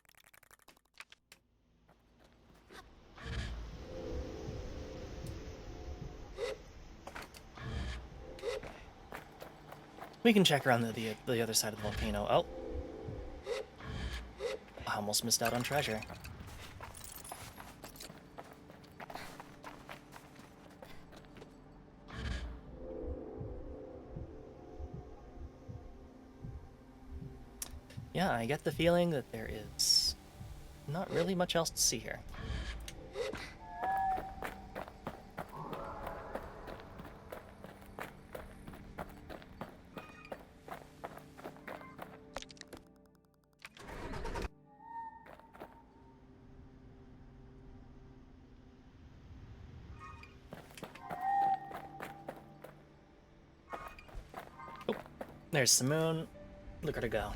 We can check around the other side of the volcano. Oh! I almost missed out on treasure. Yeah, I get the feeling that there is not really much else to see here. Oh, there's the moon. Look at her go.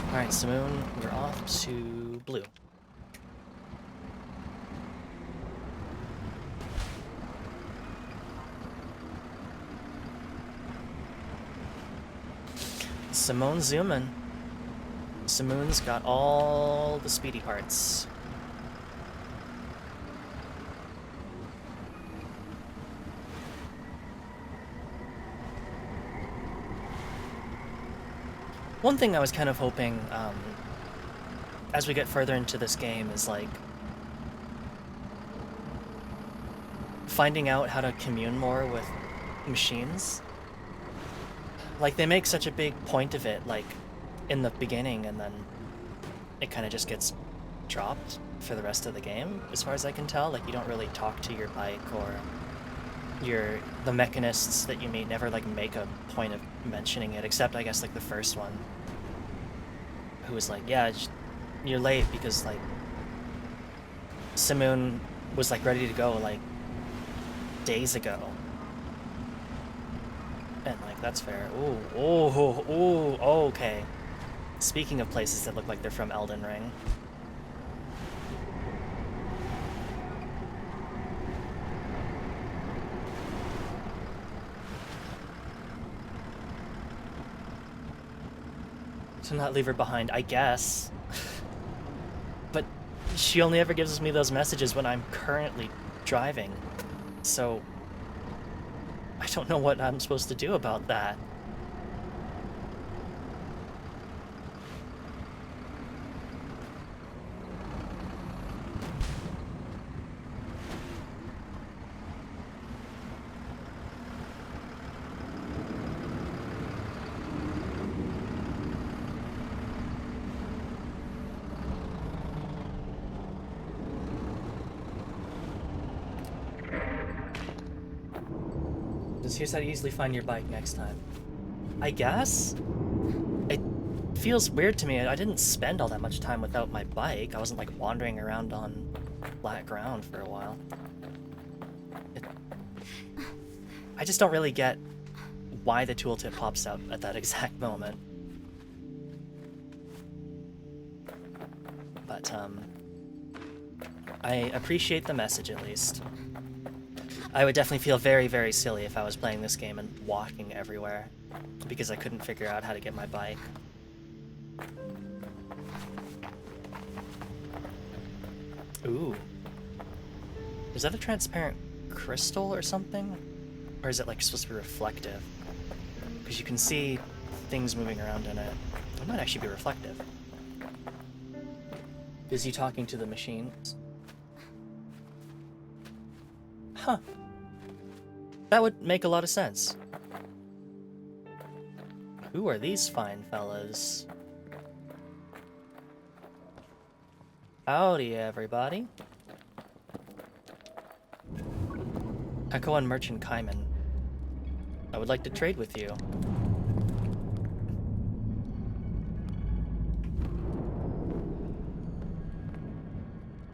Alright, Simoon, we're off to blue. Simone's zooming. Simoon's got all the speedy parts. One thing I was kind of hoping, as we get further into this game, is like finding out how to commune more with machines. Like, they make such a big point of it, like, in the beginning, and then it kind of just gets dropped. for the rest of the game, as far as I can tell. Like, you don't really talk to your bike, or the mechanists that you meet never, like, make a point of mentioning it, except, I guess, like, the first one, who was like, yeah, you're late because, like, Simoon was, like, ready to go, like, days ago. And, like, that's fair. Ooh, okay. Speaking of places that look like they're from Elden Ring. To not leave her behind, I guess. But she only ever gives me those messages when I'm currently driving. So I don't know what I'm supposed to do about that. Just here's how to easily find your bike next time. I guess? It feels weird to me. I didn't spend all that much time without my bike. I wasn't, like, wandering around on flat ground for a while. I just don't really get why the tooltip pops out at that exact moment. But, I appreciate the message, at least. I would definitely feel very, very silly if I was playing this game and walking everywhere, because I couldn't figure out how to get my bike. Ooh. Is that a transparent crystal or something? Or is it, like, supposed to be reflective? Because you can see things moving around in it. It might actually be reflective. Is he talking to the machines? Huh. That would make a lot of sense. Who are these fine fellas? Howdy, everybody. Echo and Merchant Kaiman. I would like to trade with you. You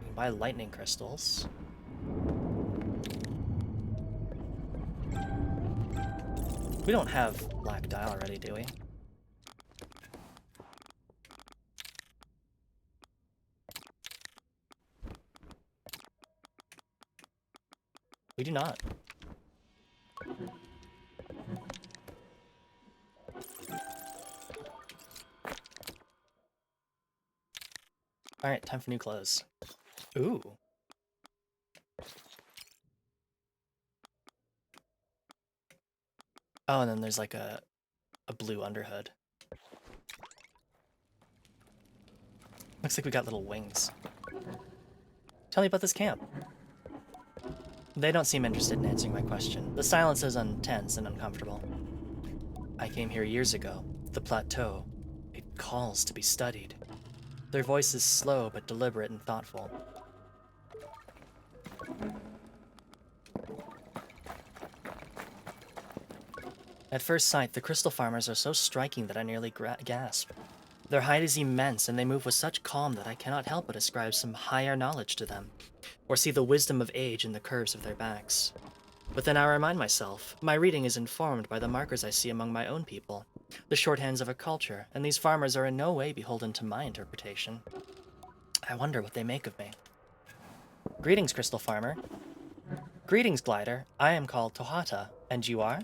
can buy lightning crystals. We don't have black dye already, do we? We do not. Alright, time for new clothes. Ooh. Oh, and then there's like a blue underhood. Looks like we got little wings. Tell me about this camp. They don't seem interested in answering my question. The silence is tense and uncomfortable. I came here years ago. The plateau. It calls to be studied. Their voice is slow but deliberate and thoughtful. At first sight, the crystal farmers are so striking that I nearly gasp. Their height is immense, and they move with such calm that I cannot help but ascribe some higher knowledge to them, or see the wisdom of age in the curves of their backs. But then I remind myself, my reading is informed by the markers I see among my own people, the shorthands of a culture, and these farmers are in no way beholden to my interpretation. I wonder what they make of me. Greetings, Crystal Farmer. Greetings, Glider. I am called Tohata, and you are?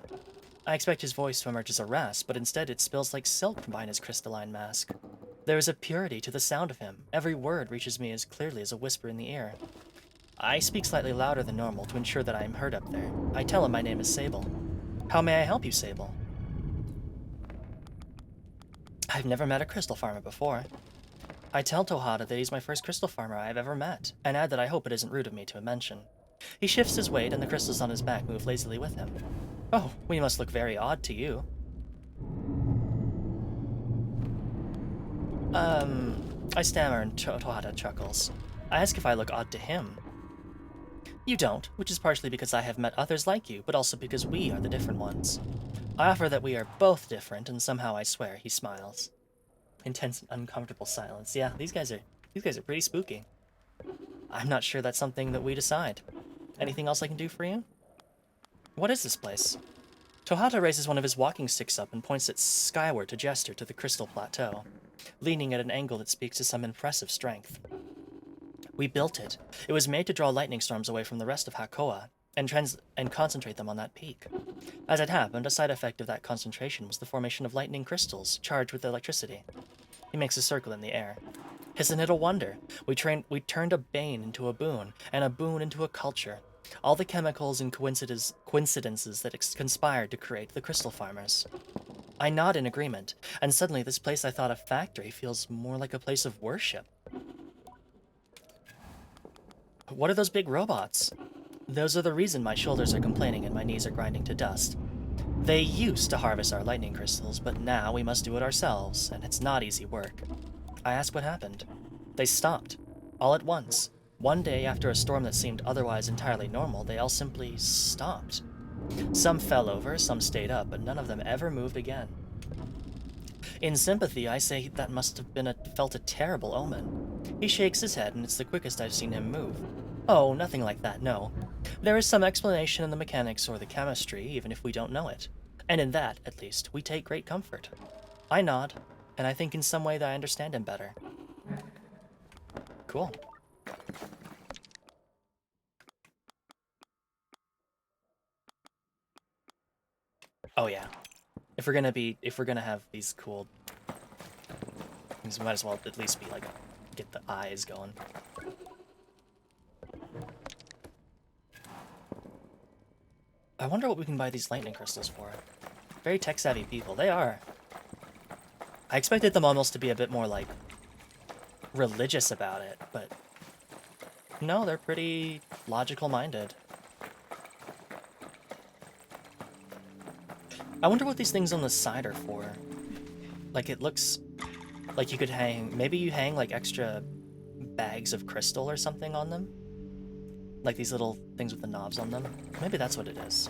I expect his voice to emerge as a rasp, but instead it spills like silk from behind his crystalline mask. There is a purity to the sound of him. Every word reaches me as clearly as a whisper in the ear. I speak slightly louder than normal to ensure that I am heard up there. I tell him my name is Sable. How may I help you, Sable? I've never met a crystal farmer before. I tell Tohata that he's my first crystal farmer I have ever met, and add that I hope it isn't rude of me to mention. He shifts his weight, and the crystals on his back move lazily with him. Oh, we must look very odd to you. I stammer and Tohata chuckles. I ask if I look odd to him. You don't, which is partially because I have met others like you, but also because we are the different ones. I offer that we are both different, and somehow I swear he smiles. Intense and uncomfortable silence. Yeah, these guys are pretty spooky. I'm not sure that's something that we decide. Anything else I can do for you? What is this place? Tohata raises one of his walking sticks up and points it skyward to gesture to the crystal plateau, leaning at an angle that speaks to some impressive strength. We built it. It was made to draw lightning storms away from the rest of Hakoa and concentrate them on that peak. As it happened, a side effect of that concentration was the formation of lightning crystals charged with electricity. He makes a circle in the air. Isn't it a wonder? We turned a bane into a boon, and a boon into a culture. All the chemicals and coincidences that conspired to create the crystal farmers. I nod in agreement, and suddenly this place I thought a factory feels more like a place of worship. What are those big robots? Those are the reason my shoulders are complaining and my knees are grinding to dust. They used to harvest our lightning crystals, but now we must do it ourselves, and it's not easy work. I ask what happened. They stopped. All at once. One day, after a storm that seemed otherwise entirely normal, they all simply stopped. Some fell over, some stayed up, but none of them ever moved again. In sympathy, I say that must have felt a terrible omen. He shakes his head, and it's the quickest I've seen him move. Oh, nothing like that, no. There is some explanation in the mechanics or the chemistry, even if we don't know it. And in that, at least, we take great comfort. I nod, and I think in some way that I understand him better. Cool. Oh yeah. If we're gonna have these cool things, we might as well at least be like, get the eyes going. I wonder what we can buy these lightning crystals for. Very tech-savvy people. They are. I expected them almost to be a bit more, like, religious about it, but no, they're pretty logical-minded. I wonder what these things on the side are for. Like, it looks like you could hang... Maybe you hang, like, extra bags of crystal or something on them? Like these little things with the knobs on them? Maybe that's what it is.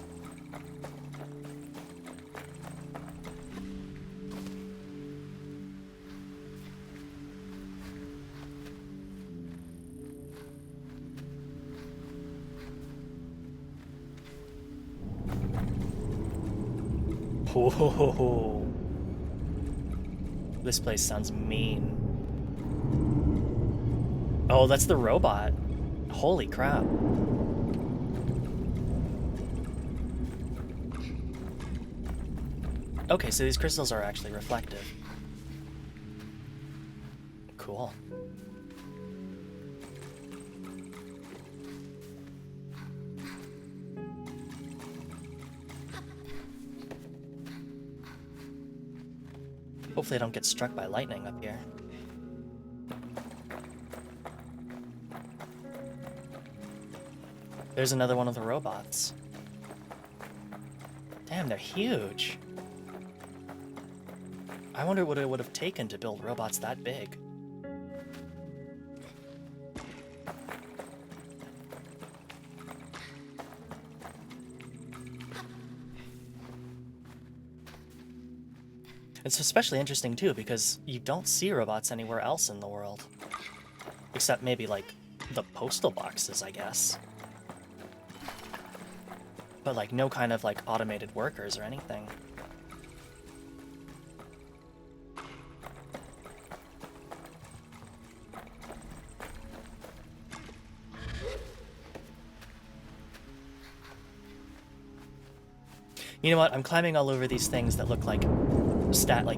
Whoa. This place sounds mean. Oh, that's the robot. Holy crap. Okay, so these crystals are actually reflective. Cool. Hopefully I don't get struck by lightning up here. There's another one of the robots. Damn, they're huge. I wonder what it would have taken to build robots that big. It's especially interesting, too, because you don't see robots anywhere else in the world. Except maybe, like, the postal boxes, I guess. But, like, no kind of, like, automated workers or anything. You know what? I'm climbing all over these things that look like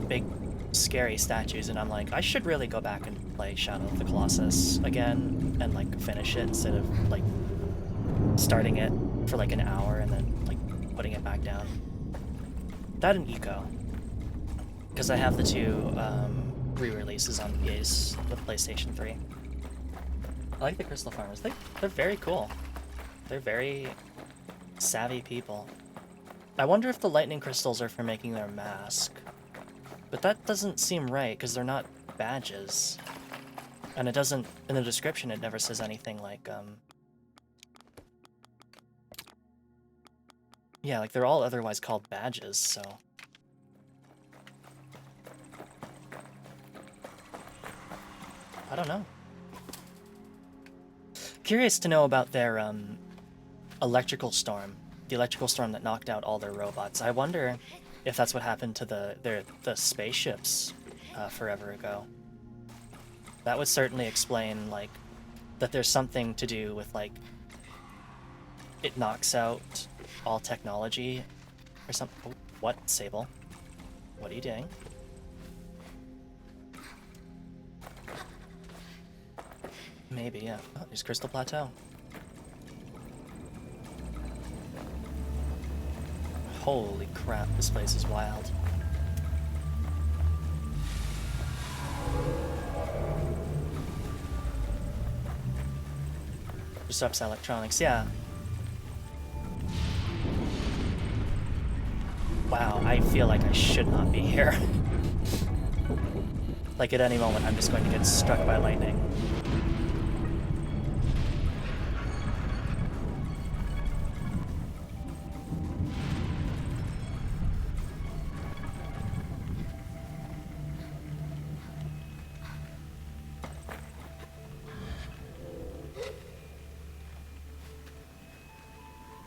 big, scary statues, and I'm like, I should really go back and play Shadow of the Colossus again and, like, finish it instead of, like, starting it for, like, an hour and then, like, putting it back down. That and Eco. Because I have the two re-releases on EA's with PlayStation 3. I like the Crystal Farmers. They're very cool. They're very savvy people. I wonder if the lightning crystals are for making their mask. But that doesn't seem right, because they're not badges. And it doesn't, in the description, it never says anything like, yeah, like they're all otherwise called badges, so. I don't know. Curious to know about their, electrical storm. The electrical storm that knocked out all their robots. I wonder if that's what happened to the spaceships forever ago. That would certainly explain, like, that there's something to do with, like, it knocks out all technology or something. Oh, what, Sable? What are you doing? Maybe, yeah. Oh, there's Crystal Plateau. Holy crap, this place is wild. Disrupts electronics, yeah. Wow, I feel like I should not be here. Like, at any moment, I'm just going to get struck by lightning.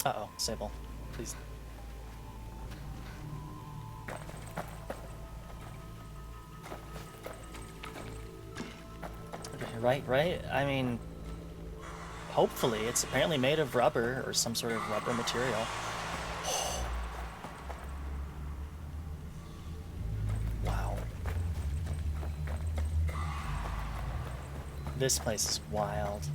Uh-oh, Sable. Please. Right? I mean, hopefully. It's apparently made of rubber or some sort of rubber material. Wow. This place is wild.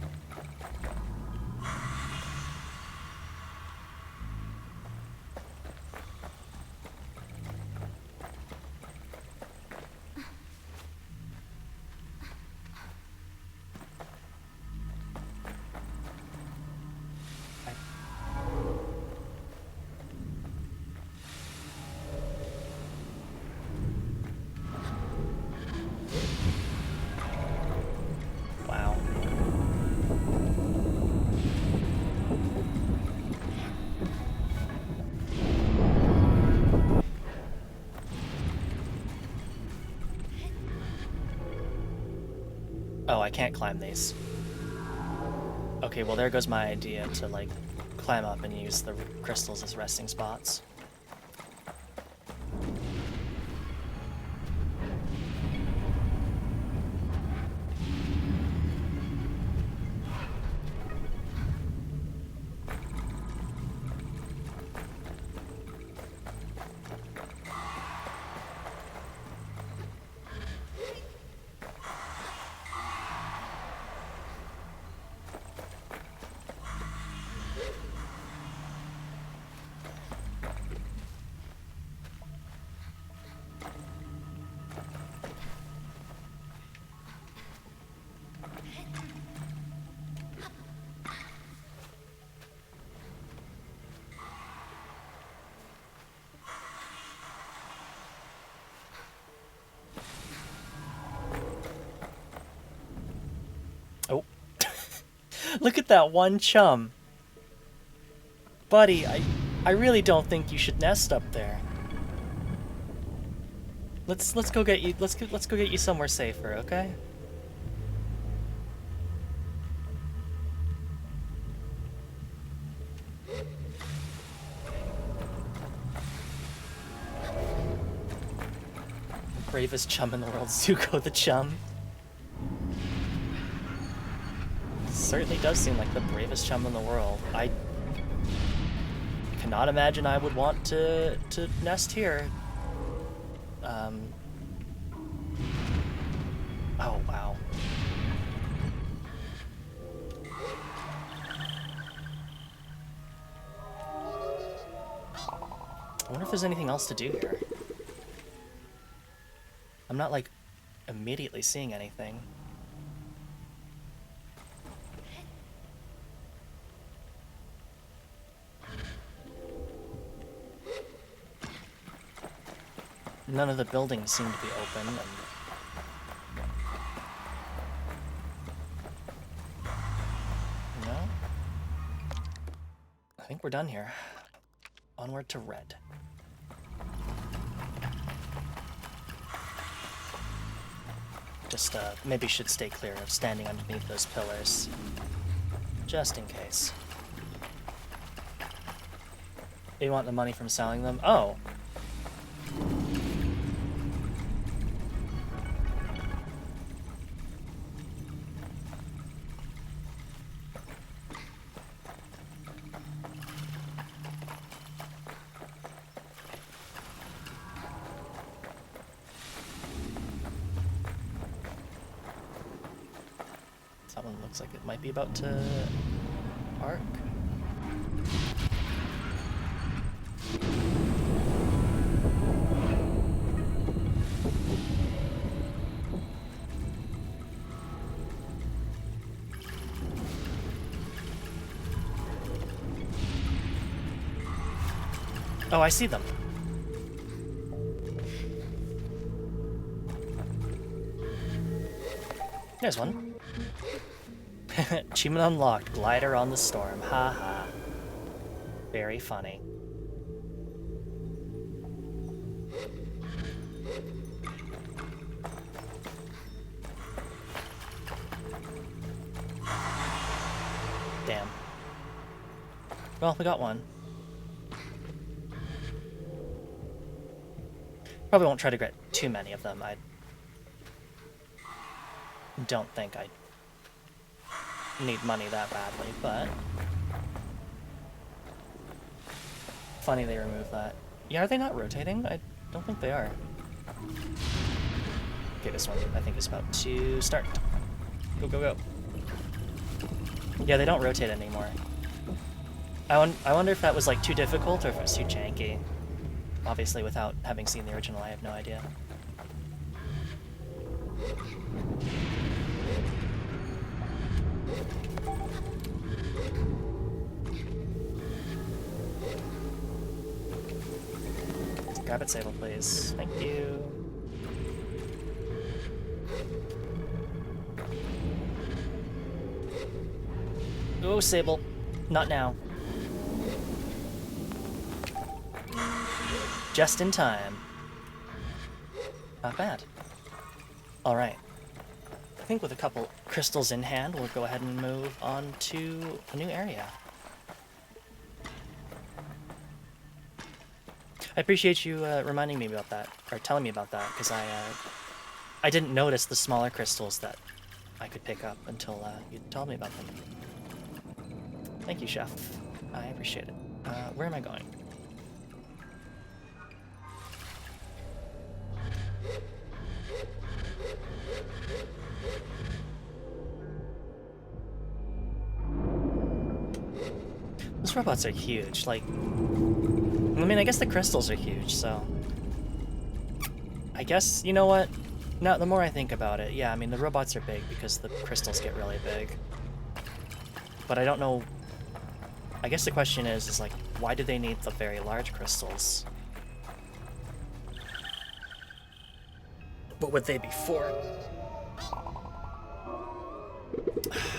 Wow. Oh, I can't climb these. Okay, well there goes my idea to, like, climb up and use the crystals as resting spots. Oh. Look at that one chum. Buddy, I really don't think you should nest up there. Let's go get you let's go get you somewhere safer, okay? Bravest chum in the world, Zuko the chum. Certainly does seem like the bravest chum in the world. I cannot imagine I would want to nest here. Oh, wow. I wonder if there's anything else to do here. I'm not, like, immediately seeing anything. None of the buildings seem to be open, and think we're done here. Onward to red. Just maybe should stay clear of standing underneath those pillars. Just in case. You want the money from selling them? Oh! That one looks like it might be about to arc. Oh, I see them. There's one. Achievement unlocked. Glider on the storm. Ha ha. Very funny. Damn. Well, we got one. Probably won't try to get too many of them. I don't think I need money that badly, but funny they removed that. Yeah, are they not rotating? I don't think they are. Okay, this one I think is about to start. Go, go, go. Yeah, they don't rotate anymore. I wonder if that was like too difficult or if it was too janky. Obviously, without having seen the original, I have no idea. Grab it, Sable, please. Thank you. Oh, Sable. Not now. Just in time. Not bad. Alright. I think with a couple crystals in hand, we'll go ahead and move on to a new area. I appreciate you reminding me about that, or telling me about that, because I didn't notice the smaller crystals that I could pick up until you told me about them. Thank you, Chef. I appreciate it. Where am I going? Those robots are huge, like... I mean, I guess the crystals are huge, so... I guess, you know what? No, the more I think about it, yeah, I mean, the robots are big because the crystals get really big. But I don't know... I guess the question is like, why do they need the very large crystals? What would they be for?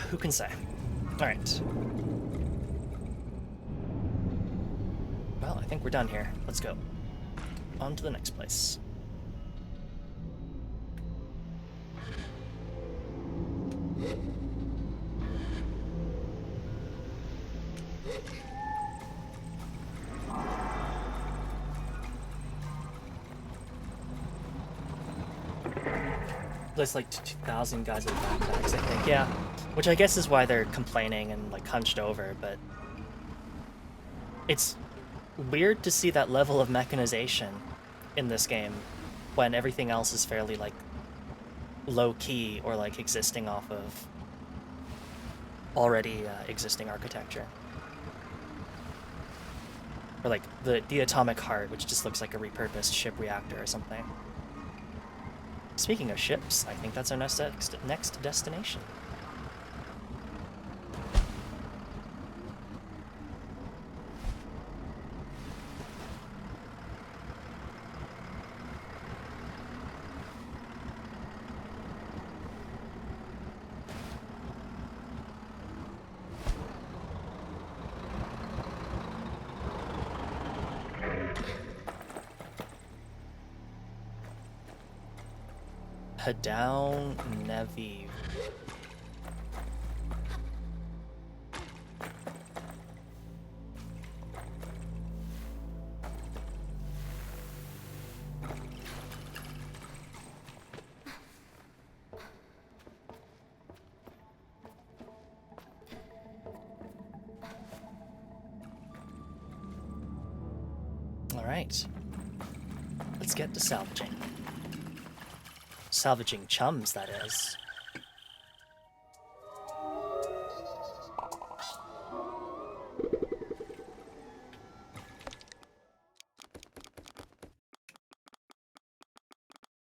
Who can say? Alright. Well, I think we're done here. Let's go. On to the next place. There's like 2,000 guys with backpacks, I think. Yeah. Which I guess is why they're complaining and like hunched over, but... It's weird to see that level of mechanization in this game when everything else is fairly like low-key or like existing off of already existing architecture. Or like the atomic heart, which just looks like a repurposed ship reactor or something. Speaking of ships, I think that's our next destination. Hadao Nevi. Alright. Let's get to salvaging. Salvaging chums, that is. I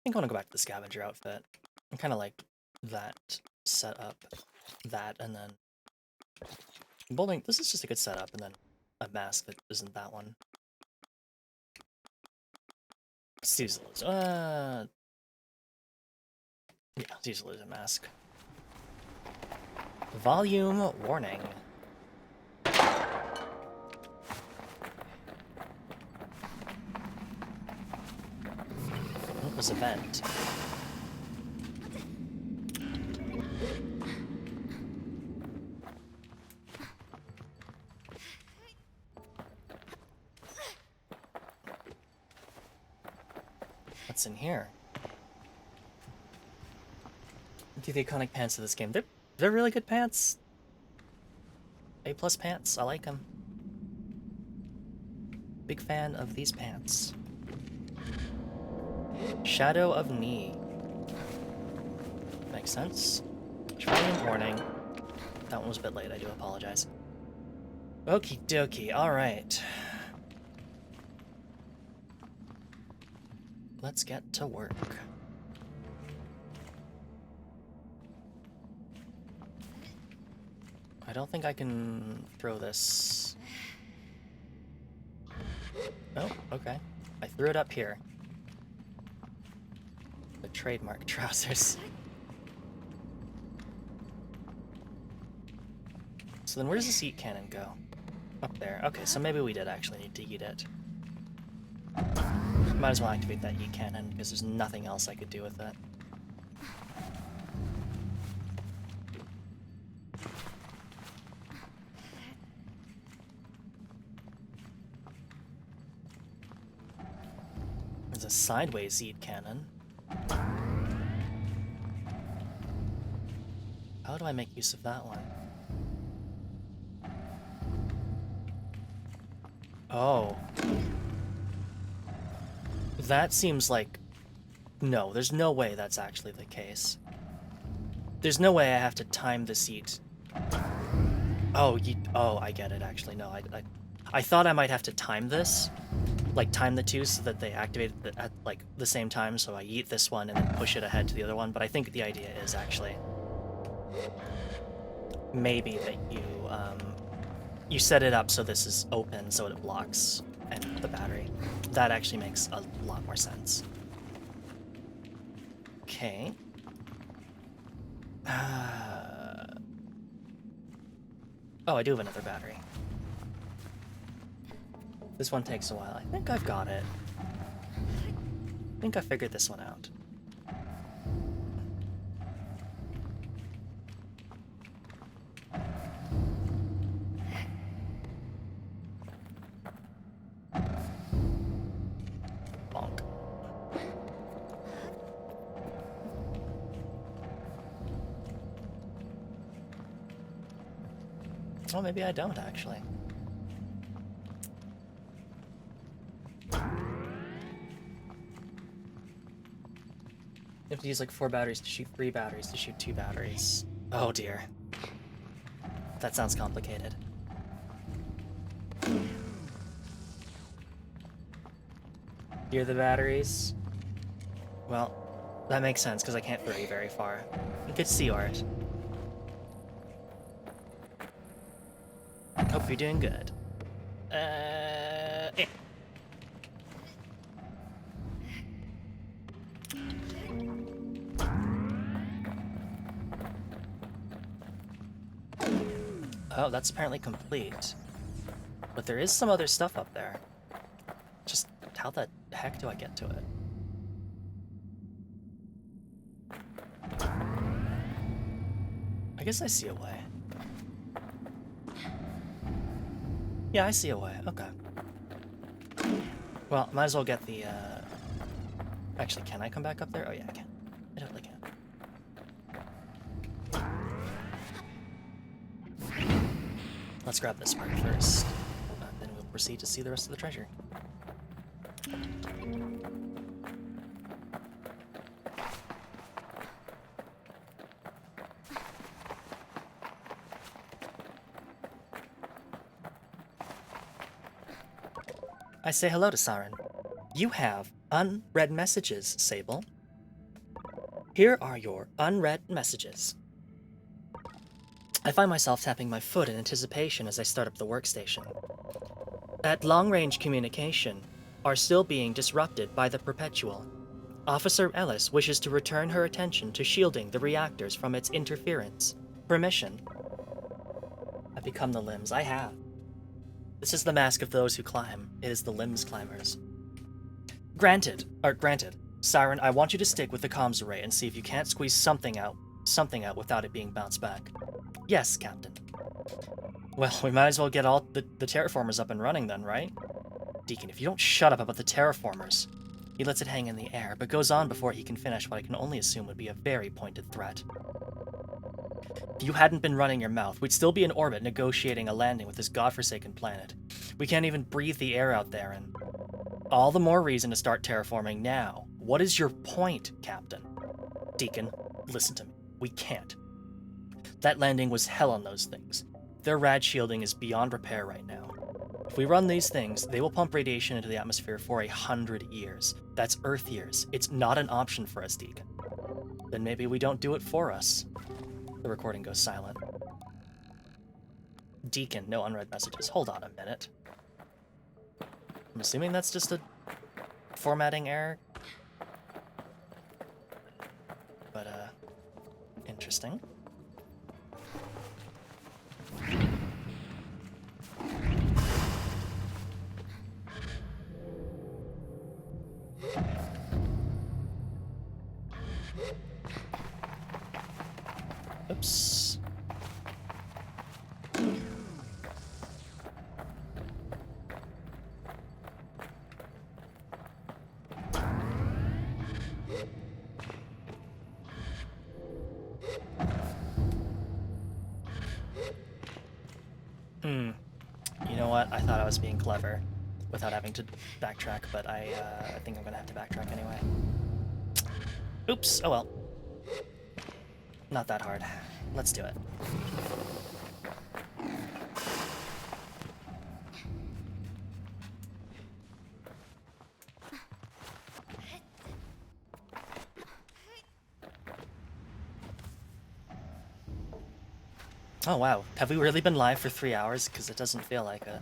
think I want to go back to the scavenger outfit. I kind of like that setup, that, and then bowling. This is just a good setup, and then a mask that isn't that one. Let's use the yeah, let's use the illusion mask. Volume warning. What was event? What's in here? The iconic pants of this game. They're really good pants. A+ pants. I like them. Big fan of these pants. Shadow of Knee. Makes sense. Trying warning. That one was a bit late, I do apologize. Okie dokie, alright. Let's get to work. I don't think I can throw this. Oh, okay. I threw it up here. The trademark trousers. So then where does the seat cannon go? Up there. Okay, so maybe we did actually need to eat it. Might as well activate that heat cannon, because there's nothing else I could do with it. There's a sideways heat cannon. How do I make use of that one? Oh. That seems like... No, there's no way that's actually the case. There's no way I have to time the seat. Oh, oh, I get it, actually. No, I thought I might have to time this. Like, time the two so that they activate at, like, the same time, so I eat this one and then push it ahead to the other one, but I think the idea is, actually... maybe that you set it up so this is open so it blocks and the battery. That actually makes a lot more sense. Okay. Oh, I do have another battery. This one takes a while. I think I've got it. I think I figured this one out. Bonk. Oh, maybe I don't, actually. You have to use like 4 batteries to shoot 3 batteries to shoot 2 batteries. Oh dear. That sounds complicated. Here are the batteries. Well, that makes sense because I can't throw you very far. Good sea art. Hope you're doing good. Eh. Oh, that's apparently complete. But there is some other stuff up there. Just how the heck do I get to it? I guess I see a way. Yeah, I see a way. Okay. Well, might as well get the, Actually, can I come back up there? Oh, yeah, I can. I definitely can. Let's grab this part first, and then we'll proceed to see the rest of the treasure. I say hello to Saren. You have unread messages, Sable. Here are your unread messages. I find myself tapping my foot in anticipation as I start up the workstation. At long-range communication are still being disrupted by the Perpetual. Officer Ellis wishes to return her attention to shielding the reactors from its interference. Permission. I've become the limbs. I have. This is the mask of those who climb. It is the limbs climbers. Granted. Siren, I want you to stick with the comms array and see if you can't squeeze something out without it being bounced back. Yes, Captain. Well, we might as well get all the terraformers up and running then, right? Deacon, if you don't shut up about the terraformers. He lets it hang in the air, but goes on before he can finish what I can only assume would be a very pointed threat. If you hadn't been running your mouth, we'd still be in orbit negotiating a landing with this godforsaken planet. We can't even breathe the air out there, and all the more reason to start terraforming now. What is your point, Captain? Deacon, listen to me. We can't. That landing was hell on those things. Their rad shielding is beyond repair right now. If we run these things, they will pump radiation into the atmosphere for 100 years. That's Earth years. It's not an option for us, Deacon. Then maybe we don't do it for us. The recording goes silent. Deacon, no unread messages. Hold on a minute. I'm assuming that's just a formatting error. But, interesting. Oops. You know what? I thought I was being clever without having to backtrack, but I think I'm gonna have to backtrack anyway. Oops. Oh well. Not that hard. Let's do it. Oh wow, have we really been live for 3 hours? Because it doesn't feel like it.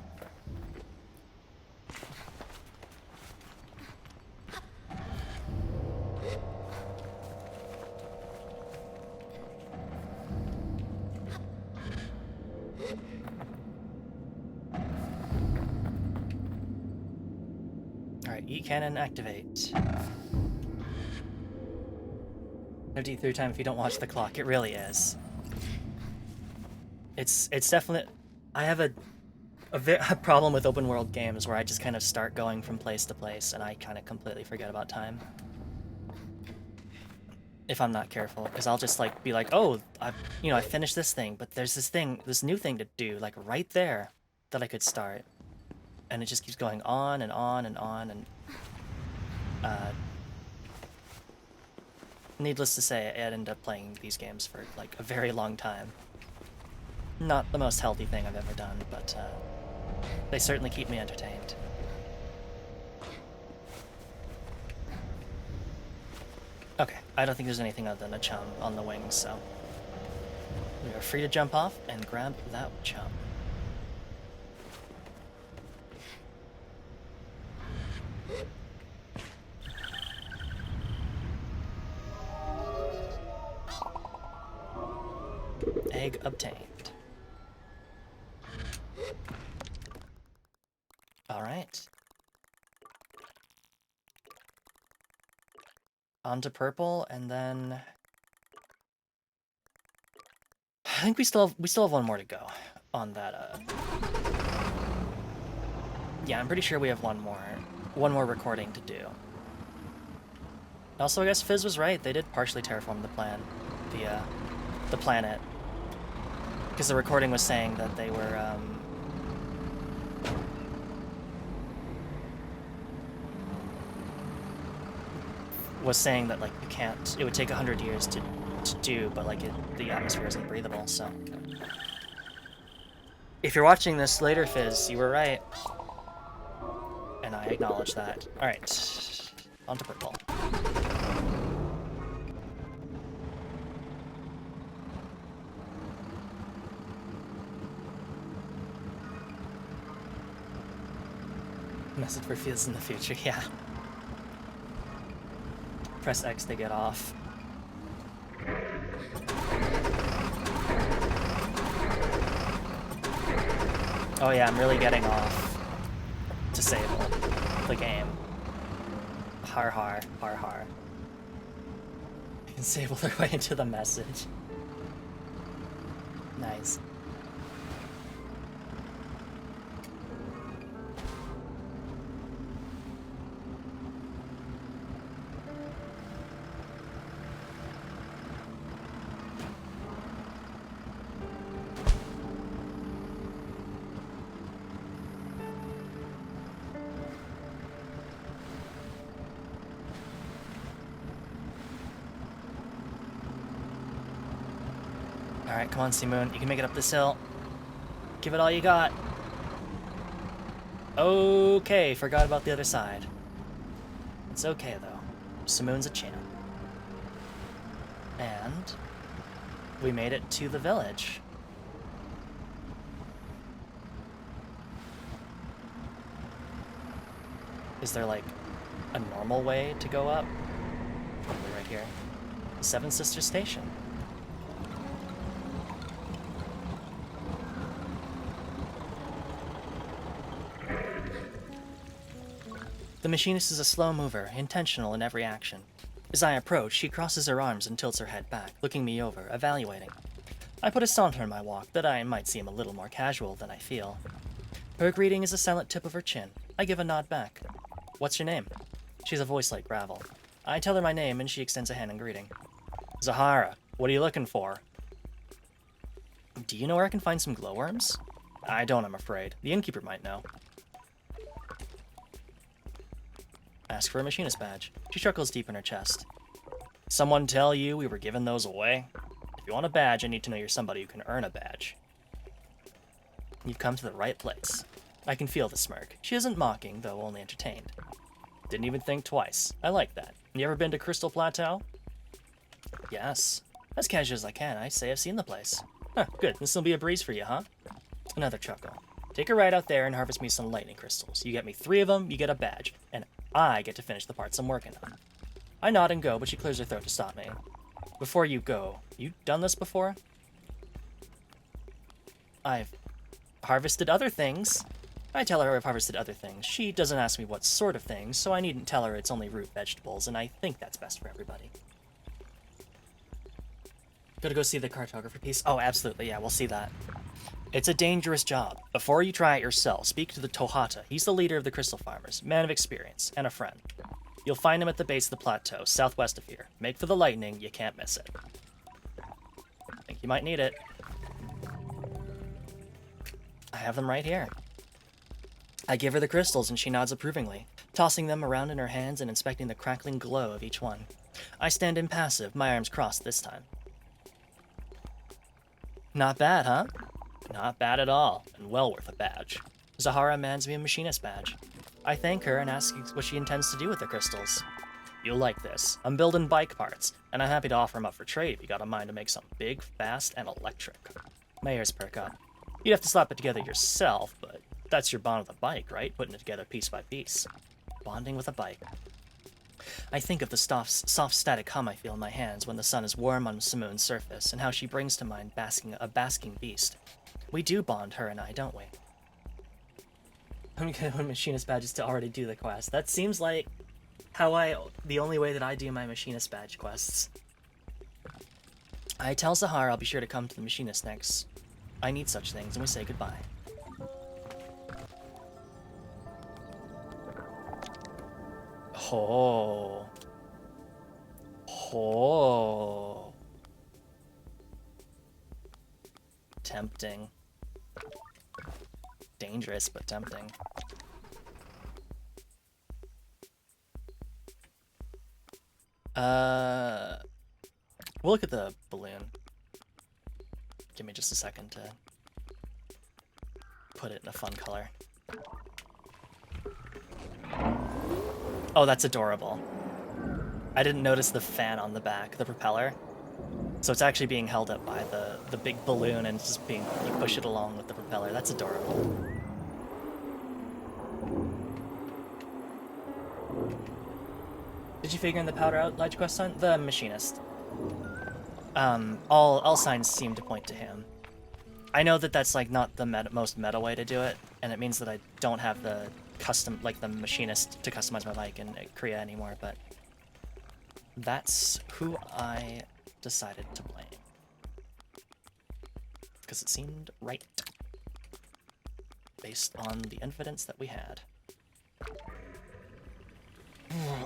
Alright, E-cannon activate. No D3 time if you don't watch the clock, it really is. It's definitely... I have a problem with open world games where I just kind of start going from place to place and I kind of completely forget about time. If I'm not careful, because I'll just like be like, oh, I finished this thing, but there's this new thing to do, like right there, that I could start. And it just keeps going on and on and on, and needless to say, I'd end up playing these games for like a very long time. Not the most healthy thing I've ever done, but they certainly keep me entertained. Okay, I don't think there's anything other than a chum on the wings, so we are free to jump off and grab that chum. Egg obtained. Alright. On to purple, and then... I think we still have one more to go on that. Yeah, I'm pretty sure we have one more recording to do. Also, I guess Fizz was right. They did partially terraform the planet, because the recording was saying that they were was saying that like you can't. It would take 100 years to do, but like the atmosphere isn't breathable. So, if you're watching this later, Fizz, you were right, and I acknowledge that. All right, on to purple. Message for Fizz in the future, yeah. Press X to get off. Oh yeah, I'm really getting off to Sable, the game. Har har, har har. You can Sable their way into the message. Nice. Alright, come on, Simoon. You can make it up this hill. Give it all you got. Okay, forgot about the other side. It's okay, though. Simoon's a champ. And we made it to the village. Is there, like, a normal way to go up? Probably right here. The Seven Sisters Station. The machinist is a slow mover, intentional in every action. As I approach, she crosses her arms and tilts her head back, looking me over, evaluating. I put a saunter in my walk that I might seem a little more casual than I feel. Her greeting is a silent tip of her chin. I give a nod back. What's your name? She has a voice like gravel. I tell her my name and she extends a hand in greeting. Zahara, what are you looking for? Do you know where I can find some glowworms? I don't, I'm afraid. The innkeeper might know. Ask for a machinist badge. She chuckles deep in her chest. Someone tell you we were giving those away? If you want a badge, I need to know you're somebody who can earn a badge. You've come to the right place. I can feel the smirk. She isn't mocking, though only entertained. Didn't even think twice. I like that. You ever been to Crystal Plateau? Yes. As casual as I can, I say I've seen the place. Huh, good. This'll be a breeze for you, huh? Another chuckle. Take a ride out there and harvest me some lightning crystals. You get me 3 of them, you get a badge, and I get to finish the parts I'm working on. I nod and go, but she clears her throat to stop me. Before you go, you done this before? I've harvested other things. I tell her I've harvested other things. She doesn't ask me what sort of things, so I needn't tell her it's only root vegetables, and I think that's best for everybody. Gotta go see the cartographer piece? Oh, absolutely, yeah, we'll see that. It's a dangerous job. Before you try it yourself, speak to the Tohata. He's the leader of the crystal farmers, man of experience, and a friend. You'll find him at the base of the plateau, southwest of here. Make for the lightning, you can't miss it. I think you might need it. I have them right here. I give her the crystals and she nods approvingly, tossing them around in her hands and inspecting the crackling glow of each one. I stand impassive, my arms crossed this time. Not bad, huh? Not bad at all, and well worth a badge. Zahara hands me a machinist badge. I thank her and ask what she intends to do with the crystals. You'll like this. I'm building bike parts, and I'm happy to offer them up for trade if you got a mind to make something big, fast, and electric. My ears perk up. You'd have to slap it together yourself, but that's your bond with a bike, right? Putting it together piece by piece. Bonding with a bike. I think of the soft static hum I feel in my hands when the sun is warm on Simoon's surface, and how she brings to mind a basking beast. We do bond, her and I, don't we? I'm gonna put machinist badges to already do the quest. That seems like the only way that I do my machinist badge quests. I tell Zahar I'll be sure to come to the machinist next. I need such things, and we say goodbye. Oh. Oh. Tempting. Dangerous, but tempting. We'll look at the balloon. Give me just a second to put it in a fun color. Oh, that's adorable. I didn't notice the fan on the back, the propeller. So it's actually being held up by the big balloon, and it's just being, you push it along with the propeller. That's adorable. Did you figure in the powder outlet quest sign? The machinist. All signs seem to point to him. I know that that's like not the most meta way to do it, and it means that I don't have the custom, like the machinist to customize my bike in Korea anymore, but that's who I decided to blame. Because it seemed right. Based on the evidence that we had.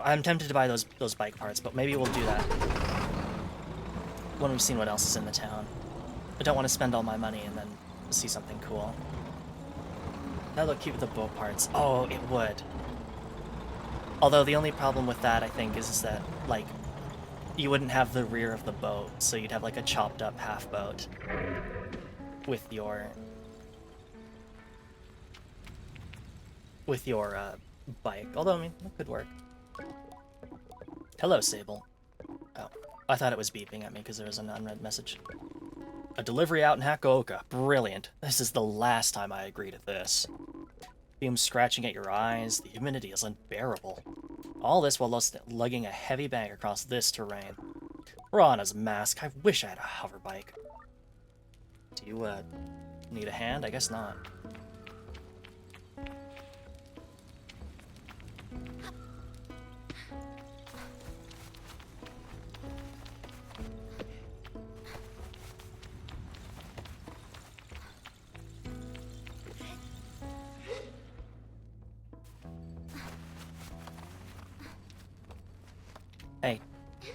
I'm tempted to buy those bike parts, but maybe we'll do that when we've seen what else is in the town. I don't want to spend all my money and then see something cool. That look cute with the boat parts. Oh, it would. Although the only problem with that, I think, is that, like, you wouldn't have the rear of the boat, so you'd have, like, a chopped up half boat with your bike. Although, I mean, it could work. Hello, Sable. Oh, I thought it was beeping at me because there was an unread message. A delivery out in Hakuoka. Brilliant. This is the last time I agree to this. Fumes scratching at your eyes. The humidity is unbearable. All this while lugging a heavy bag across this terrain. Rana's mask. I wish I had a hover bike. Do you, need a hand? I guess not. Hey,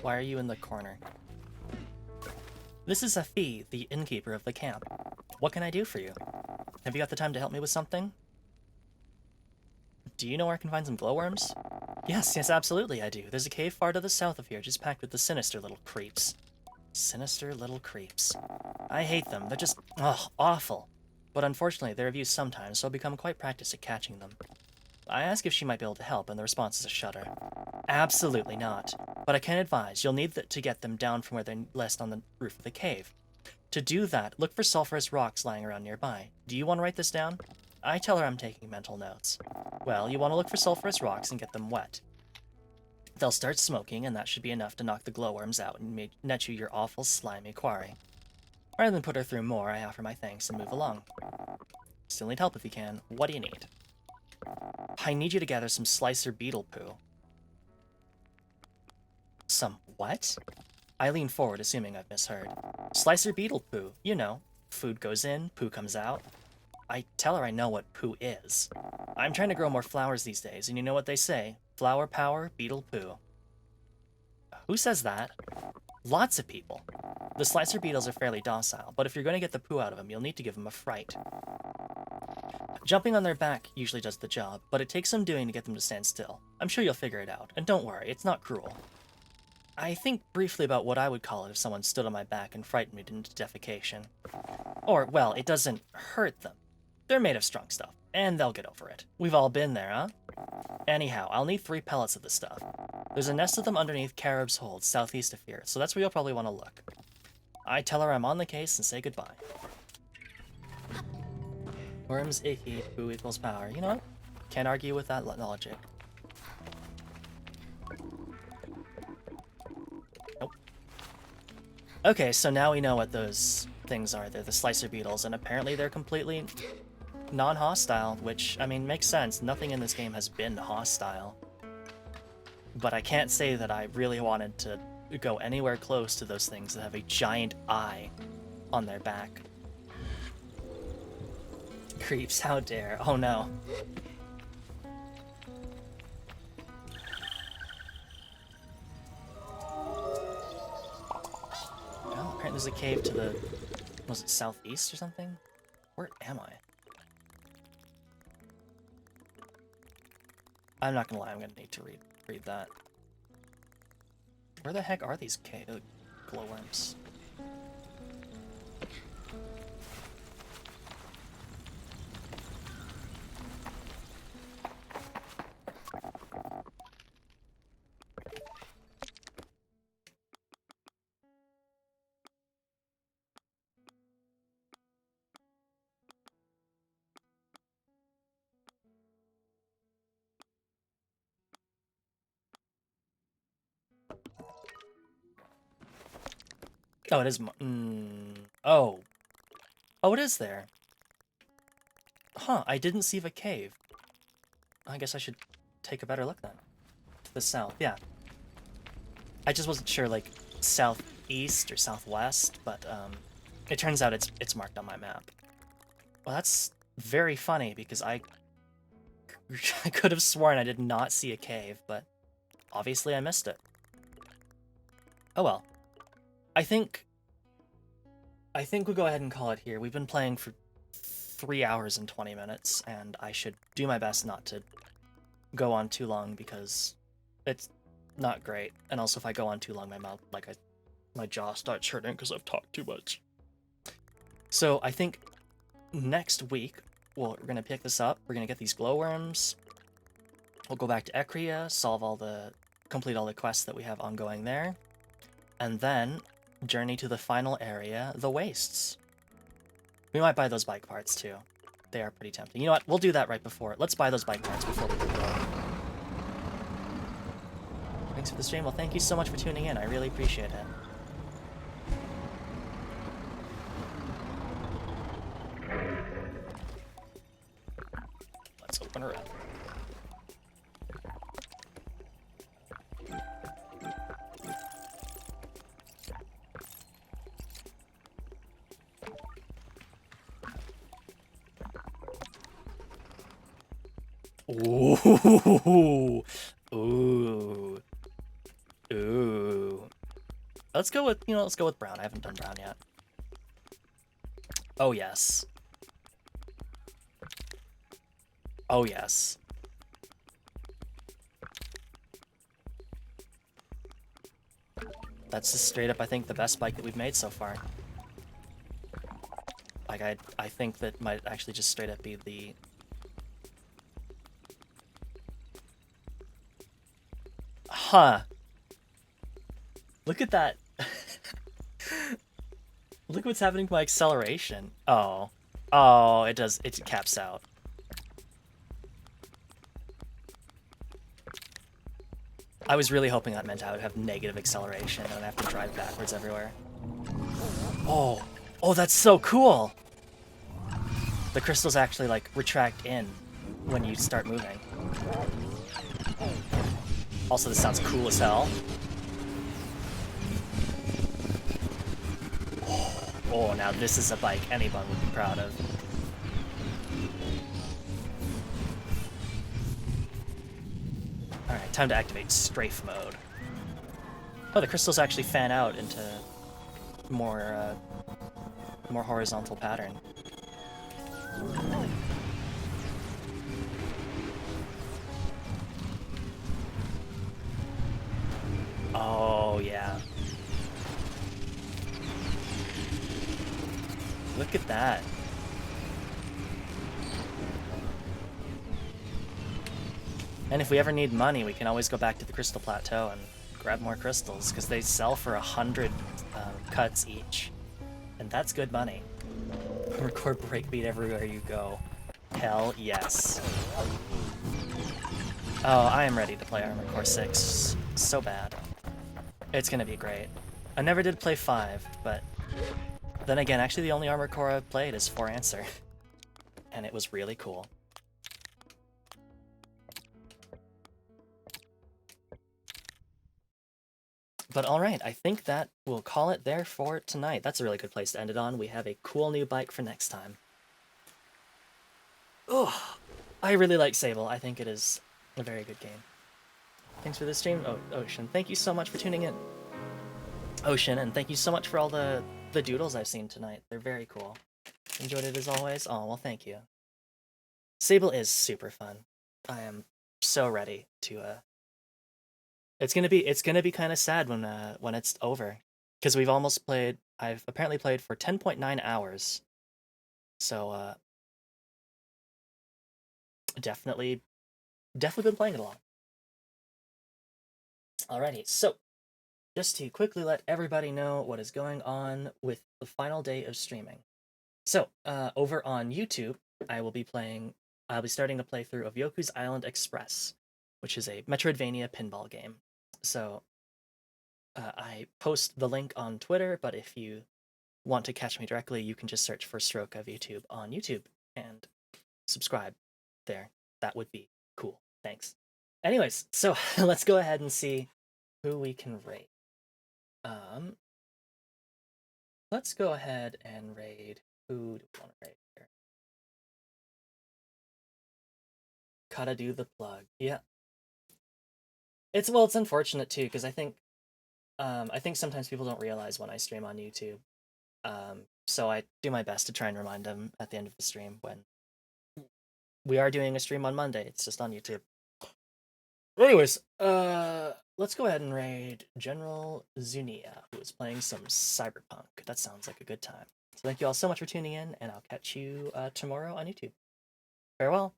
why are you in the corner? This is Afi, the innkeeper of the camp. What can I do for you? Have you got the time to help me with something? Do you know where I can find some glowworms? Yes, absolutely I do. There's a cave far to the south of here, just packed with the sinister little creeps. Sinister little creeps. I hate them. They're just, awful. But unfortunately, they're of use sometimes, so I've become quite practiced at catching them. I ask if she might be able to help, and the response is a shudder. Absolutely not. But I can advise, you'll need to get them down from where they nest on the roof of the cave. To do that, look for sulfurous rocks lying around nearby. Do you want to write this down? I tell her I'm taking mental notes. Well, you want to look for sulfurous rocks and get them wet. They'll start smoking, and that should be enough to knock the glowworms out and net you your awful, slimy quarry. Rather than put her through more, I offer my thanks and move along. Still need help if you can. What do you need? I need you to gather some slicer beetle poo. Some what? I lean forward, assuming I've misheard. Slicer beetle poo. You know, food goes in, poo comes out. I tell her I know what poo is. I'm trying to grow more flowers these days, and you know what they say. Flower power, beetle poo. Who says that? Lots of people. The slicer beetles are fairly docile, but if you're going to get the poo out of them, you'll need to give them a fright. Jumping on their back usually does the job, but it takes some doing to get them to stand still. I'm sure you'll figure it out, and don't worry, it's not cruel. I think briefly about what I would call it if someone stood on my back and frightened me into defecation. Or, well, it doesn't hurt them. They're made of strong stuff, and they'll get over it. We've all been there, huh? Anyhow, I'll need 3 pellets of this stuff. There's a nest of them underneath Carib's Hold, southeast of here, so that's where you'll probably want to look. I tell her I'm on the case and say goodbye. Worms icky, poo equals power. You know what? Can't argue with that logic. Nope. Okay, so now we know what those things are. They're the slicer beetles, and apparently they're completely non-hostile, which, I mean, makes sense. Nothing in this game has been hostile. But I can't say that I really wanted to go anywhere close to those things that have a giant eye on their back. Creeps, how dare. Oh no. Oh, apparently there's a cave to the... was it southeast or something? Where am I? I'm not gonna lie, I'm gonna need to read that. Where the heck are these glowworms? Oh, it is. Oh. Oh, it is there. Huh, I didn't see the cave. I guess I should take a better look then. To the south, yeah. I just wasn't sure, like, southeast or southwest, but it turns out it's marked on my map. Well, that's very funny, because I could have sworn I did not see a cave, but obviously I missed it. Oh well. I think we'll go ahead and call it here. We've been playing for 3 hours and 20 minutes, and I should do my best not to go on too long because it's not great. And also, if I go on too long, my mouth, my jaw starts hurting because I've talked too much. So I think next week, well, we're gonna pick this up. We're gonna get these glowworms. We'll go back to Ekria, complete all the quests that we have ongoing there, and then journey to the final area, the Wastes. We might buy those bike parts too. They are pretty tempting. You know what? We'll do that right before. Let's buy those bike parts before we go. Thanks for the stream. Well, thank you so much for tuning in. I really appreciate it. Let's open her up. Ooh. Ooh. Ooh. Let's go with brown. I haven't done brown yet. Oh, yes. Oh, yes. That's just straight up, I think, the best bike that we've made so far. Like, I think that might actually just straight up be the... Huh. Look at that. Look what's happening to my acceleration. Oh. Oh, it caps out. I was really hoping that meant I would have negative acceleration and I'd have to drive backwards everywhere. Oh. Oh, that's so cool! The crystals actually, like, retract in when you start moving. Also, this sounds cool as hell. Oh, now this is a bike anyone would be proud of. Alright, time to activate strafe mode. Oh, the crystals actually fan out into more horizontal pattern. Oh, yeah. Look at that. And if we ever need money, we can always go back to the Crystal Plateau and grab more crystals, because they sell for 100 cuts each. And that's good money. Record breakbeat everywhere you go. Hell yes. Oh, I am ready to play Armored Core 6 so bad. It's gonna be great. I never did play 5, but then again, actually the only Armored Core I've played is 4 Answer. And it was really cool. But all right, I think that we'll call it there for tonight. That's a really good place to end it on. We have a cool new bike for next time. Oh, I really like Sable. I think it is a very good game. Thanks for the stream, Ocean. Thank you so much for tuning in, Ocean, and thank you so much for all the doodles I've seen tonight. They're very cool. Enjoyed it as always. Oh, well, thank you. Sable is super fun. I am so ready to it's gonna be kind of sad when it's over, because we've almost played. I've apparently played for 10.9 hours, so definitely been playing it a lot. Alrighty, so just to quickly let everybody know what is going on with the final day of streaming. So over on YouTube, I'll be starting a playthrough of Yoku's Island Express, which is a Metroidvania pinball game. So I post the link on Twitter, but if you want to catch me directly, you can just search for Stroke of YouTube on YouTube and subscribe there. That would be cool. Thanks. Anyways, so let's go ahead and see who we can rate. Let's go ahead and raid. Who do we want to raid here? Gotta do the plug. Yeah. It's unfortunate too, because I think sometimes people don't realize when I stream on YouTube. So I do my best to try and remind them at the end of the stream when we are doing a stream on Monday. It's just on YouTube. Anyways, let's go ahead and raid General Zunia, who is playing some Cyberpunk. That sounds like a good time. So thank you all so much for tuning in, and I'll catch you tomorrow on YouTube. Farewell.